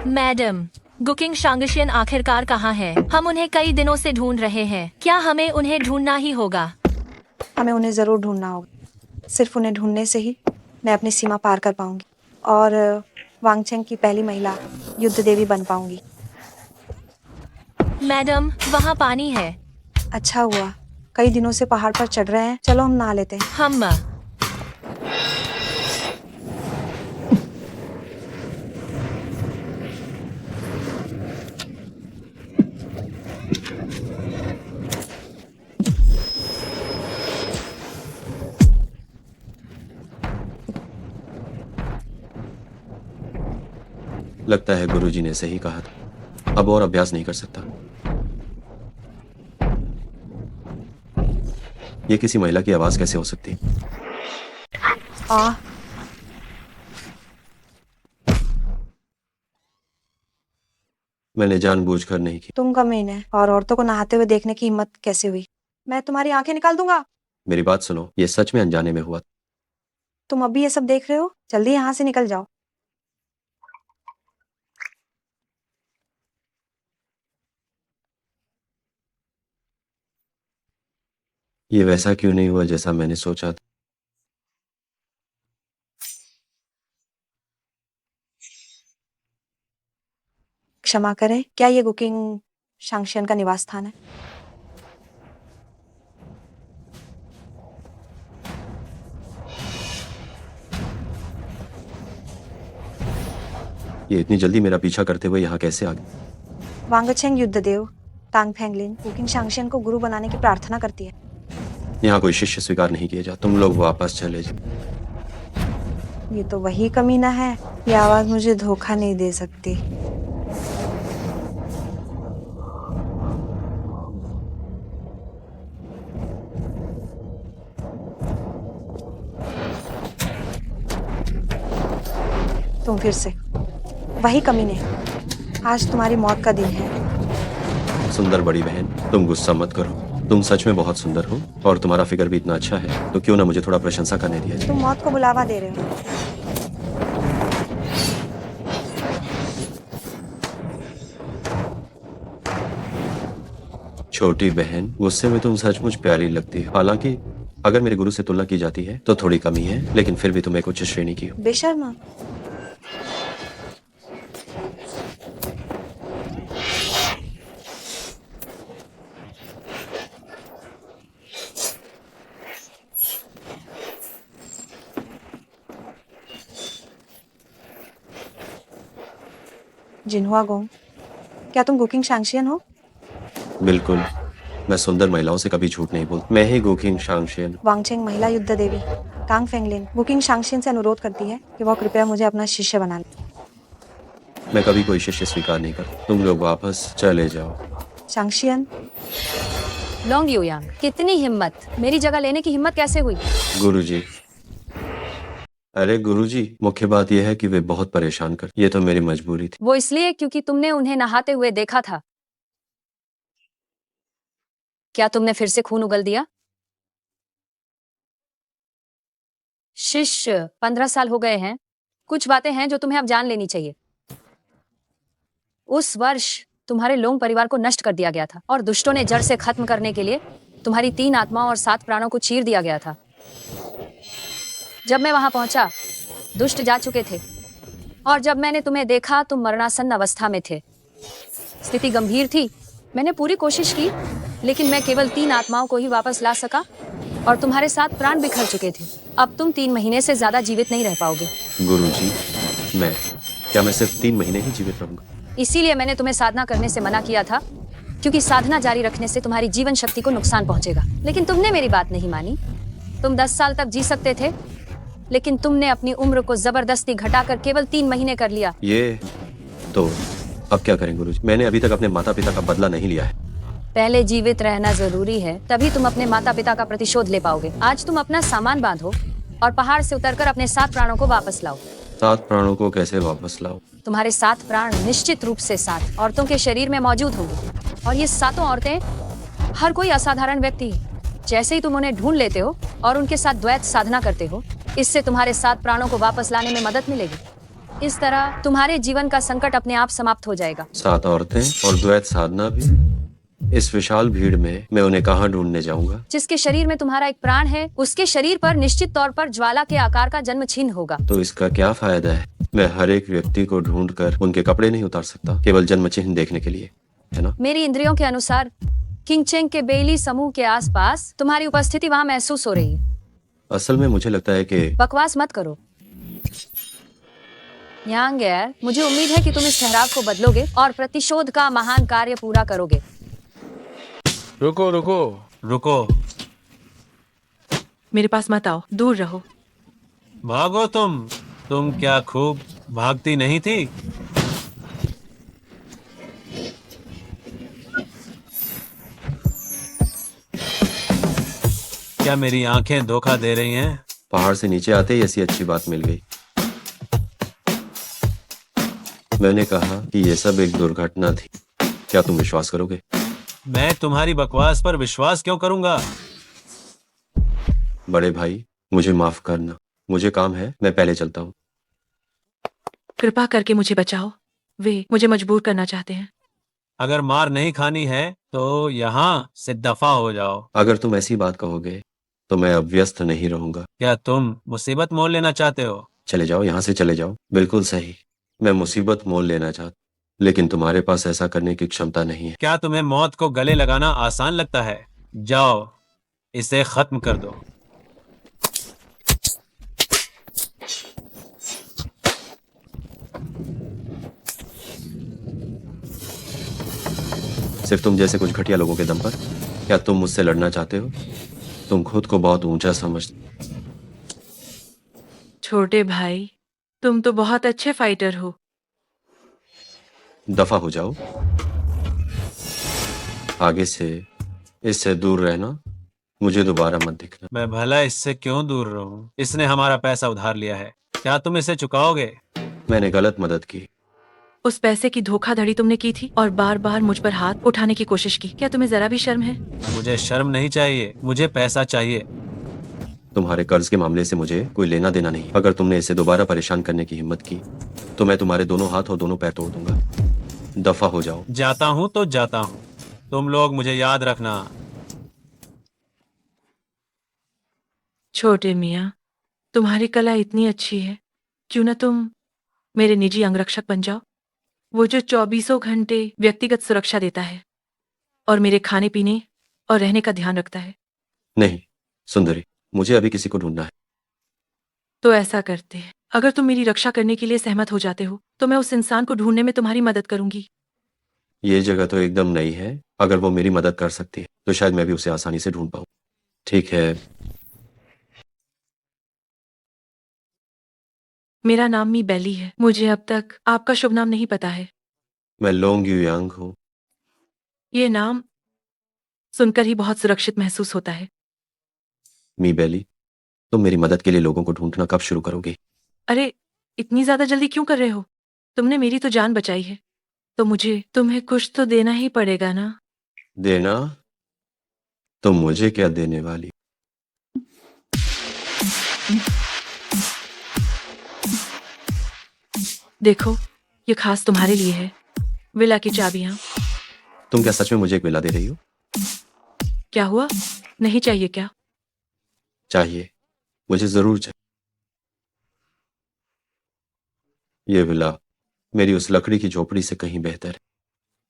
Madam, गुकिंग शांगशियन आखिरकार कहाँ है? हम उन्हें कई दिनों से ढूंढ रहे हैं। क्या हमें उन्हें ढूंढना ही होगा? हमें उन्हें जरूर ढूंढना होगा। सिर्फ उन्हें ढूंढने से ही मैं अपनी सीमा पार कर पाऊंगी और वांगचेंग की पहली महिला युद्ध देवी बन पाऊंगी। मैडम, वहाँ पानी है। अच्छा हुआ, कई दिनों से पहाड़ पर चढ़ रहे हैं। चलो हम नहा लेते हैं। हम लगता है गुरुजी ने सही कहा था। अब और अभ्यास नहीं कर सकता। ये किसी महिला की आवाज कैसे हो सकती? मैंने जानबूझकर नहीं की। तुम कमीने, और औरतों को नहाते हुए देखने की हिम्मत कैसे हुई? मैं तुम्हारी आंखें निकाल दूंगा। मेरी बात सुनो, ये सच में अनजाने में हुआ। तुम अभी ये सब देख रहे हो? जल्दी यहाँ से निकल जाओ। ये वैसा क्यों नहीं हुआ जैसा मैंने सोचा था? क्षमा करें, क्या ये गुकिंग शांगशियन का निवास स्थान है? ये इतनी जल्दी मेरा पीछा करते हुए यहाँ कैसे आ गए? वांगचेंग युद्धदेव तांग फेंगलिन गुकिंग शांगशियन को गुरु बनाने की प्रार्थना करती है। यहाँ कोई शिष्य स्वीकार नहीं किए जा। तुम लोग वापस चले जाओ। ये तो वही कमीना है। ये आवाज मुझे धोखा नहीं दे सकती। तुम फिर से वही कमीने। आज तुम्हारी मौत का दिन है। सुंदर बड़ी बहन, तुम गुस्सा मत करो। तुम सच में बहुत सुंदर हो और तुम्हारा फिगर भी इतना अच्छा है, तो क्यों ना मुझे थोड़ा प्रशंसा करने दिया जाए। तुम मौत को बुलावा दे रहे हो। छोटी बहन, गुस्से में तुम सचमुच प्यारी लगती है। हालांकि अगर मेरे गुरु से तुलना की जाती है तो थोड़ी कमी है, लेकिन फिर भी तुम एक उच्च श्रेणी की हो। बेशर्मा। जिनहुआ गोंग, क्या तुम गुकिंग शांगशियन हो? बिल्कुल, मैं सुंदर महिलाओं से कभी झूठ नहीं बोलता। मैं ही गुकिंग शांगशियन। वांगचेंग महिला युद्ध देवी तांग फेंगलिन गुकिंग शांगशियन से अनुरोध करती है कि वह कृपया मुझे अपना शिष्य बना ले। मैं कभी कोई शिष्य स्वीकार नहीं करता। तुम लोग वापस चले जाओ। शांगशियन। लोंग युयांग, कितनी हिम्मत! मेरी जगह लेने की हिम्मत कैसे हुई? गुरुजी। अरे गुरुजी, मुख्य बात यह है कि वे बहुत परेशान कर। ये तो मेरी मजबूरी थी। वो इसलिए क्योंकि तुमने उन्हें नहाते हुए देखा था। क्या तुमने फिर से खून उगल दिया? शिष्य 15 साल हो गए हैं। कुछ बातें हैं जो तुम्हें अब जान लेनी चाहिए। उस वर्ष तुम्हारे लोंग परिवार को नष्ट कर दिया गया था और दुष्टों ने जड़ से खत्म करने के लिए तुम्हारी 3 आत्माओं और 7 प्राणों को चीर दिया गया था। जब मैं वहां पहुंचा, दुष्ट जा चुके थे और जब मैंने तुम्हें देखा तुम मरणासन्न अवस्था में थे। स्थिति गंभीर थी। मैंने पूरी कोशिश की, लेकिन मैं केवल 3 आत्माओं को ही वापस ला सका और तुम्हारे 7 प्राण बिखर चुके थे। अब तुम 3 महीने से ज्यादा जीवित नहीं रह पाओगे। गुरुजी, मैं सिर्फ 3 महीने ही जीवित रहूंगा? इसीलिए मैंने तुम्हें साधना करने से मना किया था, क्योंकि साधना जारी रखने से तुम्हारी जीवन शक्ति को नुकसान पहुंचेगा। लेकिन तुमने मेरी बात नहीं मानी। तुम 10 साल तक जी सकते थे, लेकिन तुमने अपनी उम्र को जबरदस्ती घटाकर केवल 3 महीने कर लिया। ये तो अब क्या करें गुरुजी? मैंने अभी तक अपने माता पिता का बदला नहीं लिया है। पहले जीवित रहना जरूरी है, तभी तुम अपने माता पिता का प्रतिशोध ले पाओगे। आज तुम अपना सामान बांधो और पहाड़ से उतरकर अपने 7 प्राणों को वापस लाओ। 7 प्राणों को कैसे वापस लाओ? तुम्हारे 7 प्राण निश्चित रूप से 7 औरतों के शरीर में मौजूद होंगे, और ये 7 औरतें हर कोई असाधारण व्यक्ति है। जैसे ही तुम उन्हें ढूंढ लेते हो और उनके साथ द्वैत साधना करते हो, इससे तुम्हारे 7 प्राणों को वापस लाने में मदद मिलेगी। इस तरह तुम्हारे जीवन का संकट अपने आप समाप्त हो जाएगा। 7 औरतें और द्वैत साधना भी। इस विशाल भीड़ में मैं उन्हें कहाँ ढूंढने जाऊंगा? जिसके शरीर में तुम्हारा एक प्राण है, उसके शरीर पर निश्चित तौर पर ज्वाला के आकार का जन्म चिन्ह होगा। तो इसका क्या फायदा है? मैं हर एक व्यक्ति को ढूंढकर उनके कपड़े नहीं उतार सकता केवल जन्म चिन्ह देखने के लिए, है ना? मेरी इंद्रियों के अनुसार किंगचेंग के बेली समूह के आसपास तुम्हारी उपस्थिति वहाँ महसूस हो रही है। असल में मुझे लगता है कि बकवास मत करो यांग एयर, मुझे उम्मीद है कि तुम इस ठहराव को बदलोगे और प्रतिशोध का महान कार्य पूरा करोगे। रुको रुको रुको, मेरे पास मत आओ, दूर रहो। भागो तुम क्या खूब भागती नहीं थी? क्या मेरी आंखें धोखा दे रही हैं? पहाड़ से नीचे आते ही ऐसी अच्छी बात मिल गई। मैंने कहा कि ये सब एक दुर्घटना थी। क्या तुम विश्वास करोगे? मैं तुम्हारी बकवास पर विश्वास क्यों करूंगा? बड़े भाई, मुझे माफ करना, मुझे काम है, मैं पहले चलता हूँ। कृपा करके मुझे बचाओ, वे मुझे मजबूर करना चाहते हैं। अगर मार नहीं खानी है तो यहाँ से दफा हो जाओ। अगर तुम ऐसी बात कहोगे तो मैं अब व्यस्त नहीं रहूंगा। क्या तुम मुसीबत मोल लेना चाहते हो? चले जाओ, यहाँ से चले जाओ। बिल्कुल सही, मैं मुसीबत मोल लेना चाहता, लेकिन तुम्हारे पास ऐसा करने की क्षमता नहीं है। क्या तुम्हें मौत को गले लगाना आसान लगता है? जाओ, इसे खत्म कर दो। सिर्फ तुम जैसे कुछ घटिया लोगों के दम पर क्या तुम मुझसे लड़ना चाहते हो? तुम खुद को बहुत ऊंचा समझते। छोटे भाई, तुम तो बहुत अच्छे फाइटर हो। दफा हो जाओ, आगे से इससे दूर रहना, मुझे दोबारा मत दिखना। मैं भला इससे क्यों दूर रहूं? इसने हमारा पैसा उधार लिया है, क्या तुम इसे चुकाओगे? मैंने गलत मदद की। उस पैसे की धोखाधड़ी तुमने की थी और बार बार मुझ पर हाथ उठाने की कोशिश की। क्या तुम्हें जरा भी शर्म है? मुझे शर्म नहीं चाहिए, मुझे पैसा चाहिए। तुम्हारे कर्ज के मामले से मुझे कोई लेना देना नहीं। अगर तुमने इसे दोबारा परेशान करने की हिम्मत की तो मैं तुम्हारे दोनों हाथ और दोनों पैर तोड़ दूंगा। दफा हो जाओ। जाता हूं तो जाता हूं, तुम लोग मुझे याद रखना। छोटे मियाँ, तुम्हारी कला इतनी अच्छी है, क्यों ना तुम मेरे निजी अंगरक्षक बन जाओ? वो जो 24 घंटे व्यक्तिगत सुरक्षा देता है और मेरे खाने पीने और रहने का ध्यान रखता है। नहीं सुंदरी, मुझे अभी किसी को ढूंढना है। तो ऐसा करते हैं, अगर तुम मेरी रक्षा करने के लिए सहमत हो जाते हो तो मैं उस इंसान को ढूंढने में तुम्हारी मदद करूंगी। ये जगह तो एकदम नई है, अगर वो मेरी मदद कर सकती है तो शायद मैं भी उसे आसानी से ढूंढ पाऊं। ठीक है। मेरा नाम मी बेली है। मुझे अब तक आपका शुभ नाम नहीं पता है। मैं लोंग युयांग हूँ। ये नाम सुनकर ही बहुत सुरक्षित महसूस होता है। मी बेली, तुम मेरी मदद के लिए लोगों को ढूंढना कब शुरू करोगे? अरे, इतनी ज्यादा जल्दी क्यों कर रहे हो? तुमने मेरी तो जान बचाई है, तो मुझे तुम्हें कुछ तो देना ही पड़ेगा ना। देना? तो मुझे क्या देने वाली? देखो, ये खास तुम्हारे लिए है, विला की चाबियां। तुम क्या सच में मुझे एक विला दे रही हो? क्या हुआ, नहीं चाहिए क्या? चाहिए, मुझे जरूर चाहिए। ये विला मेरी उस लकड़ी की झोपड़ी से कहीं बेहतर है।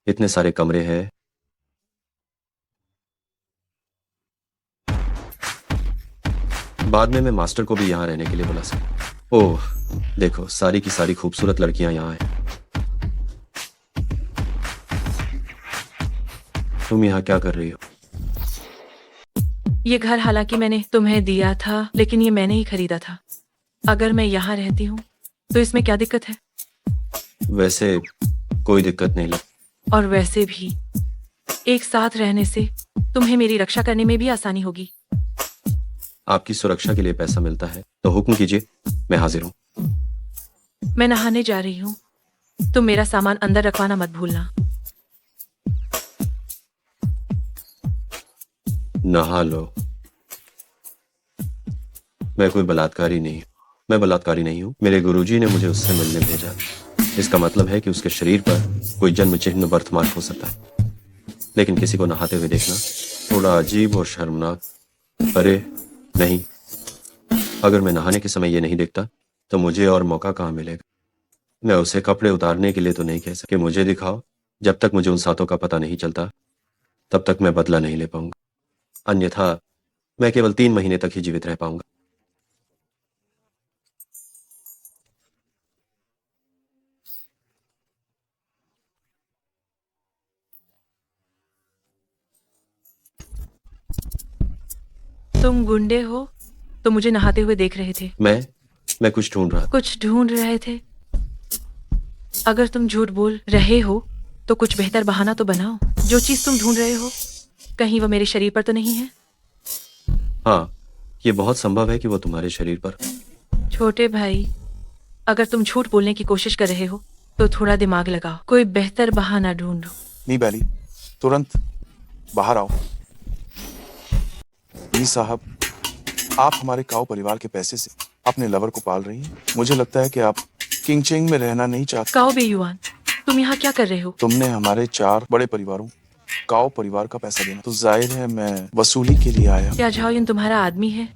इतने सारे कमरे हैं। बाद में मैं मास्टर को भी यहाँ रहने के लिए बुला सकता। ओह, देखो, सारी की सारी खूबसूरत लड़कियां यहाँ हैं। तुम यहाँ क्या कर रही हो? ये घर हालांकि मैंने तुम्हें दिया था, लेकिन ये मैंने ही खरीदा था। अगर मैं यहाँ रहती हूँ तो इसमें क्या दिक्कत है? वैसे कोई दिक्कत नहीं लग। और वैसे भी एक साथ रहने से तुम्हें मेरी रक्षा करने में भी आसानी होगी। आपकी सुरक्षा के लिए पैसा मिलता है तो हुक्म कीजिए, मैं हाजिर हूँ। मैं नहाने जा रही हूँ, तुम मेरा सामान अंदर रखवाना मत भूलना। नहा लो। मैं कोई बलात्कारी नहीं हूं। मैं बलात्कारी नहीं हूँ। मेरे गुरुजी ने मुझे उससे मिलने भेजा। इसका मतलब है कि उसके शरीर पर कोई जन्म चिन्ह बर्थमार्क हो सकता है, लेकिन किसी को नहाते हुए देखना थोड़ा अजीब और शर्मनाक। अरे नहीं, अगर मैं नहाने के समय ये नहीं देखता तो मुझे और मौका कहाँ मिलेगा। मैं उसे कपड़े उतारने के लिए तो नहीं कह सकता कि मुझे दिखाओ। जब तक मुझे उन सातों का पता नहीं चलता तब तक मैं बदला नहीं ले पाऊंगा, अन्यथा मैं केवल 3 महीने तक ही जीवित रह पाऊंगा। तुम गुंडे हो तो मुझे नहाते हुए देख रहे थे। मैं कुछ ढूंढ रहा था। कुछ ढूंढ रहे थे? अगर तुम झूठ बोल रहे हो तो कुछ बेहतर बहाना तो बनाओ। जो चीज तुम ढूंढ रहे हो कहीं वो मेरे शरीर पर तो नहीं है? हाँ, ये बहुत संभव है कि वो तुम्हारे शरीर पर। छोटे भाई, अगर तुम झूठ बोलने की कोशिश कर रहे हो तो थोड़ा दिमाग लगाओ, कोई बेहतर बहाना ढूंढो। नी बैली, तुरंत बाहर आओ। नी साहब, आप हमारे काओ परिवार के पैसे से अपने लवर को पाल रही हैं। मुझे लगता है कि आप किंगचेंग में रहना नहीं चाहते। काओ बेयुआन, तुम यहाँ क्या कर रहे हो? तुमने हमारे 4 बड़े परिवारों काओ परिवार का पैसा देना, तो जाहिर है मैं वसूली के लिए आया। क्या झाओयन तुम्हारा आदमी है?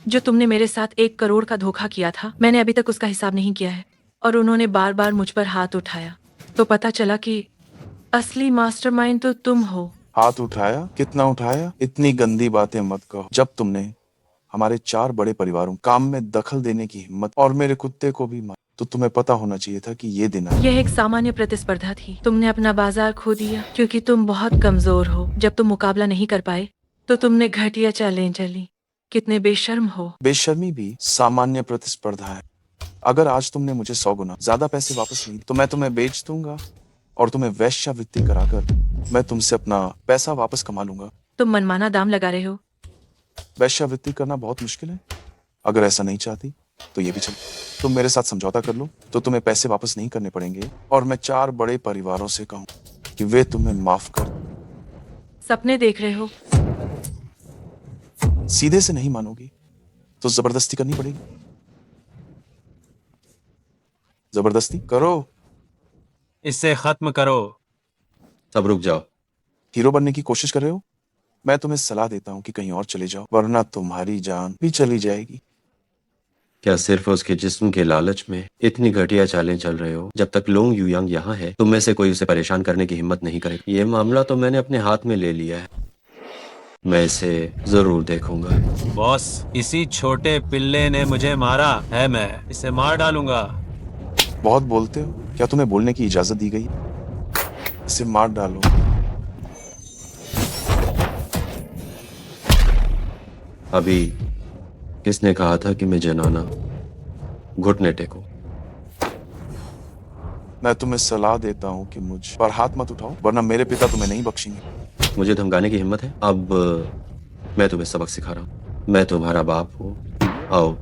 जो तुमने मेरे साथ 1 करोड़ का धोखा किया था, मैंने अभी तक उसका हिसाब नहीं किया है और उन्होंने बार बार मुझ पर हाथ उठाया तो पता चला कि असली मास्टरमाइंड तो तुम हो। हाथ उठाया? कितना उठाया? इतनी गंदी बातें मत कहो। जब तुमने हमारे 4 बड़े परिवारों काम में दखल देने की हिम्मत और मेरे कुत्ते को भी मारा, तो तुम्हें पता होना चाहिए था कि ये दिन आएगा। यह एक सामान्य प्रतिस्पर्धा थी। तुमने अपना बाजार खो दिया क्योंकि तुम बहुत कमजोर हो। जब तुम मुकाबला नहीं कर पाए तो तुमने घटिया चालें चली। कितने बेशर्म हो। बेशर्मी भी सामान्य प्रतिस्पर्धा है। अगर आज तुमने मुझे 100 गुना ज्यादा पैसे वापस नहीं तो मैं तुम्हें बेच दूंगा और तुम्हें वेश्यावृत्ति कराकर मैं तुमसे अपना पैसा वापस कमा लूंगा। तुम मनमाना दाम लगा रहे हो। वेश्यावृत्ति करना बहुत मुश्किल है। अगर ऐसा नहीं चाहती तो ये भी चल। तुम मेरे साथ समझौता कर लो तो तुम्हें पैसे वापस नहीं करने पड़ेंगे और मैं 4 बड़े परिवारों से कहूँ कि वे तुम्हें माफ कर। सपने देख रहे हो। सीधे से नहीं मानोगी तो जबरदस्ती करनी पड़ेगी। जबरदस्ती करो। इसे खत्म करो। सब रुक जाओ। हीरो बनने की कोशिश कर रहे हो? मैं तुम्हें सलाह देता हूँ कि कहीं और चले जाओ, वरना तुम्हारी जान भी चली जाएगी। क्या सिर्फ उसके जिस्म के लालच में इतनी घटिया चालें चल रहे हो? जब तक लोंग युयांग यहाँ है तुम में से कोई उसे परेशान करने की हिम्मत नहीं करेगा। ये मामला तो मैंने अपने हाथ में ले लिया है, मैं इसे जरूर देखूंगा। बॉस, इसी छोटे पिल्ले ने मुझे मारा है, मैं इसे मार डालूंगा। बहुत बोलते हो। क्या तुम्हें बोलने की इजाजत दी गई? इसे मार डालो। अभी किसने कहा था कि मैं जनाना घुटने टेको? मैं तुम्हें सलाह देता हूँ कि मुझ पर हाथ मत उठाओ, वरना मेरे पिता तुम्हें नहीं बख्शेंगे। मुझे धमकाने की हिम्मत है? अब मैं तुम्हें सबक सिखा रहा हूँ। मैं तुम्हारा बाप हूँ, आओ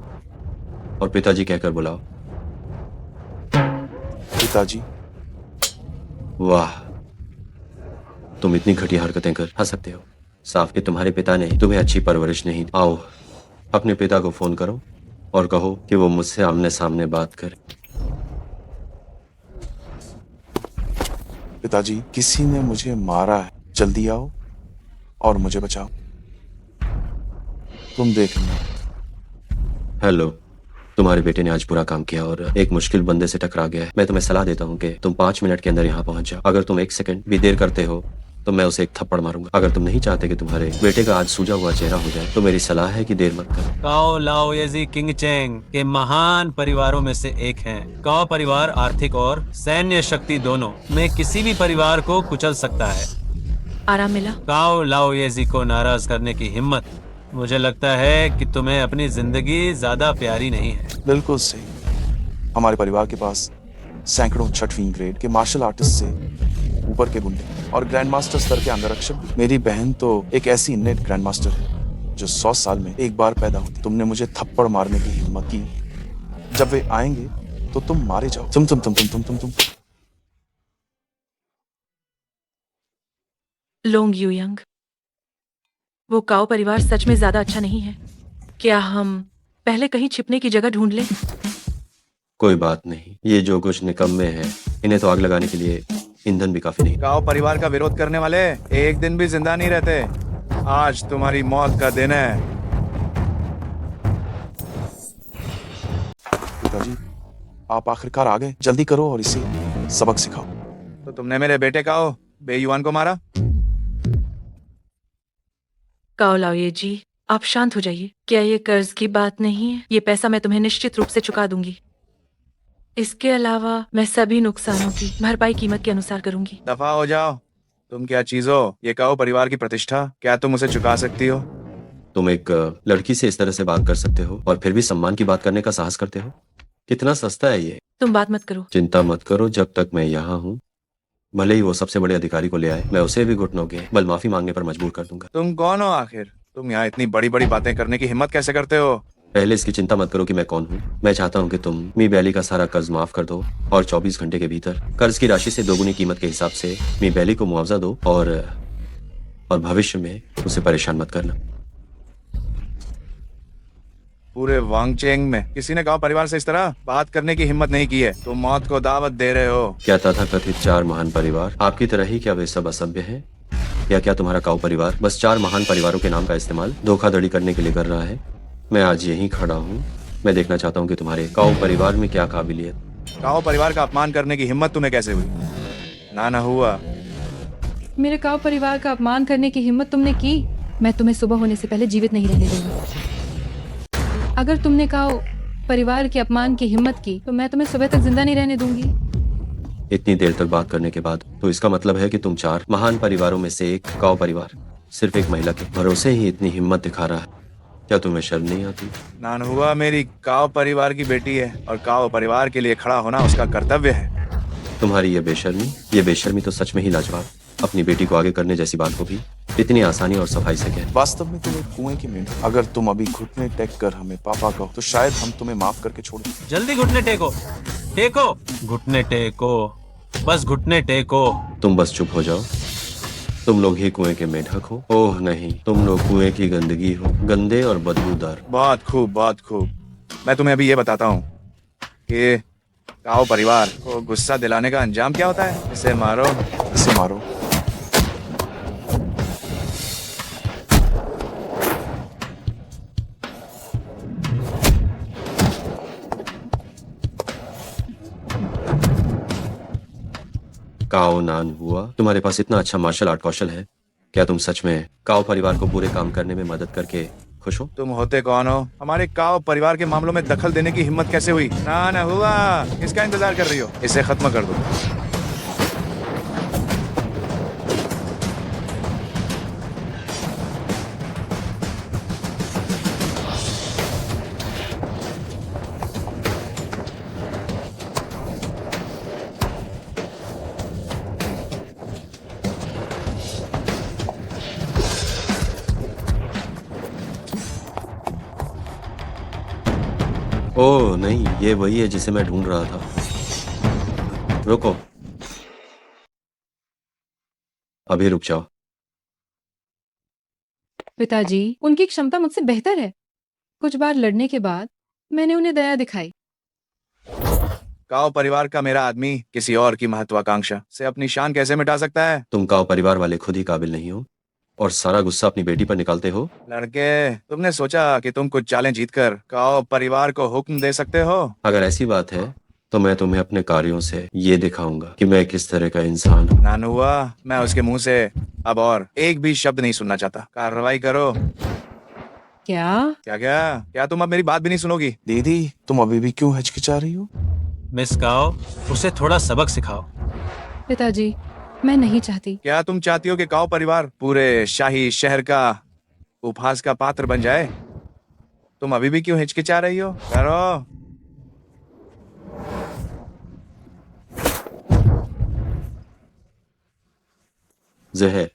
और पिताजी कहकर बुलाओ। पिताजी? वाह, तुम इतनी घटिया हरकतें कर सकते हो। साफ कि तुम्हारे पिता ने तुम्हें अच्छी परवरिश नहीं दी। आओ अपने पिता को फोन करो और कहो कि वो मुझसे आमने सामने बात करे। पिताजी, किसी ने मुझे मारा है, जल्दी आओ और मुझे बचाओ। तुम देखना। हेलो, तुम्हारे बेटे ने आज पूरा काम किया और एक मुश्किल बंदे से टकरा गया है। मैं तुम्हें सलाह देता हूँ कि तुम 5 मिनट के अंदर यहाँ पहुंच जाओ। अगर तुम 1 सेकंड भी देर करते हो तो मैं उसे एक थप्पड़ मारूंगा। अगर तुम नहीं चाहते कि तुम्हारे बेटे का आज सूजा हुआ चेहरा हो जाए तो मेरी सलाह है कि देर मत करो। काओ लाओयेजी किंगचेंग के महान परिवारों में से एक हैं। काओ परिवार आर्थिक और सैन्य शक्ति दोनों में किसी भी परिवार को कुचल सकता है। आराम मिला? काओ लाओयेजी को नाराज करने की हिम्मत। मुझे लगता है कि तुम्हें अपनी जिंदगी ज्यादा प्यारी नहीं है। बिल्कुल सही। हमारे परिवार के पास सैकड़ों 6वीं ग्रेड के मार्शल आर्टिस्ट से ऊपर के गुंडे और ग्रैंड मास्टर स्तर के अंगरक्षक। मेरी बहन तो एक ऐसी इनेट ग्रैंड मास्टर है जो 100 साल में एक बार पैदा होती। तुमने मुझे थप्पड़ मारने की हिम्मत की। जब वे आएंगे तो तुम मारे जाओ। तुम। लोंग युयांग, वो काओ परिवार सच में ज्यादा अच्छा नहीं है। क्या हम पहले कहीं छिपने की जगह ढूंढ ले। कोई बात नहीं, ये जो कुछ निकम्मे हैं इन्हें तो आग लगाने के लिए ईंधन भी काफी नहीं। काओ परिवार का विरोध करने वाले एक दिन भी जिंदा नहीं रहते। आज तुम्हारी मौत का दिन है। पिताजी, आप आखिरकार आ गए। जल्दी करो और इसे सबक सिखाओ। तो तुमने मेरे बेटे काओ बेईमान को मारा? काओ लाओये जी, आप शांत हो जाइए। क्या ये कर्ज की बात नहीं है? ये पैसा मैं तुम्हें निश्चित रूप से चुका दूंगी। इसके अलावा मैं सभी नुकसानों की भरपाई कीमत के अनुसार करूंगी। दफा हो जाओ। तुम क्या चीज हो? ये काओ परिवार की प्रतिष्ठा, क्या तुम उसे चुका सकती हो? तुम एक लड़की से इस तरह से बात कर सकते हो और फिर भी सम्मान की बात करने का साहस करते हो? कितना सस्ता है ये। तुम बात मत करो। चिंता मत करो, जब तक मैं यहाँ हूँ भले ही वो सबसे बड़े अधिकारी को ले आए, मैं उसे भी घुटनों के बल माफी मांगने पर मजबूर कर दूंगा। तुम कौन हो आखिर? तुम यहाँ इतनी बड़ी बड़ी बातें करने की हिम्मत कैसे करते हो? पहले इसकी चिंता मत करो कि मैं कौन हूँ। मैं चाहता हूँ कि तुम मी बैली का सारा कर्ज माफ कर दो और 24 घंटे के भीतर कर्ज की राशि से दोगुनी कीमत के हिसाब से मी बैली को मुआवजा दो और भविष्य में उसे परेशान मत करना। पूरे वांगचेंग में किसी ने काओ परिवार से इस तरह बात करने की हिम्मत नहीं की है। तुम मौत को दावत दे रहे हो। क्या तथाकथित 4 महान परिवार आपकी तरह ही क्या वे सब असभ्य हैं? या क्या तुम्हारा काओ परिवार बस 4 महान परिवारों के नाम का इस्तेमाल धोखाधड़ी करने के लिए कर रहा है? मैं आज यहीं खड़ा हूँ। मैं देखना चाहता हूँ कि तुम्हारे काओ परिवार में क्या काबिलियत। काओ परिवार का अपमान करने की हिम्मत तुम्हें कैसे हुई? ना हुआ। मेरे काव परिवार का अपमान करने की हिम्मत तुमने की? मैं तुम्हें सुबह होने से पहले जीवित नहीं रहने दूंगी। अगर तुमने काव परिवार के अपमान की हिम्मत की तो मैं तुम्हें सुबह तक जिंदा नहीं रहने दूंगी। इतनी देर तक बात करने के बाद तो इसका मतलब है कि तुम 4 महान परिवारों में से एक काओ परिवार सिर्फ एक महिला के भरोसे ही इतनी हिम्मत दिखा रहा है। क्या तुम्हें शर्म नहीं आती? नान हुआ मेरी काओ परिवार की बेटी है और काओ परिवार के लिए खड़ा होना उसका कर्तव्य है। तुम्हारी ये बेशर्मी तो सच में ही लाजवाब। अपनी बेटी को आगे करने जैसी बात को भी इतनी आसानी और सफाई से कह। वास्तव में तुम एक कुएं की मेंढक। अगर तुम अभी घुटने टेक कर हमें पापा कहो तो शायद हम तुम्हें माफ करके छोड़ दें। जल्दी घुटने टेको, टेको, घुटने टेको, बस घुटने टेको। तुम बस चुप हो जाओ। तुम लोग ही कुएं के मेढक हो। ओह नहीं, तुम लोग कुएं की गंदगी हो, गंदे और बदबूदार। बहुत खूब, बहुत खूब। मैं तुम्हें अभी ये बताता हूँ कि काओ परिवार को गुस्सा दिलाने का अंजाम क्या होता है। इसे मारो, इसे मारो। काओ नान हुआ, तुम्हारे पास इतना अच्छा मार्शल आर्ट कौशल है। क्या तुम सच में काओ परिवार को पूरे काम करने में मदद करके खुश हो? तुम होते कौन हो? हमारे काओ परिवार के मामलों में दखल देने की हिम्मत कैसे हुई? ना हुआ। इसका इंतजार कर रही हो? इसे खत्म कर दो। ओह नहीं, ये वही है जिसे मैं ढूंढ रहा था। रुको, अभी रुक जाओ। पिताजी, उनकी क्षमता मुझसे बेहतर है। कुछ बार लड़ने के बाद मैंने उन्हें दया दिखाई। काओ परिवार का मेरा आदमी किसी और की महत्वाकांक्षा से अपनी शान कैसे मिटा सकता है? तुम काओ परिवार वाले खुद ही काबिल नहीं हो और सारा गुस्सा अपनी बेटी पर निकालते हो। लड़के, तुमने सोचा कि तुम कुछ चालें जीतकर काओ परिवार को हुक्म दे सकते हो? अगर ऐसी बात है तो मैं तुम्हें अपने कार्यों से ये दिखाऊंगा कि मैं किस तरह का इंसान हूँ। नान हुआ, मैं उसके मुंह से अब और एक भी शब्द नहीं सुनना चाहता। कार्रवाई करो। क्या? क्या तुम अब मेरी बात भी नहीं सुनोगी? दीदी, तुम अभी भी क्यों हिचकिचा रही हो? मिस काओ, उसे थोड़ा सबक सिखाओ। पिताजी, मैं नहीं चाहती। क्या तुम चाहती हो कि काओ परिवार पूरे शाही शहर का उपहास का पात्र बन जाए? तुम अभी भी क्यों हिचकिचा रही हो? करो। जहर।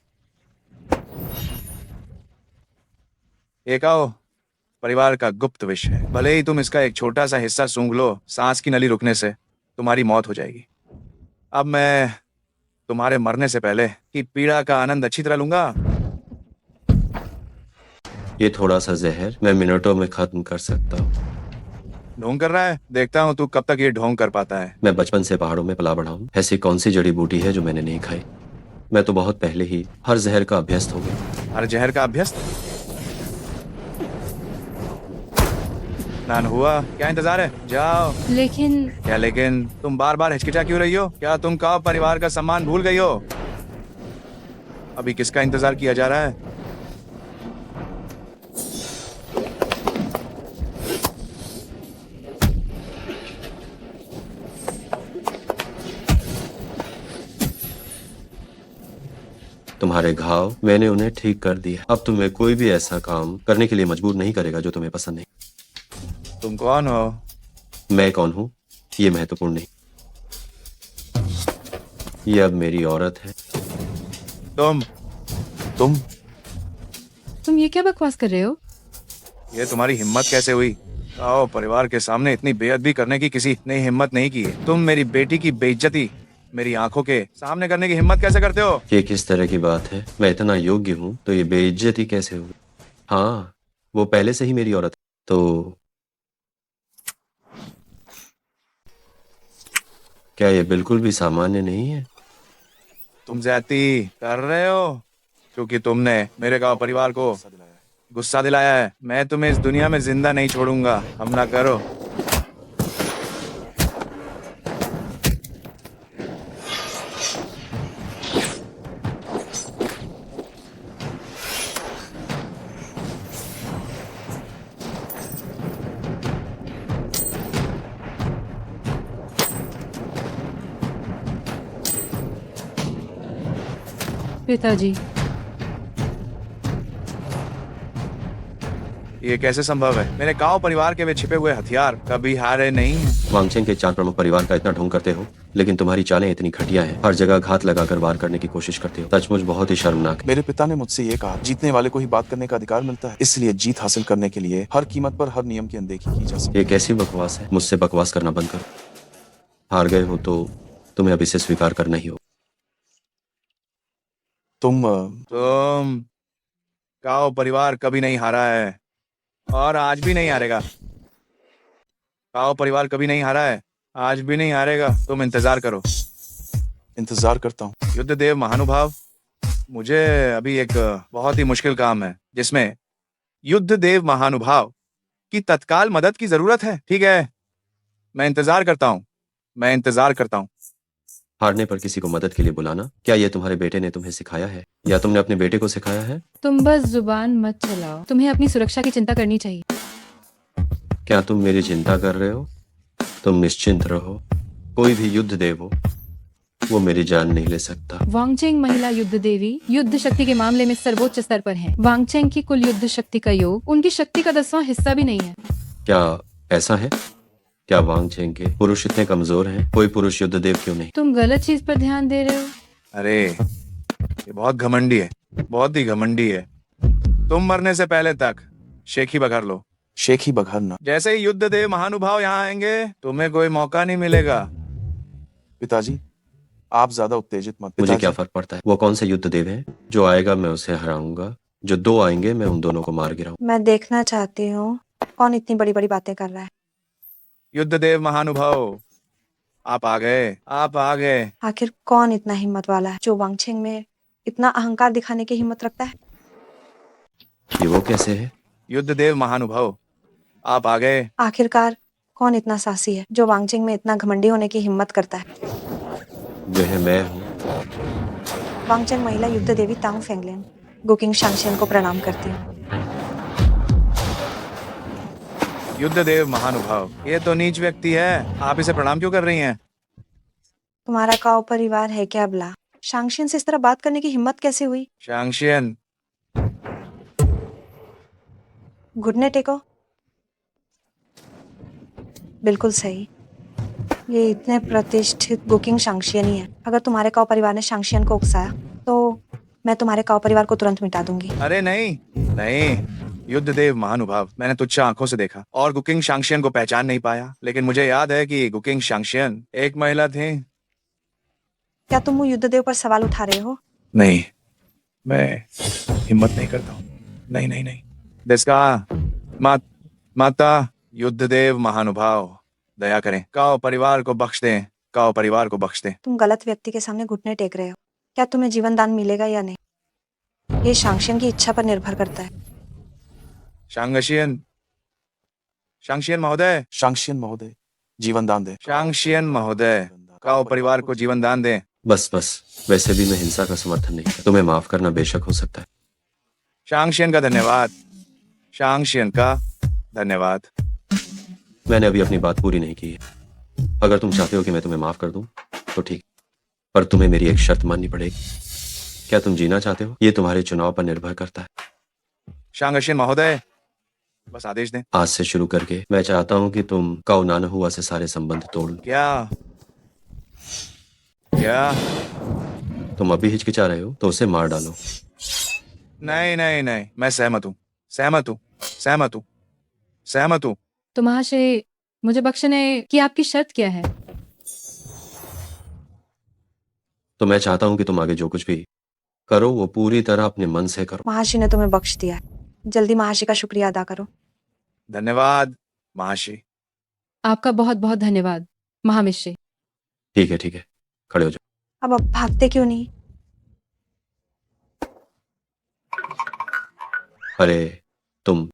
ये काओ परिवार का गुप्त विषय है। भले ही तुम इसका एक छोटा सा हिस्सा सूंघ लो, सांस की नली रुकने से तुम्हारी मौत हो जाएगी। अब मैं तुम्हारे मरने से पहले की पीड़ा का आनंद अच्छी तरह लूंगा। ये थोड़ा सा जहर मैं मिनटों में खत्म कर सकता हूँ। ढोंग कर रहा है, देखता हूँ तू कब तक ये ढोंग कर पाता है। मैं बचपन से पहाड़ों में पला बढ़ा हूँ। ऐसी कौन सी जड़ी बूटी है जो मैंने नहीं खाई? मैं तो बहुत पहले ही हर जहर का अभ्यस्त हो गया। हर जहर का अभ्यस्त? स्नान हुआ, क्या इंतजार है, जाओ। लेकिन क्या लेकिन? तुम बार बार हिचकिचा क्यों रही हो? क्या तुम काव परिवार का सम्मान भूल गई हो? अभी किसका इंतजार किया जा रहा है? तुम्हारे घाव मैंने उन्हें ठीक कर दिया। अब तुम्हें कोई भी ऐसा काम करने के लिए मजबूर नहीं करेगा जो तुम्हें पसंद नहीं। तुम कौन हो? मैं कौन हूँ ये महत्वपूर्ण नहीं। ये अब मेरी औरत है। तुम तुम ये क्या बकवास कर रहे हो? ये तुम्हारी हिम्मत कैसे हुई? आओ, परिवार के सामने इतनी बेअदबी करने की किसी ने हिम्मत नहीं की है। तुम मेरी बेटी की बेइज्जती मेरी आंखों के सामने करने की हिम्मत कैसे करते हो? ये किस तरह की बात है? मैं इतना योग्य हूँ तो ये बेइज्जती कैसे हुई? हाँ, वो पहले से ही मेरी औरत है। तो क्या ये बिल्कुल भी सामान्य नहीं है? तुम ज्यादती कर रहे हो क्योंकि तुमने मेरे गांव परिवार को गुस्सा दिलाया है। मैं तुम्हें इस दुनिया में जिंदा नहीं छोड़ूंगा। हमला करो। पिताजी, ये कैसे संभव है? मेरे गांव परिवार के वे छिपे हुए हथियार कभी हारे नहीं हैं। वांगचेंग के 4 प्रमुख परिवार का इतना ढोंग करते हो, लेकिन तुम्हारी चालें इतनी घटिया हैं। हर जगह घात लगाकर वार करने की कोशिश करते हो। सचमुच बहुत ही शर्मनाक है। मेरे पिता ने मुझसे ये कहा, जीतने वाले को ही बात करने का अधिकार मिलता है, इसलिए जीत हासिल करने के लिए हर कीमत पर हर नियम की अनदेखी की जा सकती ये कैसी बकवास है? मुझसे बकवास करना बंद करो। हार गए हो तो तुम्हें अब इसे स्वीकार करना ही हो। तुम गांव परिवार कभी नहीं हारा है और आज भी नहीं हारेगा। गांव परिवार कभी नहीं हारा है, आज भी नहीं हारेगा। तुम इंतजार करो। इंतजार करता हूँ। युद्धदेव महानुभाव, मुझे अभी एक बहुत ही मुश्किल काम है जिसमें युद्धदेव महानुभाव की तत्काल मदद की जरूरत है। ठीक है, मैं इंतजार करता हूँ। मैं इंतजार करता हूँ। हारने पर किसी को मदद के लिए बुलाना, क्या ये तुम्हारे बेटे ने तुम्हें सिखाया है या तुमने अपने बेटे को सिखाया है? तुम बस जुबान मत चलाओ। तुम्हें अपनी सुरक्षा की चिंता करनी चाहिए। क्या तुम मेरी चिंता कर रहे हो? तुम निश्चिंत रहो। कोई भी युद्ध देव हो, वो मेरी जान नहीं ले सकता। वांगचेंग महिला युद्ध देवी युद्ध शक्ति के मामले में सर्वोच्च स्तर पर हैं। वांगचेंग की कुल युद्ध शक्ति का योग उनकी शक्ति का 10वां हिस्सा भी नहीं है। क्या ऐसा है? क्या वांगचेंग के पुरुष इतने कमजोर हैं? कोई पुरुष युद्ध देव क्यों नहीं? तुम गलत चीज पर ध्यान दे रहे हो। अरे, ये बहुत घमंडी है, बहुत ही घमंडी है। तुम मरने से पहले तक शेख ही बघर लो। शेख ही बघरना। जैसे ही युद्ध देव महानुभाव यहाँ आएंगे, तुम्हें कोई मौका नहीं मिलेगा। पिताजी, आप ज्यादा उत्तेजित मत। मुझे क्या फर्क पड़ता है वो कौन से युद्ध देव है? जो आएगा मैं उसे हराऊंगा, जो 2 आएंगे मैं उन दोनों को मार गिराऊंगा। मैं देखना चाहती हूँ कौन इतनी बड़ी बड़ी बातें कर रहा है। युद्धदेव महानुभाव, आप आ गए, आप आ गए। आखिर कौन इतना हिम्मत वाला है जो वांगचेंग में इतना अहंकार दिखाने की हिम्मत रखता है? ये वो कैसे है? युद्धदेव महानुभाव, आप आ गए। आखिरकार कौन इतना साहसी है जो वांगचेंग में इतना घमंडी होने की हिम्मत करता है? वह मैं हूँ। वांगचेंग महिला युद्ध देवी तांग फेंगलिन गुकिंग शांगशियन को प्रणाम करती हूँ। युद्धदेव महानुभाव, ये तो नीच व्यक्ति है, आप इसे प्रणाम क्यों कर रही हैं? तुम्हारा काओ परिवार है क्या अबला? शांगशियन से इस तरह बात करने की हिम्मत कैसे हुई? शांगशियन, घुटने टेको। बिल्कुल सही, ये इतने प्रतिष्ठित गुकिंग शांगशियन ही है। अगर तुम्हारे काओ परिवार ने शांगशियन को उकसाया तो मैं तुम्हारे काओ परिवार को तुरंत मिटा दूंगी। अरे नहीं नहीं, युद्धदेव महानुभाव, मैंने तुच्छ आंखों से देखा और गुकिंग शांगशियन को पहचान नहीं पाया, लेकिन मुझे याद है कि गुकिंग शांगशियन एक महिला थी। क्या तुम वो युद्धदेव पर सवाल उठा रहे हो? नहीं, मैं हिम्मत नहीं करता हूँ। नहीं नहीं नहीं, देस्का माता युद्धदेव महानुभाव दया करें, काओ परिवार को बख्श दें, काओ परिवार को बख्श दें। तुम गलत व्यक्ति के सामने घुटने टेक रहे हो। क्या तुम्हें जीवन दान मिलेगा या नहीं, ये शांगशियन की इच्छा पर निर्भर करता है। शांगशियन महोदय जीवन दान दे। शांगशियन महोदय, काओ परिवार को जीवन दान दें। बस बस, वैसे भी मैं हिंसा का समर्थन नहीं करता। तुम्हें माफ करना बेशक हो सकता है। शांगशियन का धन्यवाद, शांगशियन का धन्यवाद। मैंने अभी अपनी बात पूरी नहीं की है। अगर तुम चाहते हो कि मैं तुम्हें माफ कर दूं तो ठीक, पर तुम्हें मेरी एक शर्त माननी पड़ेगी। क्या तुम जीना चाहते हो? ये तुम्हारे चुनाव पर निर्भर करता है। शांगशियन महोदय, बस आदेश दें। आज से शुरू करके मैं चाहता हूं कि तुम काओ नानहुआ से सारे संबंध तोड़ लो। क्या तुम अभी हिचकिचा रहे हो तो उसे मार डालो। नहीं, मैं सहमत हूँ। तो महाशय, मुझे बख्शने की आपकी शर्त क्या है? तो मैं चाहता हूं कि तुम आगे जो कुछ भी करो वो पूरी तरह अपने मन से करो। महाशी ने तुम्हें बख्श दिया है, जल्दी महाशी का शुक्रिया अदा करो। धन्यवाद महाशी। आपका बहुत बहुत धन्यवाद महामिश्री। ठीक है, खड़े हो जाओ। अब भागते क्यों नहीं? अरे तुम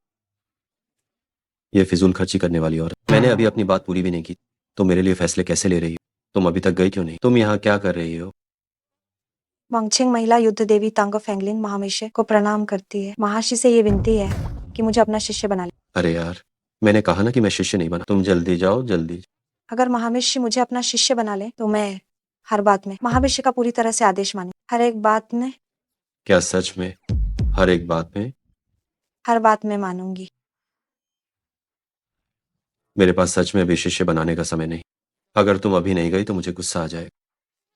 ये फिजूल खर्ची करने वाली औरत, मैंने अभी अपनी बात पूरी भी नहीं की। तुम मेरे लिए फैसले कैसे ले रही हो? तुम अभी तक गई क्यों नहीं? तुम यहाँ क्या कर रही हो? वांगछिंग महिला युद्ध देवी तांगो फेंगलिन महामिश्र को प्रणाम करती है। महाशी से ये विनती है कि मुझे अपना शिष्य बना ले। अरे यार, मैंने कहा ना कि मैं शिष्य नहीं बना। तुम जल्दी जाओ, जल्दी। अगर महामिश्र मुझे अपना शिष्य बना ले तो मैं हर बात में महामिश्र का पूरी तरह से आदेश मानूं। हर एक बात में। क्या सच में? हर एक बात में? हर बात में मानूंगी। मेरे पास सच में अभी शिष्य बनाने का समय नहीं। अगर तुम अभी नहीं गई तो मुझे गुस्सा आ जाएगा।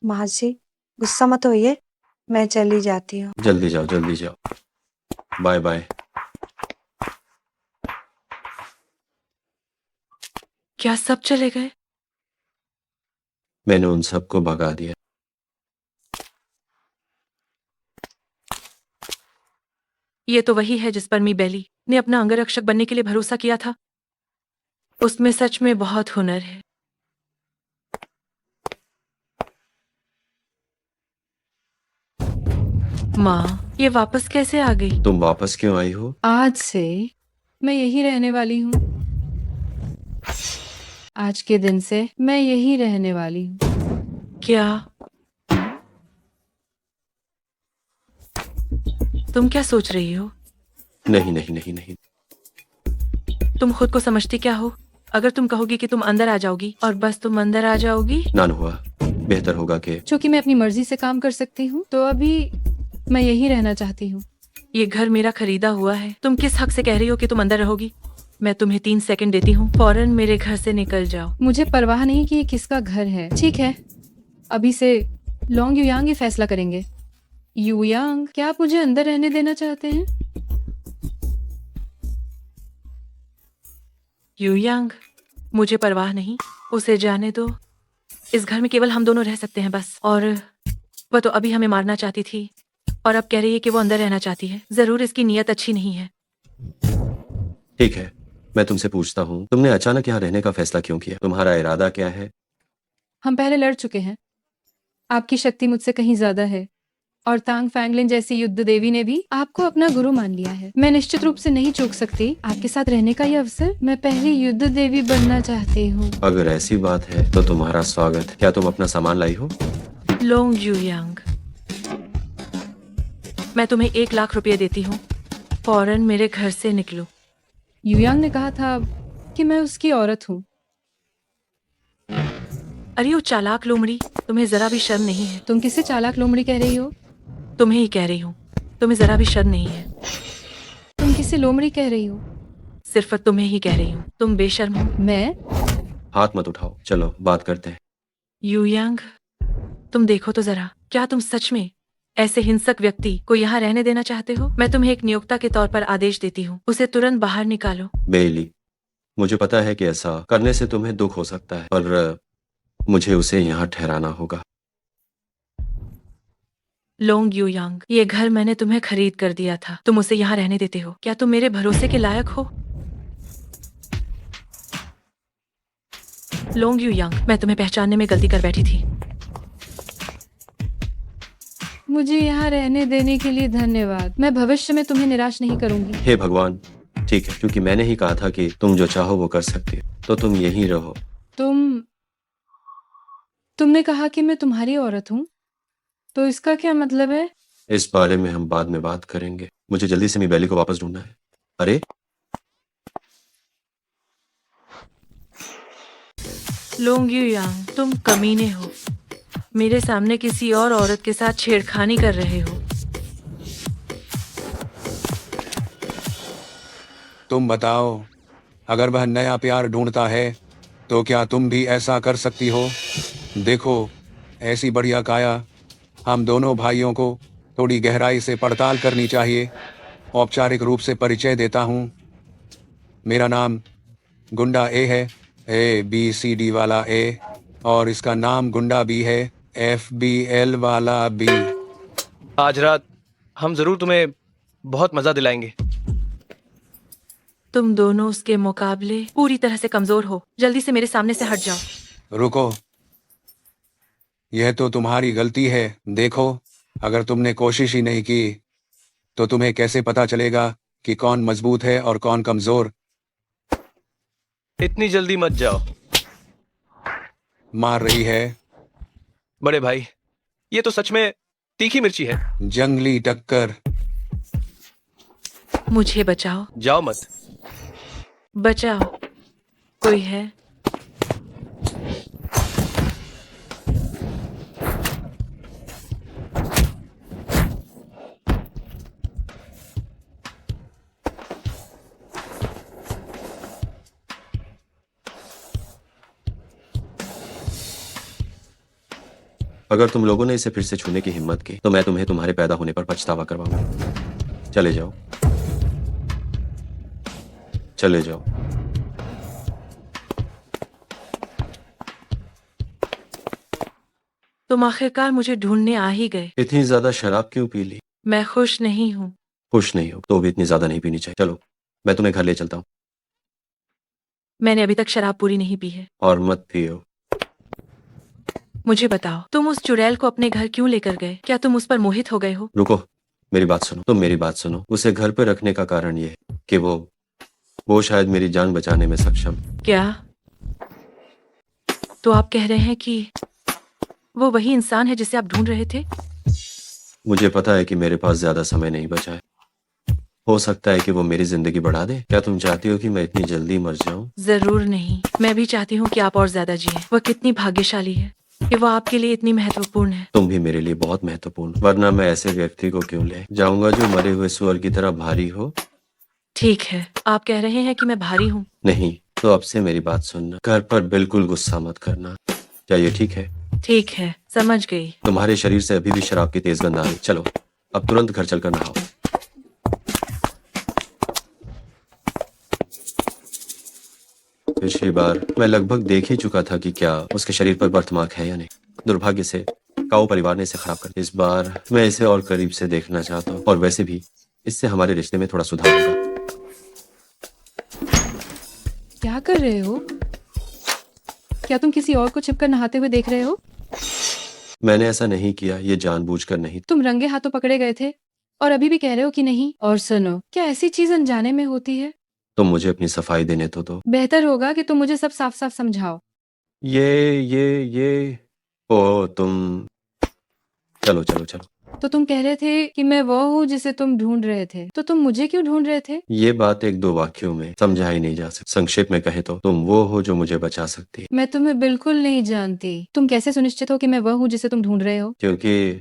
महाजी, गुस्सा मत होइए, मैं चली जाती हूँ। जल्दी जाओ। Bye bye. क्या सब चले गए? मैंने उन सबको भगा दिया। ये तो वही है जिस पर मी बेली ने अपना अंगरक्षक बनने के लिए भरोसा किया था। उसमें सच में बहुत हुनर है। माँ, ये वापस कैसे आ गई? तुम वापस क्यों आई हो? आज से मैं यही रहने वाली हूँ। आज के दिन से मैं यही रहने वाली हूँ। क्या तुम क्या सोच रही हो? नहीं। तुम खुद को समझती क्या हो? अगर तुम कहोगी कि तुम अंदर आ जाओगी और बस तुम अंदर आ जाओगी, नानहुआ, बेहतर होगा कि चूंकि मैं अपनी मर्जी से काम कर सकती हूँ तो अभी मैं यही रहना चाहती हूँ। ये घर मेरा खरीदा हुआ है। तुम किस हक से कह रही हो कि तुम अंदर रहोगी? मैं तुम्हें 3 सेकंड देती हूँ, फौरन मेरे घर से निकल जाओ। मुझे परवाह नहीं कि ये किसका घर है। ठीक है, अभी से लोंग युयांग ये फैसला करेंगे। युयांग, क्या आप मुझे अंदर रहने देना चाहते हैं? युयांग, मुझे परवाह नहीं, उसे जाने दो। इस घर में केवल हम दोनों रह सकते हैं बस। और वह तो अभी हमें मारना चाहती थी और अब कह रही है कि वो अंदर रहना चाहती है। जरूर इसकी नीयत अच्छी नहीं है। ठीक है, मैं तुमसे पूछता हूँ, तुमने अचानक यहाँ रहने का फैसला क्यों किया? तुम्हारा इरादा क्या है? हम पहले लड़ चुके हैं। आपकी शक्ति मुझसे कहीं ज्यादा है और तांग फैंगलिन जैसी युद्ध देवी ने भी आपको अपना गुरु मान लिया है। मैं निश्चित रूप से नहीं चूक सकती आपके साथ रहने का ये अवसर। मैं पहली युद्ध देवी बनना चाहती हूँ। अगर ऐसी बात है तो तुम्हारा स्वागत। क्या तुम अपना सामान लाई हो? लोंग युयांग, मैं तुम्हें 1 लाख रुपए देती हूँ, फौरन मेरे घर से निकलो। युयांग ने कहा था कि मैं उसकी औरत हूँ। अरे वो चालाक लोमड़ी, तुम्हें जरा भी शर्म नहीं है? तुम किसे चालाक लोमड़ी कह रही हो? तुम्हें ही कह रही हूँ, तुम्हें जरा भी शर्म नहीं है। तुम किसे लोमड़ी कह रही हो? सिर्फ तुम्हें ही कह रही हूँ, तुम बेशर्म हो। मैं? हाथ मत उठाओ, चलो बात करते हैं। युयांग, तुम देखो तो जरा, क्या तुम सच में ऐसे हिंसक व्यक्ति को यहाँ रहने देना चाहते हो? मैं तुम्हें एक नियोक्ता के तौर पर आदेश देती हूँ, उसे तुरंत बाहर निकालो। बेली, मुझे पता है कि ऐसा करने से तुम्हें दुख हो सकता है, पर मुझे उसे यहाँ ठहराना होगा। लोंग यू यांग, ये घर मैंने तुम्हें खरीद कर दिया था, तुम उसे यहाँ रहने देते हो? क्या तुम मेरे भरोसे के लायक हो? लोंग यू यांग, मैं तुम्हें पहचानने में गलती कर बैठी थी। मुझे यहाँ रहने देने के लिए धन्यवाद। मैं भविष्य में तुम्हें निराश नहीं करूंगी। हे भगवान, ठीक है, क्योंकि मैंने ही कहा था कि तुम जो चाहो वो कर सकती हो, तो तुम यहीं रहो। तुमने कहा कि मैं तुम्हारी औरत हूँ, तो इसका क्या मतलब है? इस बारे में हम बाद में बात करेंगे। मुझे जल्दी से मीबेली को वापस ढूंढना है। अरे लोंग यू यांग, तुम कमीने हो, मेरे सामने किसी और औरत के साथ छेड़खानी कर रहे हो। तुम बताओ, अगर वह नया प्यार ढूंढता है तो क्या तुम भी ऐसा कर सकती हो? देखो, ऐसी बढ़िया काया, हम दोनों भाइयों को थोड़ी गहराई से पड़ताल करनी चाहिए। औपचारिक रूप से परिचय देता हूँ। मेरा नाम गुंडा ए है, ABCD वाला ए, और इसका नाम गुंडा बी है, FBL वाला बी। आज रात हम जरूर तुम्हें बहुत मजा दिलाएंगे। तुम दोनों उसके मुकाबले पूरी तरह से कमजोर हो, जल्दी से मेरे सामने से हट जाओ। रुको, यह तो तुम्हारी गलती है। देखो, अगर तुमने कोशिश ही नहीं की तो तुम्हें कैसे पता चलेगा कि कौन मजबूत है और कौन कमजोर? इतनी जल्दी मत जाओ। मार रही है बड़े भाई, ये तो सच में तीखी मिर्ची है। जंगली टक्कर। मुझे बचाओ, जाओ मत। बचाओ, कोई है? अगर तुम लोगों ने इसे फिर से छूने की हिम्मत की तो मैं तुम्हें तुम्हारे पैदा होने पर पछतावा करवाऊंगा। चले जाओ, चले जाओ। तुम आखिरकार मुझे ढूंढने आ ही गए। इतनी ज्यादा शराब क्यों पी ली? मैं खुश नहीं हूँ। खुश नहीं हो तो भी इतनी ज्यादा नहीं पीनी चाहिए। चलो, मैं तुम्हें घर ले चलता हूँ। मैंने अभी तक शराब पूरी नहीं पी है। और मत पियो। मुझे बताओ, तुम उस चुड़ैल को अपने घर क्यों लेकर गए? क्या तुम उस पर मोहित हो गए हो? रुको, मेरी बात सुनो। तुम मेरी बात सुनो। उसे घर पर रखने का कारण ये है कि वो शायद मेरी जान बचाने में सक्षम। क्या? तो आप कह रहे हैं कि वो वही इंसान है जिसे आप ढूंढ रहे थे? मुझे पता है कि मेरे पास ज्यादा समय नहीं बचा है। हो सकता है कि वो मेरी जिंदगी बढ़ा दे। क्या तुम चाहती हो कि मैं इतनी जल्दी मर जाऊं? जरूर नहीं, मैं भी चाहती हूँ कि आप और ज्यादा जिए। वह कितनी भाग्यशाली है कि वो आपके लिए इतनी महत्वपूर्ण है। तुम भी मेरे लिए बहुत महत्वपूर्ण, वरना मैं ऐसे व्यक्ति को क्यों ले जाऊंगा जो मरे हुए सुअर की तरह भारी हो। ठीक है, आप कह रहे हैं कि मैं भारी हूँ। नहीं तो अब से मेरी बात सुनना। घर पर बिल्कुल गुस्सा मत करना, क्या ये ठीक है? ठीक है, समझ गई। तुम्हारे शरीर से अभी भी शराब की तेज गंध आ रही। चलो अब तुरंत घर चलकर नहाओ। पिछली बार मैं लगभग देख ही चुका था कि क्या उसके शरीर पर बर्थमार्क है या नहीं। दुर्भाग्य से काओ परिवार ने इसे खराब कर दिया। इस बार मैं इसे और करीब से देखना चाहता हूँ, और वैसे भी इससे हमारे रिश्ते में थोड़ा सुधार होगा। क्या कर रहे हो? क्या तुम किसी और को छिपकर नहाते हुए देख रहे हो? मैंने ऐसा नहीं किया, ये जानबूझकर नहीं। तुम रंगे हाथों पकड़े गए थे और अभी भी कह रहे हो कि नहीं। और सुनो, क्या ऐसी चीज अनजाने में होती है? तुम मुझे अपनी सफाई देने तो। बेहतर होगा कि तुम मुझे सब साफ साफ समझाओ। ये ओ तुम चलो चलो चलो। तो तुम कह रहे थे कि मैं वो हूँ जिसे तुम ढूंढ रहे थे, तो तुम मुझे क्यों ढूंढ रहे थे? ये बात एक दो वाक्यों में समझाई नहीं जा सकती। संक्षेप में कहे तो तुम वो हो जो मुझे बचा सकती है। मैं तुम्हें बिल्कुल नहीं जानती। तुम कैसे सुनिश्चित हो कि मैं वह हूँ जिसे तुम ढूंढ रहे हो? क्योंकि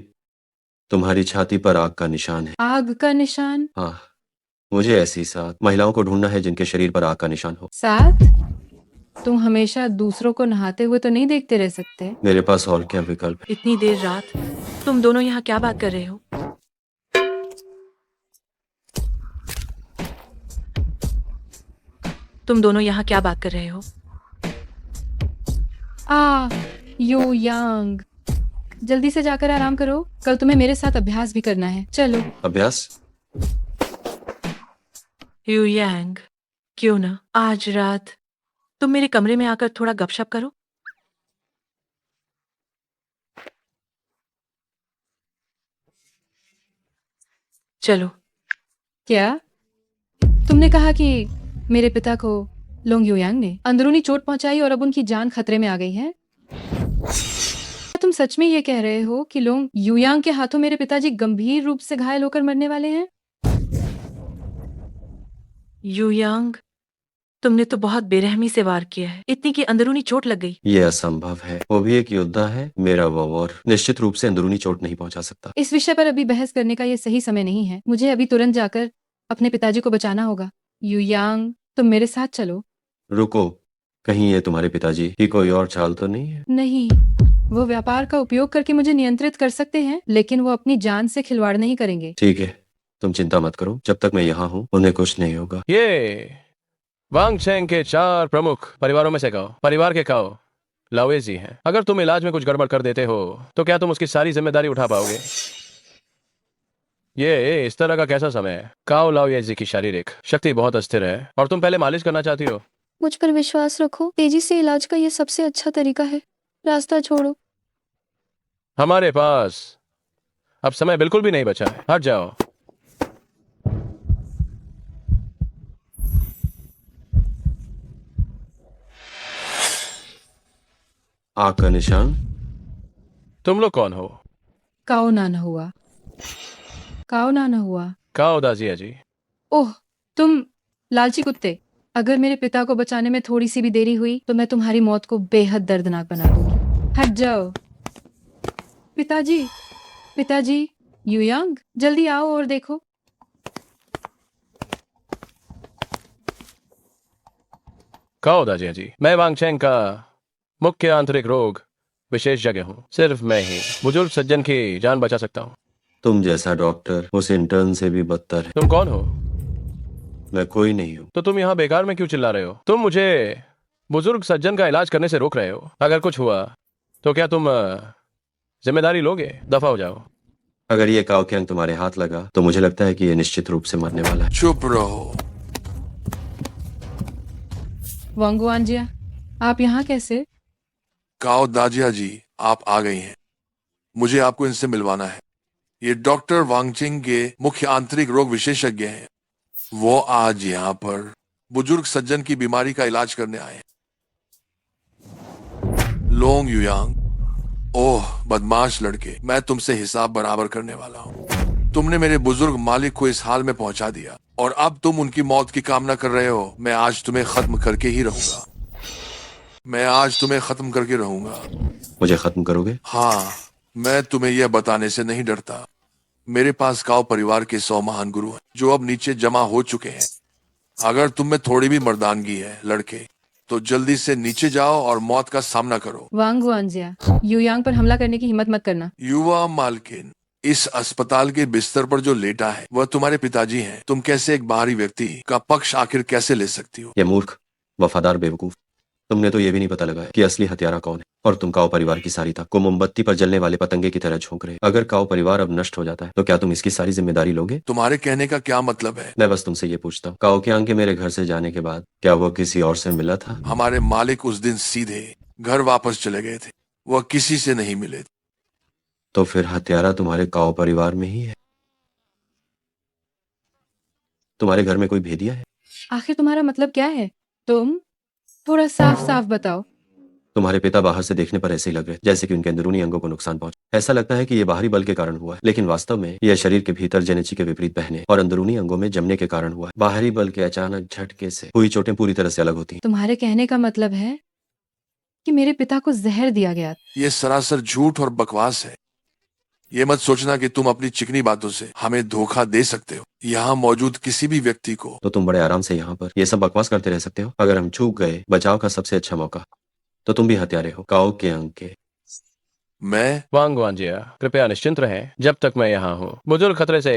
तुम्हारी छाती पर आग का निशान है। आग का निशान? हाँ, मुझे ऐसी 7 महिलाओं को ढूंढना है जिनके शरीर पर आग का निशान हो। 7? तुम हमेशा दूसरों को नहाते हुए तो नहीं देखते रह सकते। मेरे पास और क्या विकल्प है? इतनी देर रात तुम दोनों यहाँ क्या बात कर रहे हो? तुम दोनों यहाँ क्या बात कर रहे हो? यो यांग, जल्दी से जाकर आराम करो, कल तुम्हें मेरे साथ अभ्यास भी करना है। चलो। अभ्यास? युयांग, क्यों ना आज रात तुम मेरे कमरे में आकर थोड़ा गपशप करो। चलो। क्या तुमने कहा कि मेरे पिता को लोंग युयांग ने अंदरूनी चोट पहुंचाई और अब उनकी जान खतरे में आ गई है? क्या तुम सच में ये कह रहे हो कि लोंग युयांग के हाथों मेरे पिताजी गंभीर रूप से घायल होकर मरने वाले हैं? युयांग, तुमने तो बहुत बेरहमी से वार किया है, इतनी की अंदरूनी चोट लग गई। ये असंभव है। वो भी एक योद्धा है, मेरा वॉर निश्चित रूप से अंदरूनी चोट नहीं पहुंचा सकता। इस विषय पर अभी बहस करने का ये सही समय नहीं है। मुझे अभी तुरंत जाकर अपने पिताजी को बचाना होगा। युयांग, तुम मेरे साथ चलो। रुको, कहीं ये तुम्हारे पिताजी की कोई और चाल तो नहीं है? नहीं, वो व्यापार का उपयोग करके मुझे नियंत्रित कर सकते हैं, लेकिन वो अपनी जान से खिलवाड़ नहीं करेंगे। ठीक है, तुम चिंता मत करो, जब तक मैं यहाँ हूँ उन्हें कुछ नहीं होगा। ये वांग चेंग के 4 प्रमुख परिवारों में से काओ परिवार के काओ लाओजी हैं। अगर तुम इलाज में कुछ गड़बड़ कर देते हो तो क्या तुम उसकी सारी जिम्मेदारी उठा पाओगे? ये इस तरह का कैसा समय है? काओ लाओजी की शारीरिक शक्ति बहुत अस्थिर है और तुम पहले मालिश करना चाहती हो। मुझ पर विश्वास रखो, तेजी से इलाज का ये सबसे अच्छा तरीका है। रास्ता छोड़ो। हमारे पास अब समय बिल्कुल भी नहीं बचा है, हट जाओ। आग का निशान? तुम लोग कौन हो? काओ नाना हुआ। काओ नाना हुआ। काओ दाजिया जी। ओह, तुम लालची कुत्ते। अगर मेरे पिता को बचाने में थोड़ी सी भी देरी हुई तो मैं तुम्हारी मौत को बेहद दर्दनाक बना दूंगी। हट जाओ। पिताजी, पिताजी, युयांग, जल्दी आओ और देखो। काओ दाजिया जी, मैं वांग चेंग का मुख्य आंतरिक रोग विशेषज्ञ हूँ। सिर्फ मैं ही बुजुर्ग सज्जन की जान बचा सकता हूँ। तुम जैसा डॉक्टर उस इंटर्न से भी बदतर है। तुम कौन हो? मैं कोई नहीं हूँ। तो तुम यहाँ बेकार में क्यों चिल्ला रहे हो? तुम मुझे बुजुर्ग सज्जन का इलाज करने से रोक रहे हो। अगर कुछ हुआ तो क्या तुम जिम्मेदारी लोगे? दफा हो जाओ। अगर ये काओ कैंग तुम्हारे हाथ लगा तो मुझे लगता है कि ये निश्चित रूप से मरने वाला है। चुप रहो। वांगुआनजिया, आप यहाँ कैसे? काओ दाजिया जी, आप आ गई हैं। मुझे आपको इनसे मिलवाना है। ये डॉक्टर वांगचिंग के मुख्य आंतरिक रोग विशेषज्ञ हैं। वो आज यहाँ पर बुजुर्ग सज्जन की बीमारी का इलाज करने आए हैं। लोंग युयांग, ओह बदमाश लड़के, मैं तुमसे हिसाब बराबर करने वाला हूँ। तुमने मेरे बुजुर्ग मालिक को इस हाल में पहुंचा दिया और अब तुम उनकी मौत की कामना कर रहे हो। मैं आज तुम्हें खत्म करके ही रहूंगा। मैं आज तुम्हें खत्म करके रहूंगा। मुझे खत्म करोगे? हाँ, मैं तुम्हें यह बताने से नहीं डरता। मेरे पास काओ परिवार के 100 महान गुरु हैं जो अब नीचे जमा हो चुके हैं। अगर तुम में थोड़ी भी मर्दानगी है लड़के, तो जल्दी से नीचे जाओ और मौत का सामना करो। वांगुआनजिया, युयांग पर हमला करने की हिम्मत मत करना। युवा मालकिन, इस अस्पताल के बिस्तर पर जो लेटा है वह तुम्हारे पिताजी हैं। तुम कैसे एक बाहरी व्यक्ति का पक्ष आखिर कैसे ले सकती हो? ये मूर्ख, वफादार बेवकूफ, तुमने तो ये भी नहीं पता लगाया कि असली हत्यारा कौन है। और तुम काओ परिवार की सारी ताकत को मोमबत्ती पर जलने वाले पतंगे की तरह झोंक रहे। अगर काओ परिवार अब नष्ट हो जाता है तो क्या तुम इसकी सारी जिम्मेदारी लोगे? तुम्हारे कहने का क्या मतलब है? मैं बस तुमसे ये पूछता हूँ, काओ कैंग के मेरे घर से जाने के बाद क्या वो किसी और से मिला था? हमारे मालिक उस दिन सीधे घर वापस चले गए थे। वह किसी से नहीं मिले। तो फिर हत्यारा तुम्हारे काओ परिवार में ही है। तुम्हारे घर में कोई भेदिया है? आखिर तुम्हारा मतलब क्या है? तुम थोड़ा साफ साफ बताओ। तुम्हारे पिता बाहर से देखने पर ऐसे ही लग रहे जैसे कि उनके अंदरूनी अंगों को नुकसान पहुंचा। ऐसा लगता है कि ये बाहरी बल के कारण हुआ है, लेकिन वास्तव में यह शरीर के भीतर जेनेची के विपरीत बहने और अंदरूनी अंगों में जमने के कारण हुआ है। बाहरी बल के अचानक झटके से हुई चोटें पूरी तरह से अलग होती हैं। तुम्हारे कहने का मतलब है कि मेरे पिता को जहर दिया गया? ये सरासर झूठ और बकवास है। ये मत सोचना कि तुम अपनी चिकनी बातों से हमें धोखा दे सकते हो। यहाँ मौजूद किसी भी व्यक्ति को तो तुम बड़े आराम से यहाँ पर ये सब बकवास करते रह सकते हो। अगर हम चूक गए बचाव का सबसे अच्छा मौका, तो तुम भी हत्यारे हो काओ कैंग के। मैं वांगुआनजिया, कृपया निश्चिंत रहें। जब तक मैं यहाँ हूँ बुजुर्ग खतरे से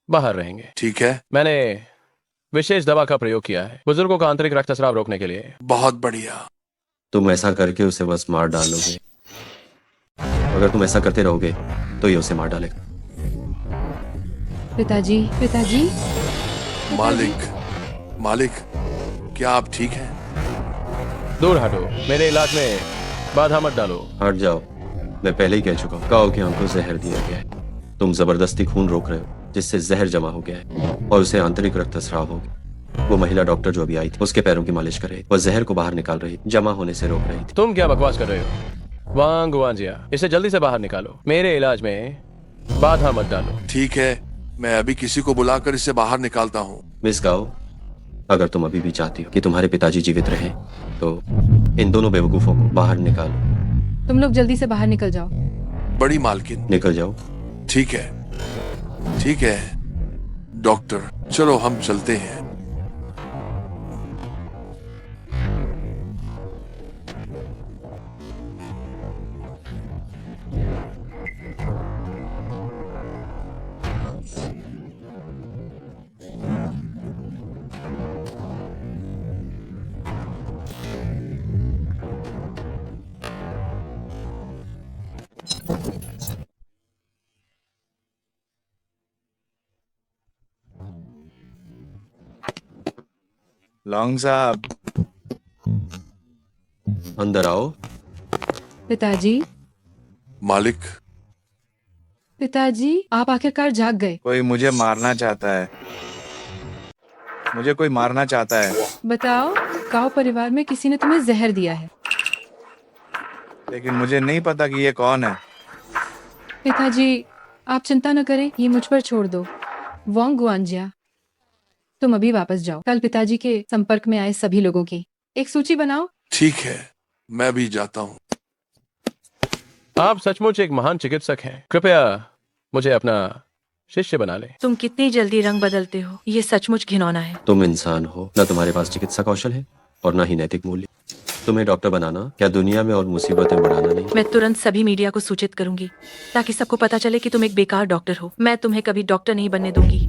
बाहर रहेंगे। ठीक है। मैंने विशेष दवा का प्रयोग किया है बुजुर्गों का आंतरिक रक्तस्राव रोकने के लिए। बहुत बढ़िया। तुम ऐसा करके उसे बस मार डालोगे। अगर तुम ऐसा करते रहोगे तो ये उसे मार डालेगा। पिताजी, पिताजी, मालिक, मालिक, क्या आप ठीक हैं? दूर हटो, मेरे इलाज में बाधा मत डालो। हट जाओ, मैं पहले ही कह चुका हूँ। काओ की आंख को जहर दिया गया है। तुम जबरदस्ती खून रोक रहे हो, जिससे जहर जमा हो गया है और उसे आंतरिक रक्तस्राव हो गया। वो महिला डॉक्टर जो अभी आई थी, उसके पैरों की मालिश कर रही थी। वो जहर को बाहर निकाल रही, जमा होने से रोक रही थी। तुम क्या बकवास कर रहे हो? वांग वांजिया, इसे जल्दी से बाहर निकालो। मेरे इलाज में बाधा मत डालो। ठीक है, मैं अभी किसी को बुलाकर इसे बाहर निकालता हूँ। मिस गाओ, अगर तुम अभी भी चाहती हो कि तुम्हारे पिताजी जीवित रहें, तो इन दोनों बेवकूफों को बाहर निकालो। तुम लोग जल्दी से बाहर निकल जाओ। बड़ी मालकिन, निकल जाओ। ठीक है, ठीक है डॉक्टर, चलो हम चलते हैं। लॉन्ग साहब, अंदर आओ। पिताजी, मालिक, पिताजी, आप आखिरकार जाग गए। कोई मुझे मारना चाहता है। मुझे कोई मारना चाहता है। बताओ, काओ परिवार में किसी ने तुम्हें जहर दिया है। लेकिन मुझे नहीं पता कि ये कौन है। पिताजी, आप चिंता न करें, ये मुझ पर छोड़ दो। वांग गुआंजिया, तुम अभी वापस जाओ। कल पिताजी के संपर्क में आए सभी लोगों की एक सूची बनाओ। ठीक है, मैं भी जाता हूँ। आप सचमुच एक महान चिकित्सक हैं। कृपया मुझे अपना शिष्य बना लें। तुम कितनी जल्दी रंग बदलते हो, ये सचमुच घिनौना है। तुम इंसान हो, न तुम्हारे पास चिकित्सा कौशल है और न ही नैतिक मूल्य। तुम्हें डॉक्टर बनाना क्या दुनिया में और मुसीबतें बढ़ाना नहीं। मैं तुरंत सभी मीडिया को सूचित करूंगी, ताकि सबको पता चले कि तुम एक बेकार डॉक्टर हो। मैं तुम्हें कभी डॉक्टर नहीं बनने दूंगी।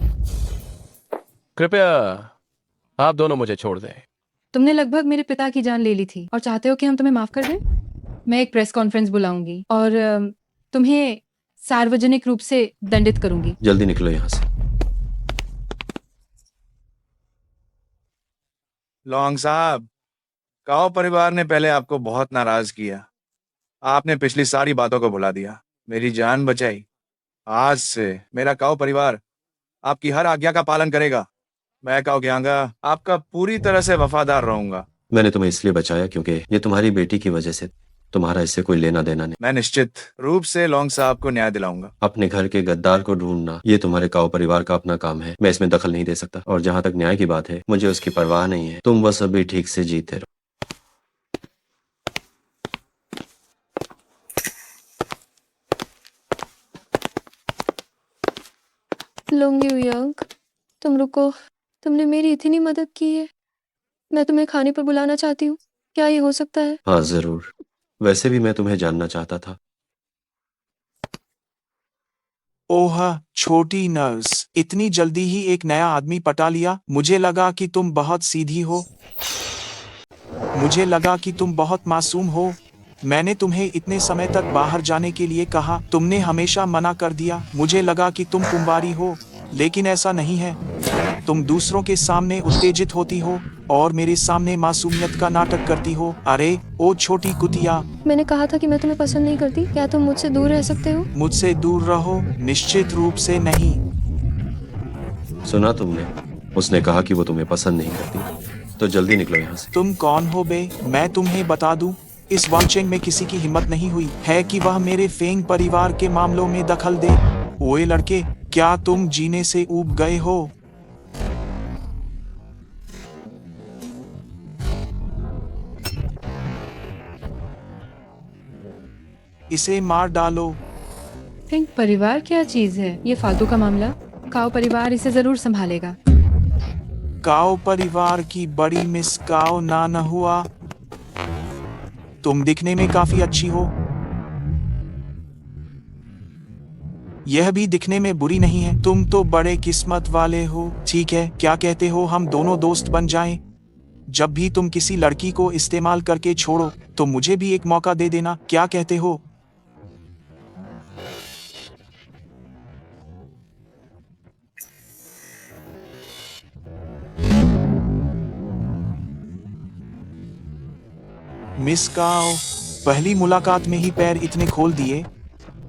कृपया आप दोनों मुझे छोड़ दें। तुमने लगभग मेरे पिता की जान ले ली थी और चाहते हो कि हम तुम्हें माफ कर दें? मैं एक प्रेस कॉन्फ्रेंस बुलाऊंगी और तुम्हें सार्वजनिक रूप से दंडित करूंगी। जल्दी निकलो यहाँ से। लॉन्ग साहब, काओ परिवार ने पहले आपको बहुत नाराज किया। आपने पिछली सारी बातों को भुला दिया, मेरी जान बचाई। आज से मेरा काओ परिवार आपकी हर आज्ञा का पालन करेगा। मैं काओ ग्यांगा आपका पूरी तरह से वफादार रहूंगा। मैंने तुम्हें इसलिए बचाया क्योंकि ये तुम्हारी बेटी की वजह से। तुम्हारा इससे कोई लेना देना नहीं। मैं निश्चित रूप से लॉन्ग साहब को न्याय दिलाऊंगा। अपने घर के गद्दार को ढूंढना ये तुम्हारे काओ परिवार का अपना काम है। मैं इसमें दखल नहीं दे सकता। और जहाँ तक न्याय की बात है, मुझे उसकी परवाह नहीं है। तुम बस अभी ठीक से जीते रहो। लोंगी उयांग, तुम रुको। तुमने मेरी इतनी मदद की है। मैं तुम्हें खाने पर बुलाना चाहती हूँ। क्या ये हो सकता है? हाँ जरूर, वैसे भी मैं तुम्हें जानना चाहता था। ओह छोटी नर्स, इतनी जल्दी ही एक नया आदमी पटा लिया। मुझे लगा कि तुम बहुत सीधी हो। मुझे लगा कि तुम बहुत मासूम हो। मैंने तुम्हें इतने समय तक बाहर जाने के लिए कहा, तुमने हमेशा मना कर दिया। मुझे लगा कि तुम कुंवारी हो, लेकिन ऐसा नहीं है। तुम दूसरों के सामने उत्तेजित होती हो और मेरे सामने मासूमियत का नाटक करती हो। अरे ओ छोटी कुतिया, मैंने कहा था कि मैं तुम्हें पसंद नहीं करती। क्या तुम मुझसे दूर रह सकते हो? मुझसे दूर रहो? निश्चित रूप से नहीं। सुना तुमने, उसने कहा कि वो तुम्हें पसंद नहीं करती। तो जल्दी निकलो यहाँ से। तुम कौन हो बे? मैं तुम्हें बता दूं, इस वांगचेंग में किसी की हिम्मत नहीं हुई है कि वह मेरे फेंग परिवार के मामलों में दखल दे। ओए लड़के, क्या तुम जीने से ऊब गए हो? इसे मार डालो। थिंक परिवार क्या चीज है? ये फालतू का मामला। काओ परिवार इसे जरूर संभालेगा। काओ परिवार की बड़ी मिस काओ ना न हुआ। तुम दिखने में काफी अच्छी हो। यह भी दिखने में बुरी नहीं है। तुम तो बड़े किस्मत वाले हो। ठीक है, क्या कहते हो हम दोनों दोस्त बन जाएं? जब भी तुम किसी लड़की को इस्तेमाल करके छोड़ो तो मुझे भी एक मौका दे देना। क्या कहते हो? मिस काओ, पहली मुलाकात में ही पैर इतने खोल दिए।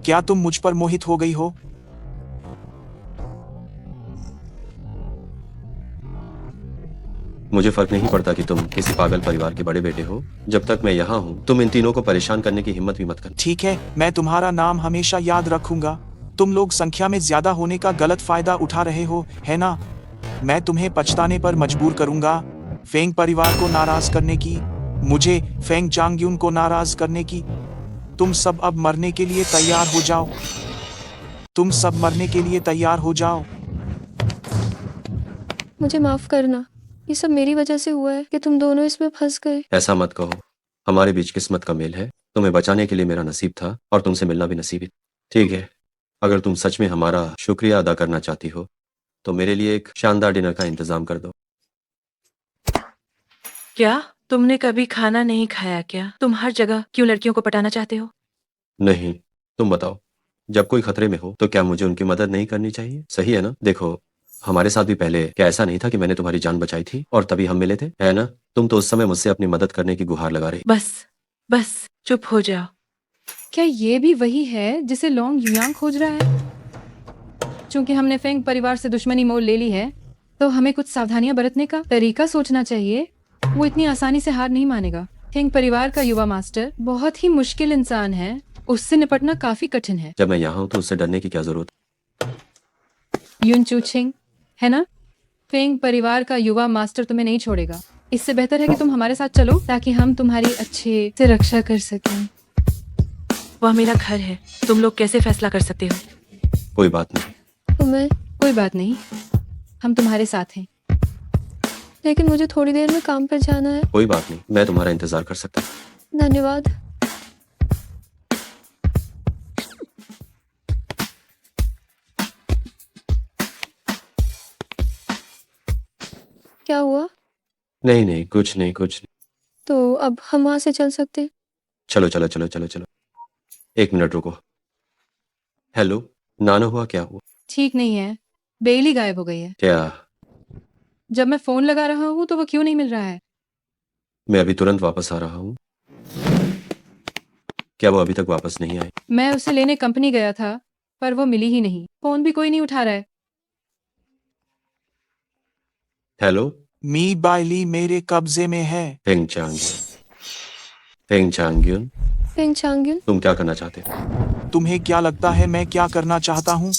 क्या तुम मुझ पर मोहित हो गई हो? मुझे फर्क नहीं पड़ता कि तुम किसी पागल परिवार के बड़े बेटे हो। जब तक मैं यहाँ हूँ तुम इन तीनों को परेशान करने की हिम्मत भी मत कर। ठीक है, मैं तुम्हारा नाम हमेशा याद रखूंगा। तुम लोग संख्या में ज्यादा होने का गलत फायदा उठा रहे हो, है ना? मैं तुम्हें पछताने पर मजबूर करूंगा। फेंग परिवार को नाराज करने की, मुझे, फेंग चांगयुन को नाराज करने की। तुम सब अब मरने के लिए तैयार हो जाओ। तुम सब मरने के लिए तैयार हो जाओ। मुझे माफ करना, ये सब मेरी वजह से हुआ है कि तुम दोनों इसमें फंस गए। ऐसा मत कहो, हमारे बीच किस्मत का मेल है। तुम्हें बचाने के लिए मेरा नसीब था और तुमसे मिलना भी नसीब ही। ठीक है, अगर तुम सच में हमारा शुक्रिया अदा करना चाहती हो तो मेरे लिए एक शानदार डिनर का इंतजाम कर दो। क्या तुमने कभी खाना नहीं खाया क्या? तुम हर जगह क्यों लड़कियों को पटाना चाहते हो? नहीं, तुम बताओ, जब कोई खतरे में हो तो क्या मुझे उनकी मदद नहीं करनी चाहिए? सही है ना? देखो, हमारे साथ भी पहले क्या ऐसा नहीं था कि मैंने तुम्हारी जान बचाई थी और तभी हम मिले थे, है ना? तुम तो उस समय मुझसे अपनी मदद करने की गुहार लगा रही। बस बस चुप हो जाओ। क्या ये भी वही है जिसे लोंग युयांग खोज रहा है? चूंकि हमने फेंग परिवार से दुश्मनी मोल ले ली है तो हमें कुछ सावधानियां बरतने का तरीका सोचना चाहिए। वो इतनी आसानी से हार नहीं मानेगा। फेंग परिवार का युवा मास्टर बहुत ही मुश्किल इंसान है, उससे निपटना काफी कठिन है। जब मैं यहाँ हूँ तो उससे डरने की क्या जरूरत? युन चूछिंग, है ना? फेंग परिवार का युवा मास्टर तुम्हें नहीं छोड़ेगा। इससे बेहतर है कि तुम हमारे साथ चलो ताकि हम तुम्हारी अच्छे से रक्षा कर सकें। वह मेरा घर है, तुम लोग कैसे फैसला कर सकते हो? कोई बात नहीं। तुम्हें, कोई बात नहीं, हम तुम्हारे साथ हैं। लेकिन मुझे थोड़ी देर में काम पर जाना है। कोई बात नहीं, मैं तुम्हारा इंतजार कर सकता हूँ। धन्यवाद। क्या हुआ? नहीं नहीं, कुछ नहीं कुछ नहीं। तो अब हम वहां से चल सकते हैं? चलो चलो चलो चलो चलो, एक मिनट रुको। हेलो, नाना हुआ क्या हुआ? ठीक नहीं है, बेली गायब हो गई है। क्या? जब मैं फोन लगा रहा हूँ तो वो क्यों नहीं मिल रहा है? मैं अभी तुरंत वापस आ रहा हूँ। क्या वो अभी तक वापस नहीं आई? मैं उसे लेने कंपनी गया था पर वो मिली ही नहीं। फोन भी कोई नहीं उठा रहा है। हेलो, मी बाइली मेरे कब्जे में है। फेंग चांगयुन। फेंग चांगयुन, फेंग चांगयुन, तुम क्या करना चाहते हो? तुम्हें क्या लगता है मैं क्या करना चाहता हूँ?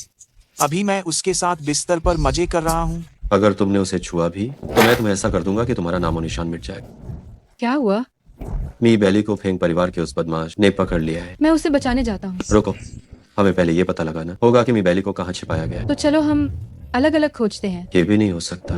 अभी मैं उसके साथ बिस्तर पर मजे कर रहा हूँ। अगर तुमने उसे छुआ भी तो मैं तुम्हें ऐसा कर दूंगा कि तुम्हारा नामो निशान मिट जाएगा। क्या हुआ? मी बैली को फेंग परिवार के उस बदमाश ने पकड़ लिया है। मैं उसे बचाने जाता हूँ। रुको, हमें पहले ये पता लगाना होगा कि मी बैली को कहाँ छिपाया गया है। तो चलो हम अलग अलग खोजते हैं। ये भी नहीं हो सकता,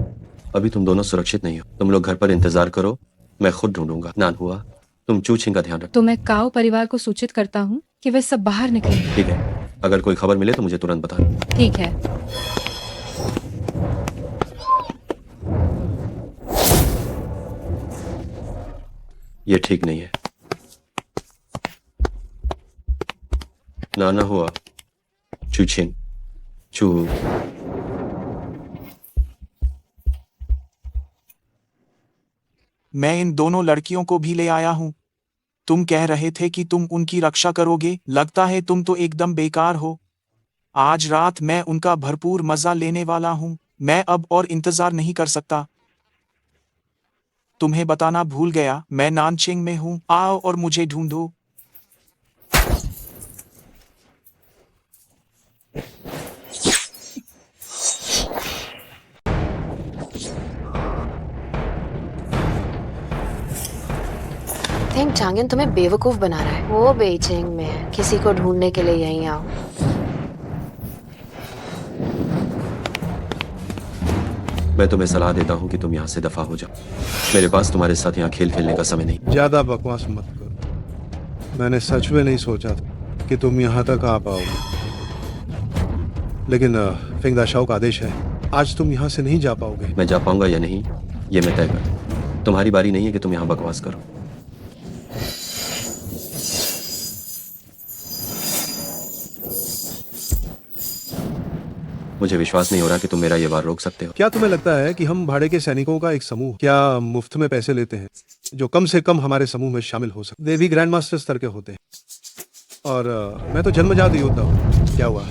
अभी तुम दोनों सुरक्षित नहीं हो। तुम लोग घर पर इंतजार करो, मैं खुद ढूंढूंगा। नान हुआ, तुम चूछिंग का ध्यान रखो। तो मैं काओ परिवार को सूचित करता हूँ कि वे सब बाहर निकलें। ठीक है, अगर कोई खबर मिले तो मुझे तुरंत बताना। ठीक है। ये ठीक नहीं है। नाना हुआ, चूछिंग, चू। मैं इन दोनों लड़कियों को भी ले आया हूँ। तुम कह रहे थे कि तुम उनकी रक्षा करोगे, लगता है तुम तो एकदम बेकार हो। आज रात मैं उनका भरपूर मजा लेने वाला हूँ। मैं अब और इंतजार नहीं कर सकता। तुम्हें बताना भूल गया, मैं नानचिंग में हूँ। आओ और मुझे ढूंढो। फेंग चांगयुन तुम्हें बेवकूफ बना रहा है। वो बेइजिंग में है, किसी को ढूंढने के लिए यहीं आओ। मैं तुम्हें सलाह देता हूँ कि तुम यहाँ से दफा हो जाओ। मेरे पास तुम्हारे साथ यहाँ खेल खेलने का समय नहीं। ज्यादा बकवास मत करो। मैंने सच में नहीं सोचा था कि तुम यहाँ तक आ पाओगे, लेकिन फेंग दाशाओ का आदेश है, आज तुम यहाँ से नहीं जा पाओगे। मैं जा पाऊंगा या नहीं ये मैं तय कर। तुम्हारी बारी नहीं है कि तुम यहाँ बकवास करो। मुझे विश्वास नहीं हो रहा कि तुम मेरा ये वार रोक सकते हो। क्या तुम्हें लगता है कि हम भाड़े के सैनिकों का एक समूह क्या मुफ्त में पैसे लेते हैं जो कम से कम हमारे समूह में शामिल हो सकते? वे भी ग्रैंड मास्टर स्तर के होते हैं और मैं तो जन्मजात योद्धा हूँ। क्या हुआ,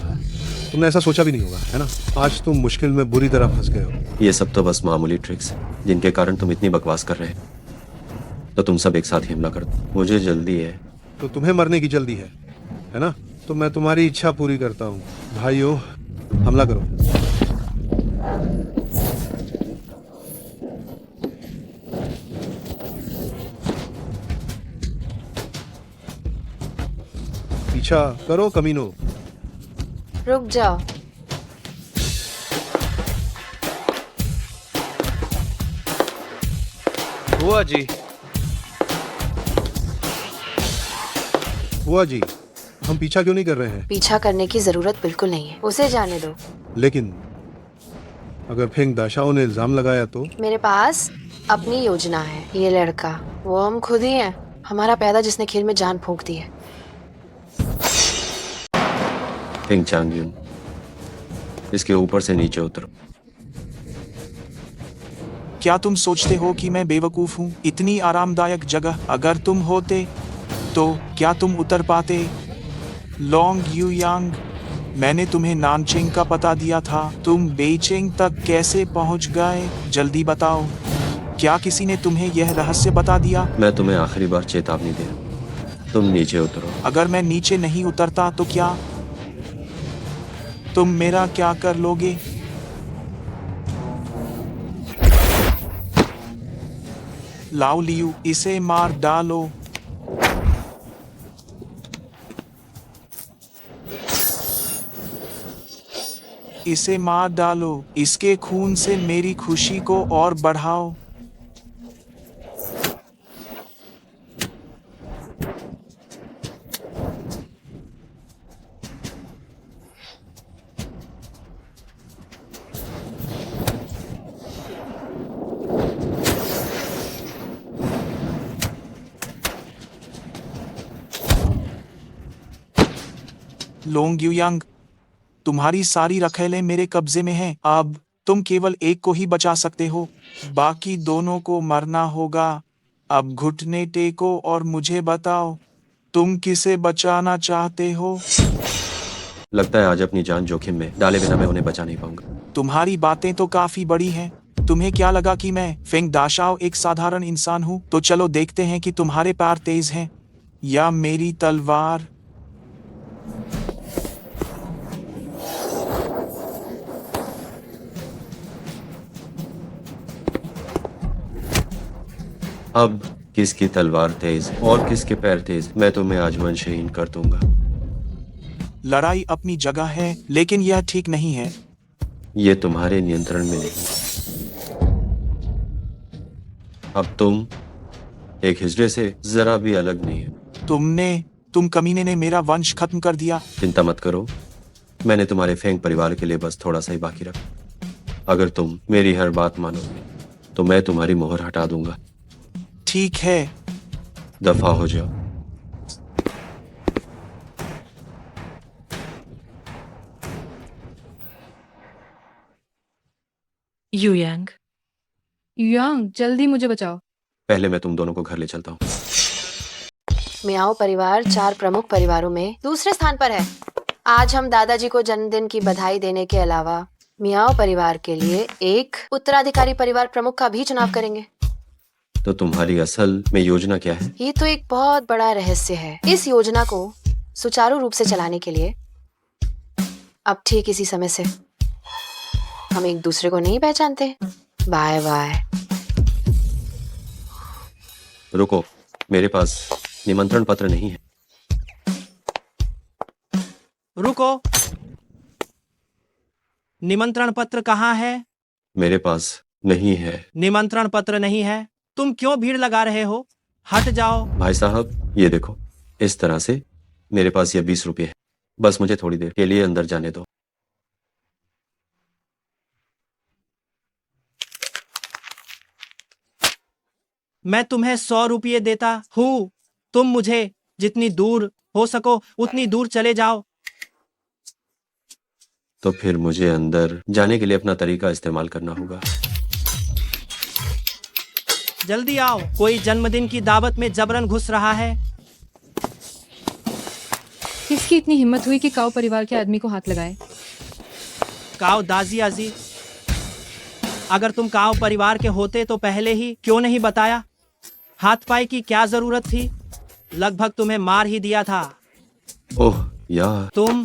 तुमने ऐसा सोचा भी नहीं होगा, है ना? आज तुम मुश्किल में बुरी तरह फंस गए हो। ये सब तो बस मामूली ट्रिक्स हैं जिनके कारण तुम इतनी बकवास कर रहे हो। तो तुम सब एक साथ ही हमला कर दो। मुझे जल्दी है। तो तुम्हें मरने की जल्दी है ना? तो मैं तुम्हारी इच्छा पूरी करता हूँ। भाइयों, हमला करो। पीछा करो कमीनो। रुक जाओ। बुआ जी, बुआ जी, हम पीछा क्यों नहीं कर रहे हैं? पीछा करने की जरूरत बिल्कुल नहीं है, उसे जाने दो। लेकिन अगर फेंग दाशाओं ने इल्जाम लगाया तो? मेरे पास अपनी योजना है। ये लड़का वो हम खुद ही हैं, हमारा पैदा जिसने खेल में जान फूंक दी है। फेंग चांगयुन, इसके ऊपर से नीचे उतरो। क्या तुम सोचते हो कि मैं बेवकूफ हूँ? इतनी आरामदायक जगह अगर तुम होते तो क्या तुम उतर पाते? लोंग युयांग, मैंने तुम्हें नानचेंग का पता दिया था। तुम बेइचेंग तक कैसे पहुँच गए? जल्दी बताओ। क्या किसी ने तुम्हें यह रहस्य बता दिया? मैं तुम्हें आखिरी बार चेतावनी दे रहा हूं, तुम नीचे उतरो। अगर मैं नीचे नहीं उतरता तो क्या तुम मेरा क्या कर लोगे? लाओ लियू, इसे मार डालो। इसे मार डालो। इसके खून से मेरी खुशी को और बढ़ाओ। लोंग युयांग, तुम्हारी सारी रखेलें मेरे कब्जे में हैं। अब तुम केवल एक को ही बचा सकते हो, बाकी दोनों को मरना होगा। अब घुटने टेको और मुझे बताओ, तुम किसे बचाना चाहते हो? लगता है आज अपनी जान जोखिम में डाले बिना मैं उन्हें बचा नहीं पाऊंगा। तुम्हारी बातें तो काफी बड़ी हैं। तुम्हें क्या लगा कि मैं फेंग दाशाओ एक साधारण इंसान हूँ? तो चलो देखते हैं कि तुम्हारे पैर तेज हैं या मेरी तलवार। अब किसकी तलवार तेज और किसके पैर तेज, मैं तुम्हें आज वंशहीन कर दूंगा। लड़ाई अपनी जगह है, लेकिन यह ठीक नहीं है। ये तुम्हारे नियंत्रण में नहीं। अब तुम एक हिजड़े से जरा भी अलग नहीं है। तुम कमीने ने मेरा वंश खत्म कर दिया। चिंता मत करो, मैंने तुम्हारे फेंग परिवार के लिए बस थोड़ा सा ही बाकी रखा। अगर तुम मेरी हर बात मानोगे तो मैं तुम्हारी मोहर हटा दूंगा। ठीक है, दफा हो जाओ। युयांग, युयांग, जल्दी मुझे बचाओ। पहले मैं तुम दोनों को घर ले चलता हूँ। मियाओ परिवार 4 प्रमुख परिवारों में दूसरे स्थान पर है। आज हम दादाजी को जन्मदिन की बधाई देने के अलावा मियाओ परिवार के लिए एक उत्तराधिकारी परिवार प्रमुख का भी चुनाव करेंगे। तो तुम्हारी असल में योजना क्या है? ये तो एक बहुत बड़ा रहस्य है। इस योजना को सुचारू रूप से चलाने के लिए अब ठीक इसी समय से हम एक दूसरे को नहीं पहचानते। Bye bye. रुको, मेरे पास निमंत्रण पत्र नहीं है। रुको, निमंत्रण पत्र कहाँ है? मेरे पास नहीं है। निमंत्रण पत्र नहीं है? तुम क्यों भीड़ लगा रहे हो? हट जाओ। भाई साहब, ये देखो, इस तरह से मेरे पास ये 20 रुपये है। बस मुझे थोड़ी देर के लिए अंदर जाने दो। मैं तुम्हें 100 रुपये देता हूँ। तुम मुझे जितनी दूर हो सको उतनी दूर चले जाओ। तो फिर मुझे अंदर जाने के लिए अपना तरीका इस्तेमाल करना होगा। जल्दी आओ, कोई जन्मदिन की दावत में जबरन घुस रहा है। किसकी इतनी हिम्मत हुई कि काओ परिवार के आदमी को हाथ लगाए? काओ दाजी आजी, अगर तुम काओ परिवार के होते तो पहले ही क्यों नहीं बताया? हाथ पाई की क्या जरूरत थी? लगभग तुम्हें मार ही दिया था। ओह यार, तुम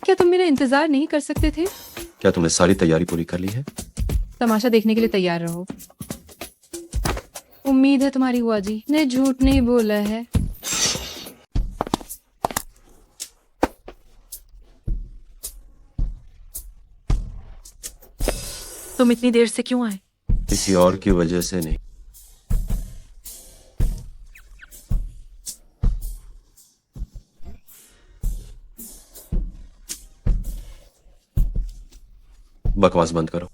क्या तुम मेरा इंतजार नहीं कर सकते थे? क्या तुमने सारी तैयारी पूरी कर ली है? तमाशा देखने के लिए तैयार रहो। उम्मीद है तुम्हारी हुआ जी ने झूठ नहीं बोला है। तुम इतनी देर से क्यों आए? किसी और की वजह से नहीं। बकवास बंद करो।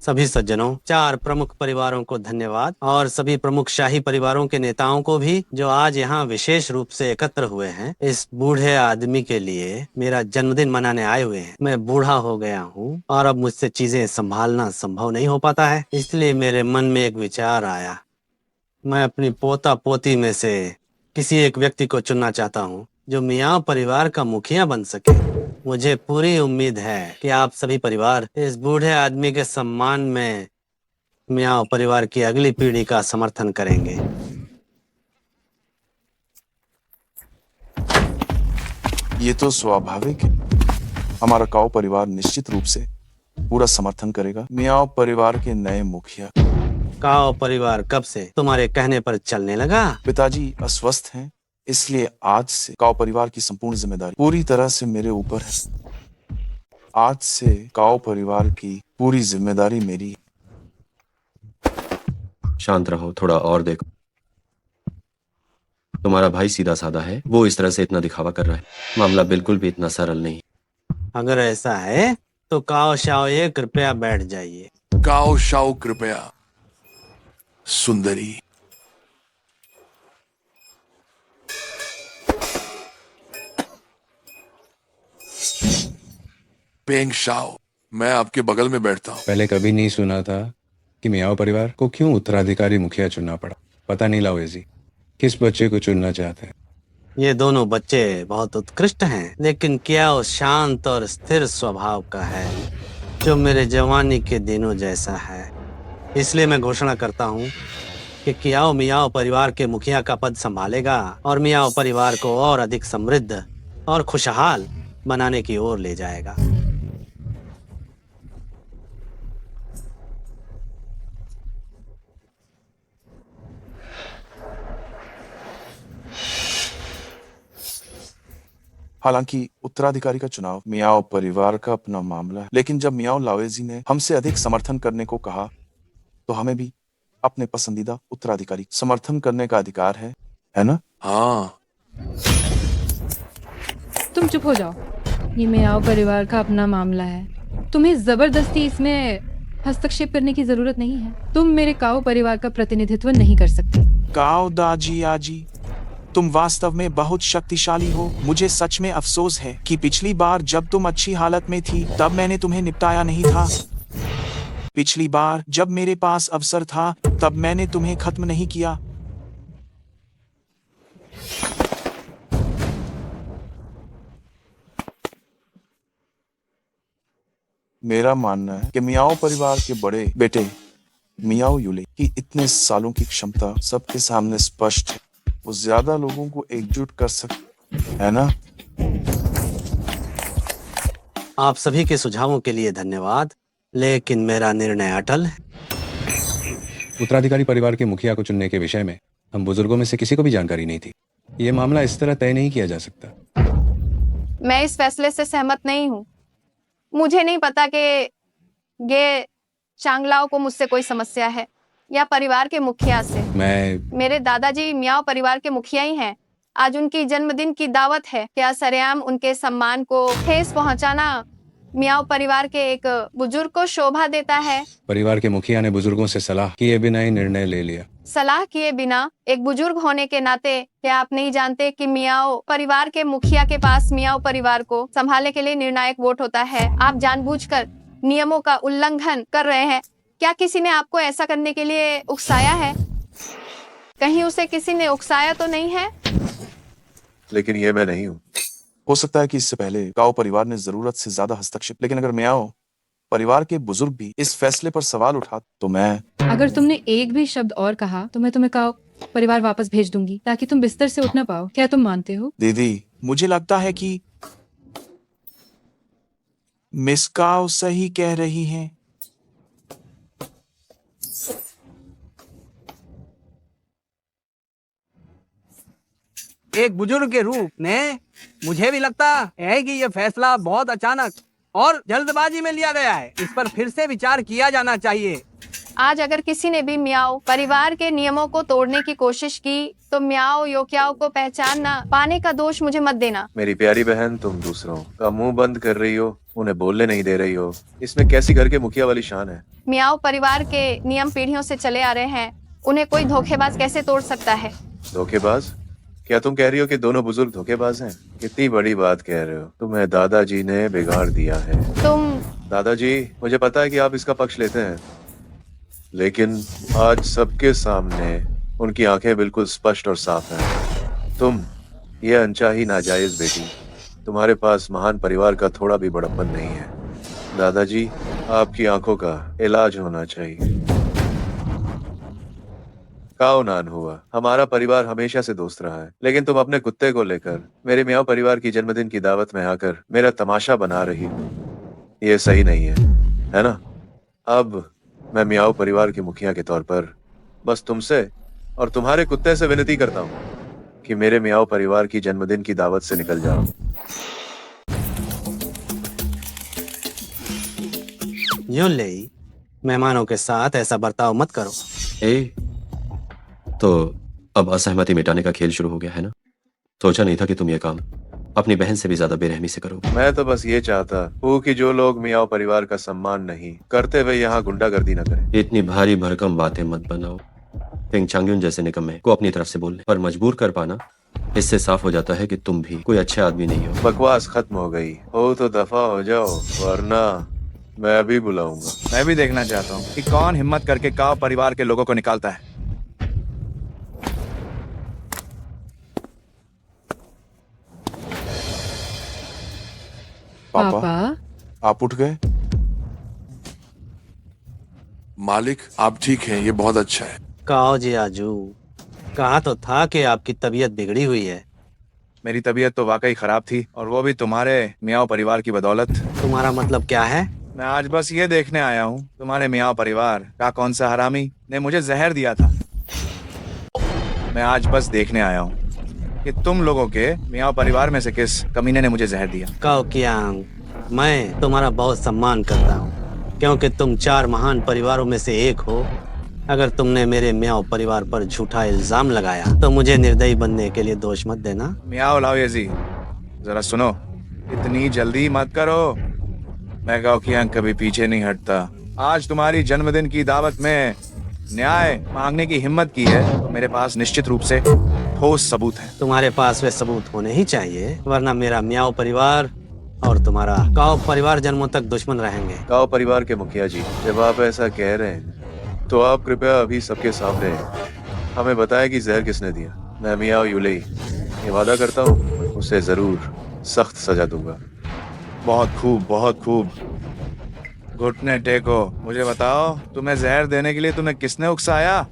सभी सज्जनों, 4 प्रमुख परिवारों को धन्यवाद और सभी प्रमुख शाही परिवारों के नेताओं को भी जो आज यहाँ विशेष रूप से एकत्र हुए हैं इस बूढ़े आदमी के लिए मेरा जन्मदिन मनाने आए हुए हैं। मैं बूढ़ा हो गया हूँ और अब मुझसे चीजें संभालना संभव नहीं हो पाता है, इसलिए मेरे मन में एक विचार आया। मैं अपनी पोता पोती में से किसी एक व्यक्ति को चुनना चाहता हूँ जो मियाँ परिवार का मुखिया बन सके। मुझे पूरी उम्मीद है कि आप सभी परिवार इस बूढ़े आदमी के सम्मान में मियाँ परिवार की अगली पीढ़ी का समर्थन करेंगे। ये तो स्वाभाविक है। हमारा काओ परिवार निश्चित रूप से पूरा समर्थन करेगा। मियाँ परिवार के नए मुखिया। काओ परिवार कब से तुम्हारे कहने पर चलने लगा? पिताजी अस्वस्थ हैं, इसलिए आज से काओ परिवार की संपूर्ण जिम्मेदारी पूरी तरह से मेरे ऊपर है। आज से काओ परिवार की पूरी जिम्मेदारी मेरी है। शांत रहो, थोड़ा और देखो। तुम्हारा भाई सीधा साधा है, वो इस तरह से इतना दिखावा कर रहा है। मामला बिल्कुल भी इतना सरल नहीं। अगर ऐसा है तो काओ शाओ ये कृपया बैठ जाइए। काओ शाओ कृपया। सुंदरी, पेंग शाओ, मैं आपके बगल में बैठता हूँ। पहले कभी नहीं सुना था कि मियाओ परिवार को क्यों उत्तराधिकारी मुखिया चुनना पड़ा। पता नहीं लाओजी किस बच्चे को चुनना चाहते हैं। ये दोनों बच्चे बहुत उत्कृष्ट हैं, लेकिन क्या वो शांत और स्थिर स्वभाव का है जो मेरे जवानी के दिनों जैसा है। इसलिए मैं घोषणा करता हूँ कि कियाओ मियाओ परिवार के मुखिया का पद संभालेगा और मियाओ परिवार को और अधिक समृद्ध और खुशहाल बनाने की ओर ले जाएगा। हालांकि उत्तराधिकारी का चुनाव मियाओ परिवार का अपना मामला है, लेकिन जब मियाओ लावेजी ने हमसे अधिक समर्थन करने को कहा तो हमें भी अपने पसंदीदा उत्तराधिकारी समर्थन करने का अधिकार है ना? हाँ। तुम चुप हो जाओ। ये मियाओ परिवार का अपना मामला है। तुम्हें जबरदस्ती इसमें हस्तक्षेप करने की जरूरत नहीं है। तुम मेरे काओ परिवार का प्रतिनिधित्व नहीं कर सकते। काओ दाजी आजी, तुम वास्तव में बहुत शक्तिशाली हो। मुझे सच में अफसोस है कि पिछली बार जब तुम अच्छी हालत में थी तब मैंने तुम्हें निपटाया नहीं था। पिछली बार जब मेरे पास अवसर था तब मैंने तुम्हें खत्म नहीं किया। मेरा मानना है कि मियाओ परिवार के बड़े बेटे मियाओ यूले की इतने सालों की क्षमता सबके सामने स्पष्ट है। वो ज्यादा लोगों को एकजुट कर सकते है ना? आप सभी के सुझावों के लिए धन्यवाद, लेकिन मेरा निर्णय अटल है। उत्तराधिकारी परिवार के मुखिया को चुनने के विषय में हम बुजुर्गों में से किसी को भी जानकारी नहीं थी। ये मामला इस तरह तय नहीं किया जा सकता। मैं इस फैसले से सहमत नहीं हूँ। मुझे नहीं पता कि ये चांगलाओ को मुझसे कोई समस्या है या परिवार के मुखिया से। मेरे दादाजी मियाओ परिवार के मुखिया ही हैं। आज उनकी जन्मदिन की दावत है। क्या सरेआम उनके सम्मान को ठेस पहुंचाना मियाओ परिवार के एक बुजुर्ग को शोभा देता है। परिवार के मुखिया ने बुजुर्गों से सलाह किए बिना ही निर्णय ले लिया। सलाह किए बिना? एक बुजुर्ग होने के नाते क्या आप नहीं जानते कि मियाओ परिवार के मुखिया के पास मियाओ परिवार को संभालने के लिए निर्णायक वोट होता है? आप जानबूझकर नियमों का उल्लंघन कर रहे हैं। क्या किसी ने आपको ऐसा करने के लिए उकसाया है? कहीं उसे किसी ने उकसाया तो नहीं है? लेकिन ये मैं नहीं हूँ। हो सकता है कि इससे पहले काओ परिवार ने जरूरत से ज्यादा हस्तक्षेप, लेकिन अगर मियाओ परिवार के बुजुर्ग भी इस फैसले पर सवाल उठा तो मैं अगर तुमने एक भी शब्द और कहा तो मैं तुम्हें काओ परिवार वापस भेज दूंगी ताकि तुम बिस्तर से उठ ना पाओ। क्या तुम मानते हो? दीदी, मुझे लगता है कि मिस काओ सही कह रही हैं। एक बुजुर्ग के रूप में मुझे भी लगता है कि यह फैसला बहुत अचानक और जल्दबाजी में लिया गया है। इस पर फिर से विचार किया जाना चाहिए। आज अगर किसी ने भी मियाओ परिवार के नियमों को तोड़ने की कोशिश की तो मियाओ योक्याओ को पहचान ना पाने का दोष मुझे मत देना। मेरी प्यारी बहन, तुम दूसरों का मुंह बंद कर रही हो, उन्हें बोलने नहीं दे रही हो। इसमें कैसी घर के मुखिया वाली शान है? मियाओ परिवार के नियम पीढ़ियों से चले आ रहे हैं, उन्हें कोई धोखेबाज कैसे तोड़ सकता है? धोखेबाज? क्या तुम कह रही हो कि दोनों बुजुर्ग धोखेबाज हैं? कितनी बड़ी बात कह रहे हो। तुम्हें दादाजी ने बिगाड़ दिया है। दादाजी, मुझे पता है कि आप इसका पक्ष लेते हैं, लेकिन आज सबके सामने उनकी आंखें बिल्कुल स्पष्ट और साफ हैं। तुम ये अनचाही नाजायज बेटी, तुम्हारे पास महान परिवार का थोड़ा भी बड़प्पन नहीं है। दादाजी, आपकी आंखों का इलाज होना चाहिए। काओ नान हुआ, हमारा परिवार हमेशा से दोस्त रहा है, लेकिन तुम अपने कुत्ते को लेकर मेरे मियाओ परिवार की जन्मदिन की दावत में आकर मेरा तमाशा बना रही हो। ये सही नहीं है ना? अब मैं मियाओ परिवार के मुखिया के तौर पर बस तुमसे और तुम्हारे कुत्ते से विनती करता हूँ कि मेरे मियाओ परिवार की जन्मदिन की दावत से निकल जाओ। यूं ले, मेहमानों के साथ ऐसा बर्ताव मत करो। तो अब असहमति मिटाने का खेल शुरू हो गया है ना? सोचा नहीं था कि तुम ये काम अपनी बहन से भी ज्यादा बेरहमी से करोगे। मैं तो बस ये चाहता हूँ कि जो लोग मियाओ परिवार का सम्मान नहीं करते वे यहाँ गुंडागर्दी न करें। इतनी भारी भरकम बातें मत बनाओ। पिंग चांग्युन जैसे निकम्मे को अपनी तरफ से बोलने पर मजबूर कर पाना, इससे साफ हो जाता है कि तुम भी कोई अच्छे आदमी नहीं हो। बकवास खत्म हो गई हो तो दफा हो जाओ, वरना मैं अभी बुलाऊंगा। मैं भी देखना चाहता हूँ कि कौन हिम्मत करके काओ परिवार के लोगों को निकालता है। पापा, आप उठ गए? मालिक, आप ठीक हैं, ये बहुत अच्छा है। काओ जी आजू, कहा तो था कि आपकी तबीयत बिगड़ी हुई है। मेरी तबीयत तो वाकई खराब थी, और वो भी तुम्हारे मियाओ परिवार की बदौलत। तुम्हारा मतलब क्या है? मैं आज बस ये देखने आया हूँ तुम्हारे मियाओ परिवार का कौन सा हरामी ने मुझे जहर दिया था। मैं आज बस देखने आया हूँ कि तुम लोगों के मियाओ परिवार में से किस कमीने ने मुझे जहर दिया। काओ कियांग, मैं तुम्हारा बहुत सम्मान करता हूँ क्योंकि तुम 4 महान परिवारों में से एक हो। अगर तुमने मेरे मियाओ परिवार पर झूठा इल्जाम लगाया तो मुझे निर्दयी बनने के लिए दोष मत देना। मियाओ लाओयेजी, जरा सुनो, इतनी जल्दी मत करो। मैं काओ कियांग कभी पीछे नहीं हटता। आज तुम्हारी जन्मदिन की दावत में न्याय मांगने की हिम्मत की है तो मेरे पास निश्चित रूप से ठोस सबूत है। तुम्हारे पास वे सबूत होने ही चाहिए, वरना मेरा मियाओ परिवार और तुम्हारा काओ परिवार जन्मों तक दुश्मन रहेंगे। काओ परिवार के मुखिया जी, जब आप ऐसा कह रहे हैं तो आप कृपया अभी सबके सामने हमें बताएं कि जहर किसने दिया। मैं मियाओ यूलेई ये वादा करता हूँ उसे जरूर सख्त सजा दूंगा। बहुत खूब, बहुत खूब। घुटने टेको, मुझे बताओ तुम्हें जहर देने के लिए तुम्हें किसने उकसाया?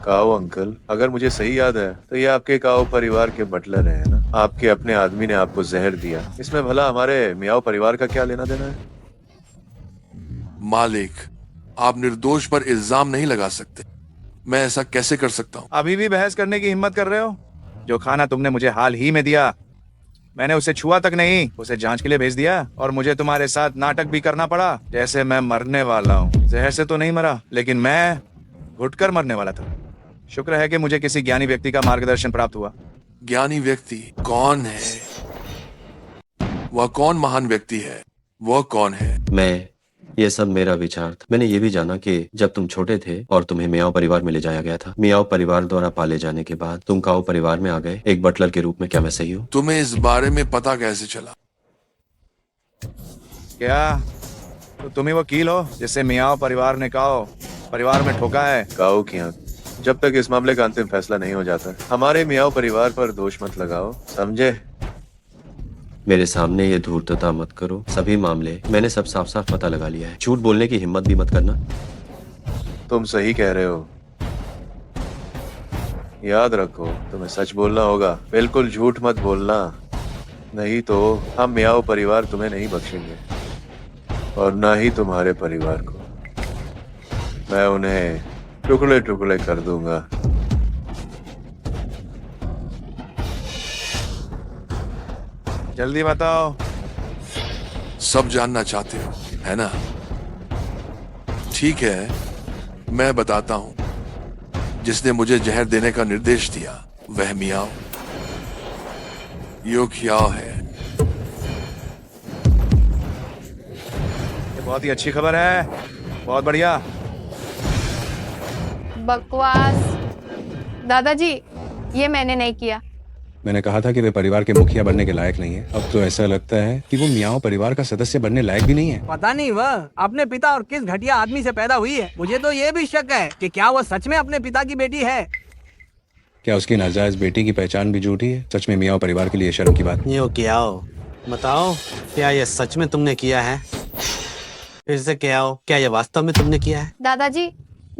काओ अंकल, अगर मुझे सही याद है तो ये आपके काओ परिवार के बटलर हैं ना? आपके अपने आदमी ने आपको जहर दिया, इसमें भला हमारे मियाओ परिवार का क्या लेना देना है? मालिक, आप निर्दोष पर इल्जाम नहीं लगा सकते। मैं ऐसा कैसे कर सकता हूँ? अभी भी बहस करने की हिम्मत कर रहे हो? जो खाना तुमने मुझे हाल ही में दिया, मैंने उसे छुआ तक नहीं, उसे जांच के लिए भेज दिया, और मुझे तुम्हारे साथ नाटक भी करना पड़ा जैसे मैं मरने वाला हूँ। जहर से तो नहीं मरा, लेकिन मैं घुटकर मरने वाला था। शुक्र है कि मुझे किसी ज्ञानी व्यक्ति का मार्गदर्शन प्राप्त हुआ। ज्ञानी व्यक्ति कौन है? वह कौन महान व्यक्ति है? वो कौन है? मैं, ये सब मेरा विचार था। मैंने ये भी जाना कि जब तुम छोटे थे और तुम्हें मियाओ परिवार में ले जाया गया था, मियाओ परिवार द्वारा पाले जाने के बाद तुम काओ परिवार में आ गए एक बटलर के रूप में। क्या मैं सही हूँ? तुम्हें इस बारे में पता कैसे चला? क्या तो तुम ही वकील हो जिससे मियाओ परिवार ने काओ परिवार में ठोका है? काओ की आंख, जब तक इस मामले का अंतिम फैसला नहीं हो जाता, हमारे मियाओ परिवार पर दोष मत लगाओ, समझे? मेरे सामने ये धूर्तता मत करो। सभी मामले मैंने सब साफ साफ पता लगा लिया है। झूठ बोलने की हिम्मत भी मत करना। तुम सही कह रहे हो। याद रखो, तुम्हें सच बोलना होगा, बिल्कुल झूठ मत बोलना, नहीं तो हम मियाओ परिवार तुम्हें नहीं बख्शेंगे और ना ही तुम्हारे परिवार को। मैं उन्हें टुकड़े टुकड़े कर दूंगा। जल्दी बताओ। सब जानना चाहते हो, है ना? ठीक है, मैं बताता हूं। जिसने मुझे जहर देने का निर्देश दिया वह मियाओ यो ख्याओ है। ये बहुत ही अच्छी खबर है, बहुत बढ़िया। बकवास। दादाजी, ये मैंने नहीं किया। मैंने कहा था कि वे परिवार के मुखिया बनने के लायक नहीं है। अब तो ऐसा लगता है कि वो मियाओ परिवार का सदस्य बनने लायक भी नहीं है। पता नहीं वह अपने पिता और किस घटिया आदमी से पैदा हुई है। मुझे तो ये भी शक है कि क्या वह सच में अपने पिता की बेटी है। क्या उसकी नाजायज बेटी की पहचान भी झूठी है? सच में मियाओ परिवार के लिए शर्म की बात। यो कियाओ, बताओ क्या ये सच में तुमने किया है? फिर से कियाओ, क्या ये वास्तव में तुमने किया है? दादाजी,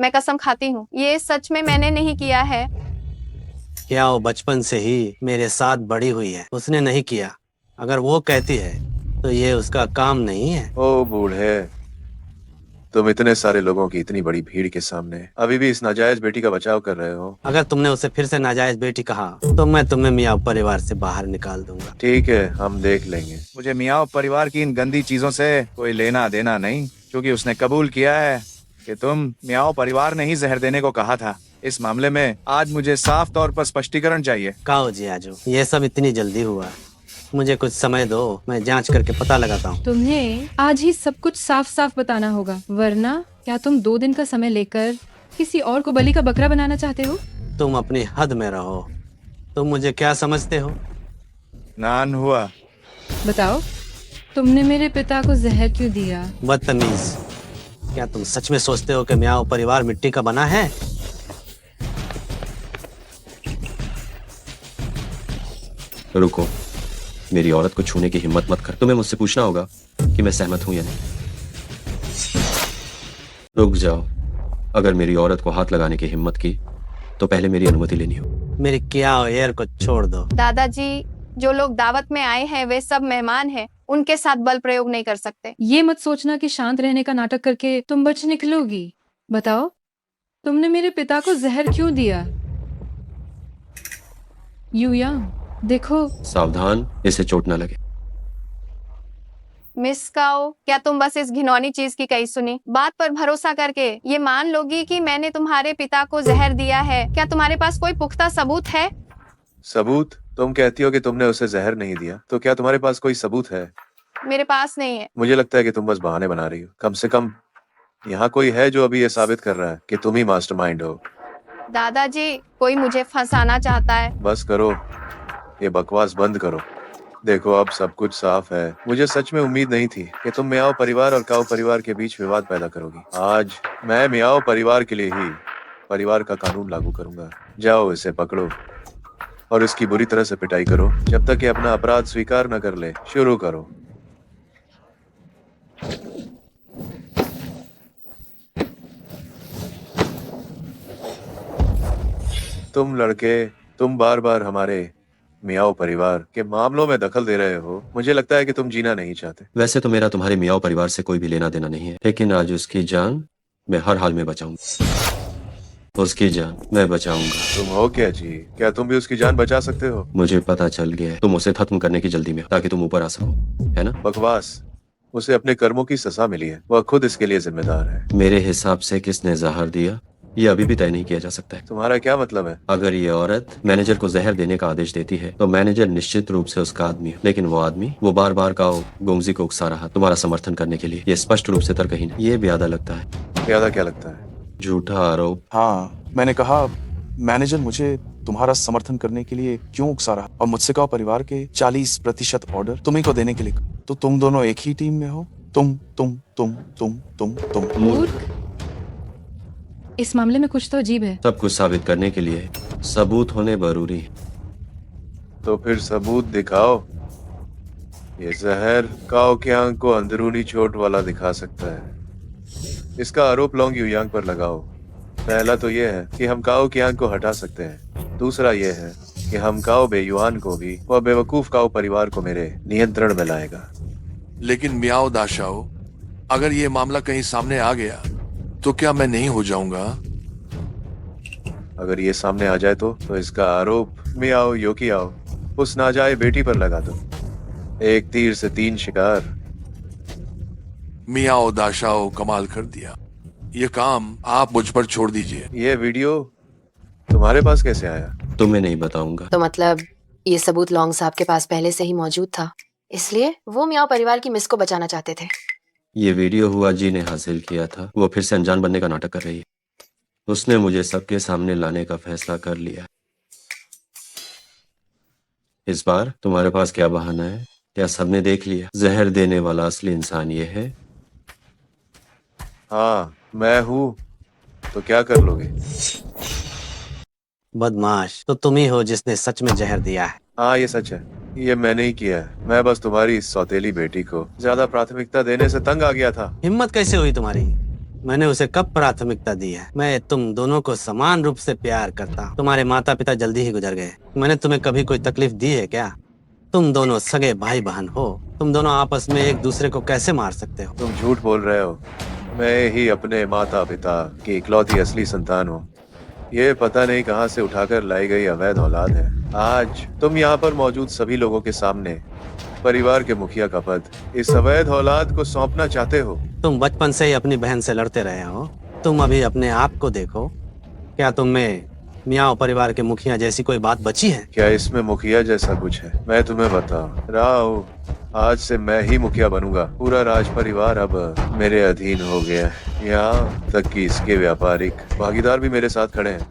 मैं कसम खाती हूँ, ये सच में मैंने नहीं किया है। क्या वो बचपन से ही मेरे साथ बड़ी हुई है, उसने नहीं किया। अगर वो कहती है तो ये उसका काम नहीं है। ओ बूढ़े, तुम इतने सारे लोगों की इतनी बड़ी भीड़ के सामने अभी भी इस नाजायज बेटी का बचाव कर रहे हो। अगर तुमने उसे फिर से नाजायज बेटी कहा तो मैं तुम्हें मियाओ परिवार से बाहर निकाल दूंगा। ठीक है, हम देख लेंगे। मुझे मियाओ परिवार की इन गंदी चीजों से कोई लेना देना नहीं, क्योंकि उसने कबूल किया है कि तुम मियाओ परिवार ने ही जहर देने को कहा था। इस मामले में आज मुझे साफ तौर पर स्पष्टीकरण चाहिए। काओ जी आजो, ये सब इतनी जल्दी हुआ, मुझे कुछ समय दो, मैं जांच करके पता लगाता हूँ। तुम्हें आज ही सब कुछ साफ साफ बताना होगा, वरना क्या तुम 2 दिन का समय लेकर किसी और को बलि का बकरा बनाना चाहते हो? तुम अपनी हद में रहो। तुम मुझे क्या समझते हो? नान हुआ। बताओ, तुमने मेरे पिता को जहर क्यों दिया? बदतमीज, क्या तुम सच में सोचते हो कि मियाओ परिवार मिट्टी का बना है? रुको, मेरी औरत को छूने की हिम्मत मत कर। तुम्हें मुझसे पूछना होगा कि मैं सहमत हूं या नहीं। रुक जाओ। अगर मेरी औरत को हाथ लगाने की हिम्मत की तो पहले मेरी अनुमति लेनी हो। मेरी कियाओ एयर को छोड़ दो। दादाजी, जो लोग दावत में आए हैं वे सब मेहमान हैं, उनके साथ बल प्रयोग नहीं कर सकते। ये मत सोचना कि शांत रहने का नाटक करके तुम बच निकलोगी। बताओ, तुमने मेरे पिता को जहर क्यों दिया? यूयांग, देखो। सावधान, इसे चोट न लगे। मिस काओ, क्या तुम बस इस घिनौनी चीज की कही सुनी बात पर भरोसा करके ये मान लोगी कि मैंने तुम्हारे पिता को जहर दिया है? क्या तुम्हारे पास कोई पुख्ता सबूत है? सबूत? तुम कहती हो कि तुमने उसे जहर नहीं दिया, तो क्या तुम्हारे पास कोई सबूत है? मेरे पास नहीं है। मुझे लगता है कि तुम बस बहाने बना रही हो। कम से कम यहाँ कोई है जो अभी ये साबित कर रहा है कि तुम ही मास्टरमाइंड हो। दादाजी, कोई मुझे फंसाना चाहता है। बस करो, ये बकवास बंद करो। देखो, अब सब कुछ साफ है। मुझे सच में उम्मीद नहीं थी कि तुम मियाओ परिवार और काओ परिवार के बीच विवाद पैदा करोगी। आज मैं मियाओ परिवार के लिए ही परिवार का कानून लागू करूंगा। जाओ, इसे पकड़ो और इसकी बुरी तरह से पिटाई करो जब तक ये अपना अपराध स्वीकार न कर ले। शुरू करो। तुम लड़के, तुम बार बार हमारे मियाओ परिवार के मामलों में दखल दे रहे हो। मुझे लगता है कि तुम जीना नहीं चाहते। वैसे तो मेरा तुम्हारे मियाओ परिवार से कोई भी लेना देना नहीं है, लेकिन आज उसकी जान मैं हर हाल में बचाऊंगा। उसकी जान मैं बचाऊंगा। तुम हो क्या जी? क्या तुम भी उसकी जान बचा सकते हो? मुझे पता चल गया है, तुम उसे खत्म करने की जल्दी में हो ताकि तुम ऊपर आ सको, है ना? बकवास। उसे अपने कर्मों की सजा मिली है, वह खुद इसके लिए जिम्मेदार है। मेरे हिसाब से किसने जहर दिया ये अभी भी तय नहीं किया जा सकता है। तुम्हारा क्या मतलब है? अगर ये औरत मैनेजर को जहर देने का आदेश देती है तो मैनेजर निश्चित रूप से उसका आदमी है, लेकिन वो आदमी वो बार बार काओ गोंगजी को उकसा रहा तुम्हारा समर्थन करने के लिए। ये स्पष्ट रूप से तर्कहीन है। ये ज्यादा लगता है। ज्यादा क्या लगता है? झूठा आरोप। हाँ, मैंने कहा मैनेजर मुझे तुम्हारा समर्थन करने के लिए क्यों उकसा रहा, और मुझसे कहो परिवार के 40% ऑर्डर तुम्ही को देने के लिए। तो तुम दोनों एक ही टीम में हो। तुम मूर्ख। इस मामले में कुछ तो अजीब है। सब कुछ साबित करने के लिए सबूत होने जरूरी है। तो फिर सबूत दिखाओ। ये जहर काओ क्यांग को अंदरूनी चोट वाला दिखा सकता है। इसका आरोप लोंग युयांग पर लगाओ। पहला तो ये है कि हम काओ क्यांग को हटा सकते हैं। दूसरा ये है कि हम काओ बेयुआन को भी वह बेवकूफ काओ परिवार को मेरे नियंत्रण में लाएगा। लेकिन मियाओ दाशाओ, अगर ये मामला कहीं सामने आ गया तो क्या मैं नहीं हो जाऊंगा? अगर ये सामने आ जाए तो इसका आरोप मियाओ योकियाओ उस नाजाए बेटी पर लगा दो। एक तीर से 3 शिकार। मियाओ दाशाओ, कमाल कर दिया। ये काम आप मुझ पर छोड़ दीजिए। ये वीडियो तुम्हारे पास कैसे आया? तुम्हें नहीं बताऊंगा। तो मतलब ये सबूत लॉन्ग साहब के पास पहले से ही मौजूद था, इसलिए वो मियाओ परिवार की मिस को बचाना चाहते थे। ये वीडियो हुआ जी ने हासिल किया था। वो फिर से अनजान बनने का नाटक कर रही है। उसने मुझे सबके सामने लाने का फैसला कर लिया। इस बार तुम्हारे पास क्या बहाना है? क्या सबने देख लिया? जहर देने वाला असली इंसान ये है। हाँ, मैं हूँ। तो क्या कर लोगे? बदमाश, तो तुम ही हो जिसने सच में जहर दिया है। हाँ, ये सच है। ये मैंने ही किया है। मैं बस तुम्हारी इस सौतेली बेटी को ज्यादा प्राथमिकता देने से तंग आ गया था। हिम्मत कैसे हुई तुम्हारी? मैंने उसे कब प्राथमिकता दी है? मैं तुम दोनों को समान रूप से प्यार करता हूँ। तुम्हारे माता पिता जल्दी ही गुजर गए। मैंने तुम्हें कभी कोई तकलीफ दी है क्या? तुम दोनों सगे भाई बहन हो। तुम दोनों आपस में एक दूसरे को कैसे मार सकते हो? तुम झूठ बोल रहे हो। मैं ही अपने माता पिता की इकलौती असली संतान हूँ। ये पता नहीं कहाँ से उठाकर लाई गई अवैध औलाद है। आज तुम यहाँ पर मौजूद सभी लोगों के सामने परिवार के मुखिया का पद इस अवैध औलाद को सौंपना चाहते हो। तुम बचपन से ही अपनी बहन से लड़ते रहे हो। तुम अभी अपने आप को देखो। क्या तुम में मियाओ परिवार के मुखिया जैसी कोई बात बची है? क्या इसमें मुखिया जैसा कुछ है? मैं तुम्हें बता रहा हूँ, आज से मैं ही मुखिया बनूंगा। पूरा राज परिवार अब मेरे अधीन हो गया है। यहाँ तक कि इसके व्यापारिक भागीदार भी मेरे साथ खड़े हैं।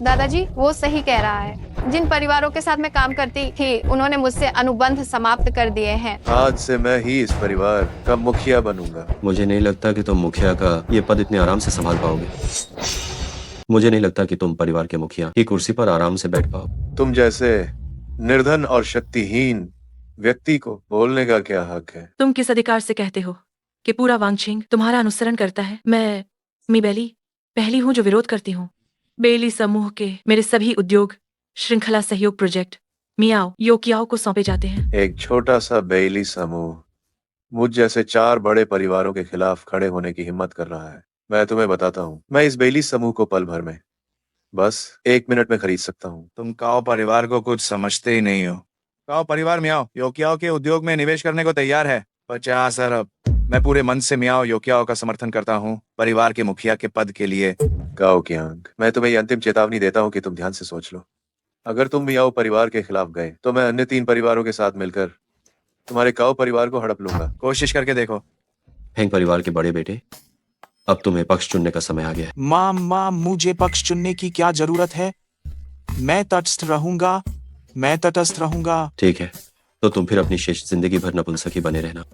दादाजी, वो सही कह रहा है। जिन परिवारों के साथ मैं काम करती थी उन्होंने मुझसे अनुबंध समाप्त कर दिए हैं। आज से मैं ही इस परिवार का मुखिया बनूंगा। मुझे नहीं लगता कि तुम मुखिया का ये पद इतने आराम से संभाल पाओगे। मुझे नहीं लगता कि तुम परिवार के मुखिया की कुर्सी पर आराम से बैठ पाओ। तुम जैसे निर्धन और शक्तिहीन व्यक्ति को बोलने का क्या हक है? तुम किस अधिकार से कहते हो कि पूरा वांगछिंग तुम्हारा अनुसरण करता है? मैं मीबेली पहली हूँ जो विरोध करती हूँ। बेली समूह के मेरे सभी उद्योग श्रृंखला सहयोग प्रोजेक्ट मियाओ योकियाओ को सौंपे जाते हैं। एक छोटा सा बेली समूह मुझ जैसे 4 बड़े परिवारों के खिलाफ खड़े होने की हिम्मत कर रहा है। मैं तुम्हें बताता हूँ, मैं इस बेली समूह को पल भर में बस 1 मिनट में खरीद सकता हूँ। तुम काओ परिवार को कुछ समझते ही नहीं हो। काओ परिवार मियाओ योकियाओ के उद्योग में निवेश करने को तैयार है। 50 अरब। मैं पूरे मन से मियाओ योकियाओ का समर्थन करता हूँ परिवार के मुखिया के पद के लिए। काओ क्यांग, मैं तुम्हें अंतिम चेतावनी देता हूँ कि तुम ध्यान से सोच लो। अगर तुम मियाओ परिवार के खिलाफ गए तो मैं अन्य 3 परिवारों के साथ मिलकर तुम्हारे काओ परिवार को हड़प लूंगा। कोशिश करके देखो। हेंग परिवार के बड़े बेटे, अब तुम्हें पक्ष चुनने का समय आ गया है। माँ, मुझे पक्ष चुनने की क्या जरूरत है? मैं तटस्थ रहूंगा। मैं तटस्थ रहूंगा। ठीक है, तो तुम फिर अपनी शेष जिंदगी भर नपुंसक ही बने रहना।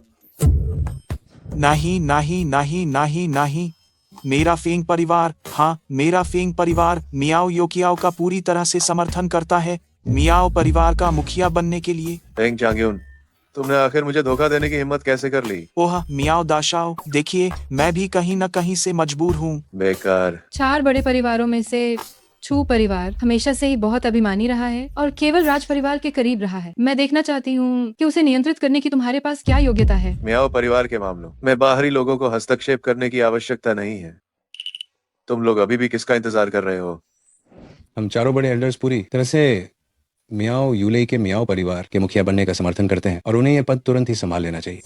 नहीं नहीं नहीं नहीं नहीं। मेरा फेंग परिवार, हाँ मेरा फेंग परिवार मियाओ योकियाओ का पूरी तरह से समर्थन करता है मियाओ परिवार का मुखिया बनने के लिए। फेंग चांग्यून, तुमने आखिर मुझे धोखा देने की हिम्मत कैसे कर ली? ओह मियाओ दाशाओ, देखिए मैं भी कहीं न कहीं से मजबूर हूँ। बेकार। 4 बड़े परिवारों में से छू परिवार हमेशा से ही बहुत अभिमानी रहा है और केवल राज परिवार के करीब रहा है। मैं देखना चाहती हूँ कि उसे नियंत्रित करने की तुम्हारे पास क्या योग्यता है। मियाओ परिवार के मामलों में बाहरी लोगों को हस्तक्षेप करने की आवश्यकता नहीं है। तुम लोग अभी भी किसका इंतजार कर रहे हो? हम चारों बड़े एल्डर्स पूरी तरह से मियाओ यूले के मियाओ परिवार के मुखिया बनने का समर्थन करते हैं और उन्हें यह पद तुरंत ही संभाल लेना चाहिए।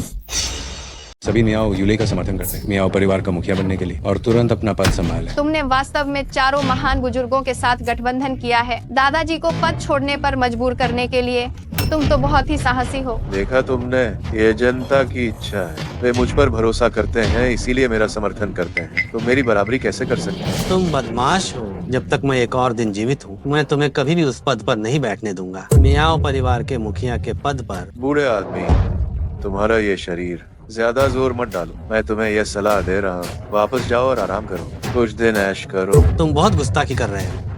सभी मियाओ यूले का समर्थन करते हैं मियाओ परिवार का मुखिया बनने के लिए और तुरंत अपना पद संभाले। तुमने वास्तव में चारों महान बुजुर्गों के साथ गठबंधन किया है दादाजी को पद छोड़ने पर मजबूर करने के लिए। तुम तो बहुत ही साहसी हो। देखा तुमने, ये जनता की इच्छा है। वे मुझ पर भरोसा करते हैं, इसीलिए मेरा समर्थन करते हैं। तुम मेरी बराबरी कैसे कर सकते हो? तुम बदमाश हो। जब तक मैं एक और दिन जीवित हूँ मैं तुम्हें कभी भी उस पद पर नहीं बैठने दूंगा। मियाओ परिवार के मुखिया के पद पर। बूढ़े आदमी, तुम्हारा ये शरीर, ज्यादा जोर मत डालो। मैं तुम्हें यह सलाह दे रहा हूँ, वापस जाओ और आराम करो, कुछ दिन ऐश करो। तुम बहुत गुस्ताखी कर रहे हो।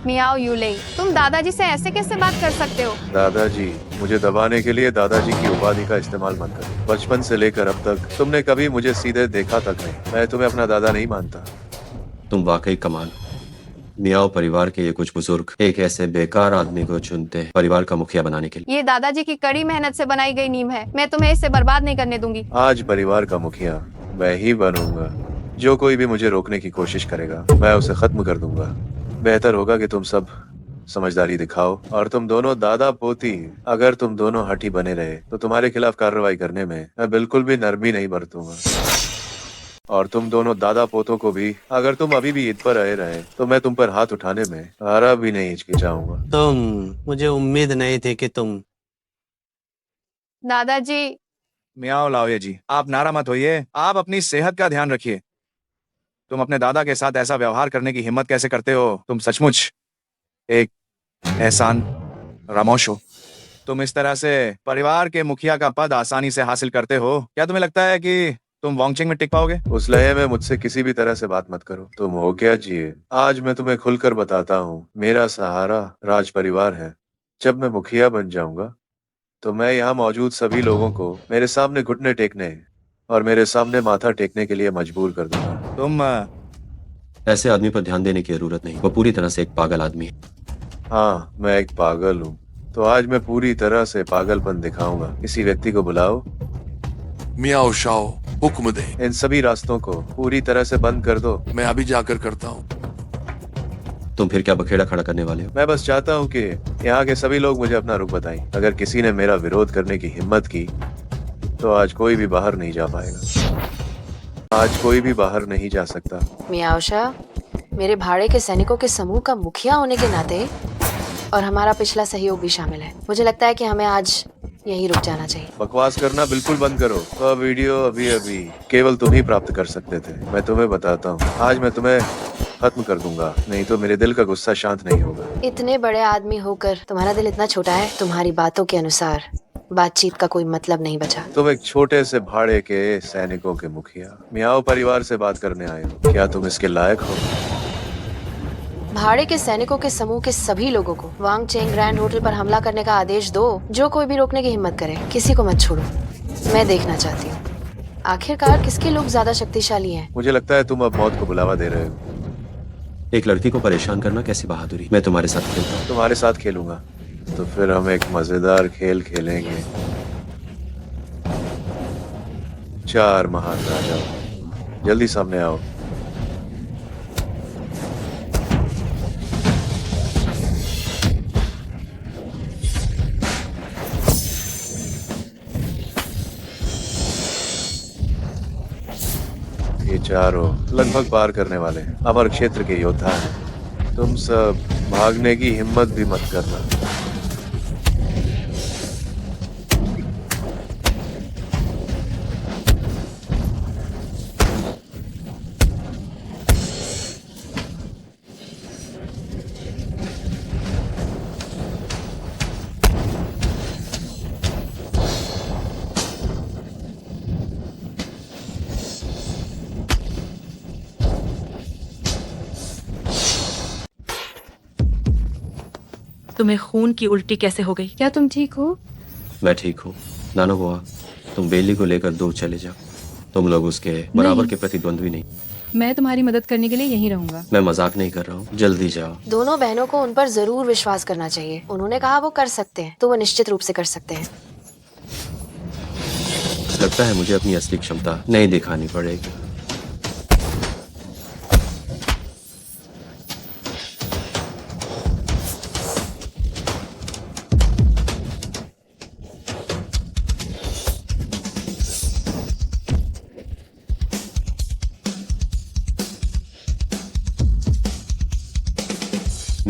मियाओ यूले, तुम दादाजी से ऐसे कैसे बात कर सकते हो? दादाजी, मुझे दबाने के लिए दादाजी की उपाधि का इस्तेमाल मत करो। बचपन से लेकर अब तक तुमने कभी मुझे सीधे देखा तक नहीं। मैं तुम्हें अपना दादा नहीं मानता। तुम वाकई कमाल हो। मियाओ परिवार के ये कुछ बुजुर्ग एक ऐसे बेकार आदमी को चुनते हैं परिवार का मुखिया बनाने के लिए। ये दादाजी की कड़ी मेहनत से बनाई गई नींव है। मैं तुम्हें इससे बर्बाद नहीं करने दूंगी। आज परिवार का मुखिया मैं ही बनूंगा। जो कोई भी मुझे रोकने की कोशिश करेगा मैं उसे खत्म कर दूंगा। बेहतर होगा कि तुम सब समझदारी दिखाओ और तुम दोनों दादा पोती, अगर तुम दोनों हठी बने रहे तो तुम्हारे खिलाफ कार्रवाई करने में मैं बिल्कुल भी नरमी नहीं बरतूंगा। और तुम दोनों दादा पोतों को भी, अगर तुम अभी भी ईद पर आए रहे तो मैं तुम पर हाथ उठाने में जरा भी नहीं हिचकिचाऊंगा। मुझे उम्मीद नहीं थी कि तुम। दादाजी। मियाओ लाओये जी, आप नाराज मत होइए। आप अपनी सेहत का ध्यान रखिए। तुम अपने दादा के साथ ऐसा व्यवहार करने की हिम्मत कैसे करते हो? तुम सचमुच एक एहसान रामोश हो। तुम इस तरह से परिवार के मुखिया का पद आसानी से हासिल करते हो। क्या तुम्हें लगता है कि तुम वांगचेंग में टिक पाओगे? उस लय में मुझसे किसी भी तरह से बात मत करो। तुम हो क्या जिए। आज मैं तुम्हें खुलकर बताता हूँ, मेरा सहारा राज परिवार है। जब मैं मुखिया बन जाऊंगा तो मैं यहाँ मौजूद सभी लोगों को मेरे सामने घुटने टेकने और मेरे सामने माथा टेकने के लिए मजबूर कर दूंगा। तुम ऐसे आदमी पर ध्यान देने की जरूरत नहीं। वो पूरी तरह से एक पागल आदमी है। हाँ, मैं एक पागल हूँ। तो आज मैं पूरी तरह से पागलपन दिखाऊंगा। किसी व्यक्ति को बुलाओ। मियाओ शाओ, हुक्म दे। इन सभी रास्तों को पूरी तरह से बंद कर दो। मैं अभी जाकर करता हूँ। तुम फिर क्या बखेड़ा खड़ा करने वाले हो? मैं बस चाहता हूँ कि यहाँ के सभी लोग मुझे अपना रुख बताएं। अगर किसी ने मेरा विरोध करने की हिम्मत की तो आज कोई भी बाहर नहीं जा पाएगा। आज कोई भी बाहर नहीं जा सकता। मियाओ शाह, मेरे भाड़े के सैनिकों के समूह का मुखिया होने के नाते और हमारा पिछला सहयोग भी शामिल है, मुझे लगता है कि हमें आज यही रुक जाना चाहिए। बकवास करना बिल्कुल बंद करो। वह वीडियो अभी केवल तुम ही प्राप्त कर सकते थे। मैं तुम्हें बताता हूँ, आज मैं तुम्हें खत्म कर दूंगा, नहीं तो मेरे दिल का गुस्सा शांत नहीं होगा। इतने बड़े आदमी होकर तुम्हारा दिल इतना छोटा है। तुम्हारी बातों के अनुसार बातचीत का कोई मतलब नहीं बचा। तुम एक छोटे से भाड़े के सैनिकों के मुखिया मियाओ परिवार से बात करने आए हो। क्या तुम इसके लायक हो? भाड़े के सैनिकों के समूह के सभी लोगों को वांगचेंग ग्रैंड होटल पर हमला करने का आदेश दो। जो कोई भी रोकने की हिम्मत करे, किसी को मत छोड़ो। मैं देखना चाहती हूँ आखिरकार किसके लोग ज्यादा शक्तिशाली हैं। मुझे लगता है तुम अब मौत को बुलावा दे रहे हो। एक लड़की को परेशान करना कैसी बहादुरी। मैं तुम्हारे साथ खेलता हूँ। तुम्हारे साथ खेलूंगा तो फिर हम एक मजेदार खेल खेलेंगे। 4 महान राजा, जल्दी सामने आओ। ये चारों लगभग पार करने वाले अमर क्षेत्र के योद्धा हैं। तुम सब भागने की हिम्मत भी मत करना। तुम्हें खून की उल्टी कैसे हो गई? क्या तुम ठीक हो? मैं ठीक हूँ। नानो बुआ, तुम बेली को लेकर दूर चले जाओ। तुम लोग उसके बराबर के प्रतिद्वंद्वी नहीं। मैं तुम्हारी मदद करने के लिए यहीं रहूंगा। मैं मजाक नहीं कर रहा हूँ, जल्दी जाओ। दोनों बहनों को उन पर जरूर विश्वास करना चाहिए। उन्होंने कहा वो कर सकते हैं, तो वो निश्चित रूप से कर सकते हैं। लगता है मुझे अपनी असली क्षमता नहीं दिखानी पड़ेगी।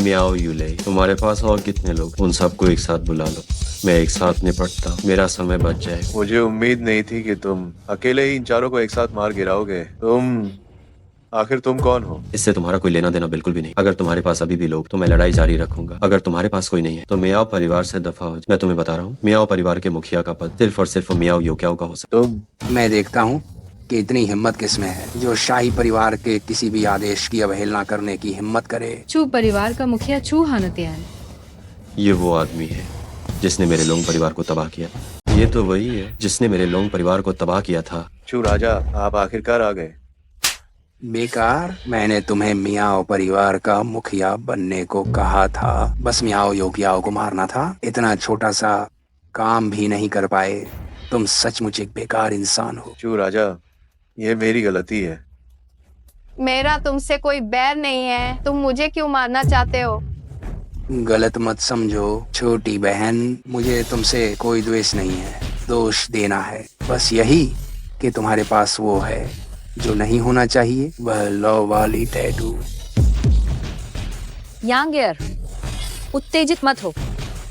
मियाओ यूले, तुम्हारे पास और कितने लोग, उन सबको एक साथ बुला लो, मैं एक साथ निपटता, मेरा समय बच जाए। मुझे उम्मीद नहीं थी कि तुम अकेले ही इन चारों को एक साथ मार गिराओगे। आखिर तुम कौन हो? इससे तुम्हारा कोई लेना देना बिल्कुल भी नहीं। अगर तुम्हारे पास अभी भी लोग तो मैं लड़ाई जारी रखूंगा। अगर तुम्हारे पास कोई नहीं है तो मियाओ परिवार से दफा हो। मैं तुम्हें बता रहा हूँ, मियाओ परिवार के मुखिया का पद सिर्फ और सिर्फ मियाओ योक्याओ का हो सकता। मैं देखता हूँ कि इतनी हिम्मत किसमें है जो शाही परिवार के किसी भी आदेश की अवहेलना करने की हिम्मत करे। छू परिवार का मुखिया छू हानतियान। ये वो आदमी है जिसने मेरे लोंग परिवार को तबाह किया। ये तो वही है जिसने मेरे लोंग परिवार को तबाह किया था। छू राजा, आप आखिरकार आ गए। बेकार, मैंने तुम्हें मियाओ परिवार का मुखिया बनने को कहा था, बस मियाओ योगियाओ को मारना था। इतना छोटा सा काम भी नहीं कर पाए। तुम सचमुच एक बेकार इंसान हो। छू राजा, ये मेरी गलती है। मेरा तुमसे कोई बैर नहीं है, तुम मुझे क्यों मारना चाहते हो? गलत मत समझो छोटी बहन, मुझे तुमसे कोई द्वेष नहीं है। दोष देना है बस यही कि तुम्हारे पास वो है जो नहीं होना चाहिए, वह लौ वाली टैटू। यांग एयर, उत्तेजित मत हो,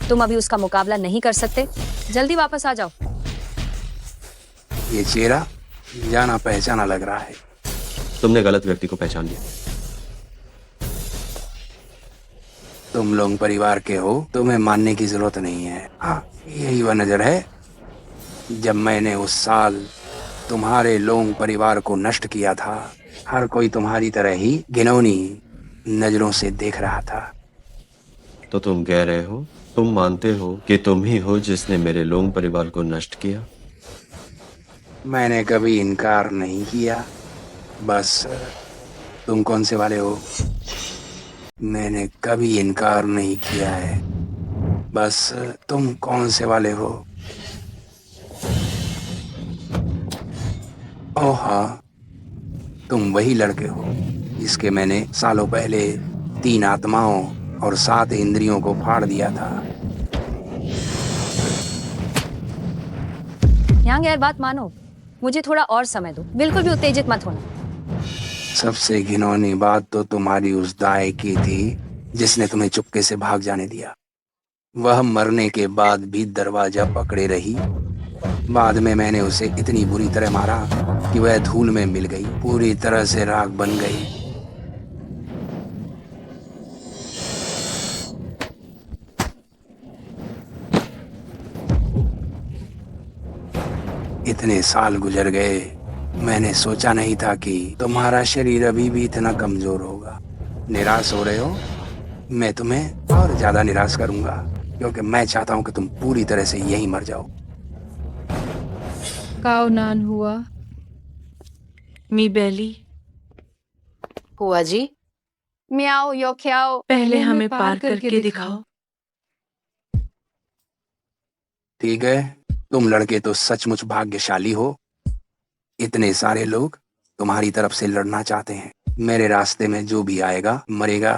तुम अभी उसका मुकाबला नहीं कर सकते। जल्दी वापस आ जाओ। ये चेहरा जाना पहचाना लग रहा है। तुमने गलत व्यक्ति को पहचान लिया। तुम लोग परिवार के हो, तुम्हें मानने की जरूरत नहीं है। हाँ, यही वह नजर है जब मैंने उस साल तुम्हारे लोंग परिवार को नष्ट किया था। हर कोई तुम्हारी तरह ही घिनौनी नजरों से देख रहा था। तो तुम कह रहे हो, तुम मानते हो कि तुम ही हो जिसने मेरे लोंग परिवार को नष्ट किया? मैंने कभी इनकार नहीं किया, बस तुम कौन से वाले हो? मैंने कभी इनकार नहीं किया है, बस तुम कौन से वाले हो? ओह हाँ, तुम वही लड़के हो जिसके मैंने सालों पहले 3 आत्माओं और 7 इंद्रियों को फाड़ दिया था। यांग एयर, बात मानो, मुझे थोड़ा और समय दो। बिल्कुल भी उत्तेजित मत होना। सबसे घिनौनी बात तो तुम्हारी उस दाई की थी जिसने तुम्हें चुपके से भाग जाने दिया। वह मरने के बाद भी दरवाजा पकड़े रही। बाद में मैंने उसे इतनी बुरी तरह मारा कि वह धूल में मिल गई, पूरी तरह से राख बन गई। इतने साल गुजर गए, मैंने सोचा नहीं था कि तुम्हारा शरीर अभी भी इतना कमजोर होगा। निराश हो रहे हो? मैं तुम्हें और ज्यादा निराश करूंगा, क्योंकि मैं चाहता हूं कि तुम पूरी तरह से यहीं मर जाओ। काओ नान हुआ। मी बैली, हुआ जी। मियाओ योक्याओ, पहले हमें पार करके दिखाओ। ठीक है, तुम लड़के तो सचमुच भाग्यशाली हो। इतने सारे लोग तुम्हारी तरफ से लड़ना चाहते हैं। मेरे रास्ते में जो भी आएगा मरेगा।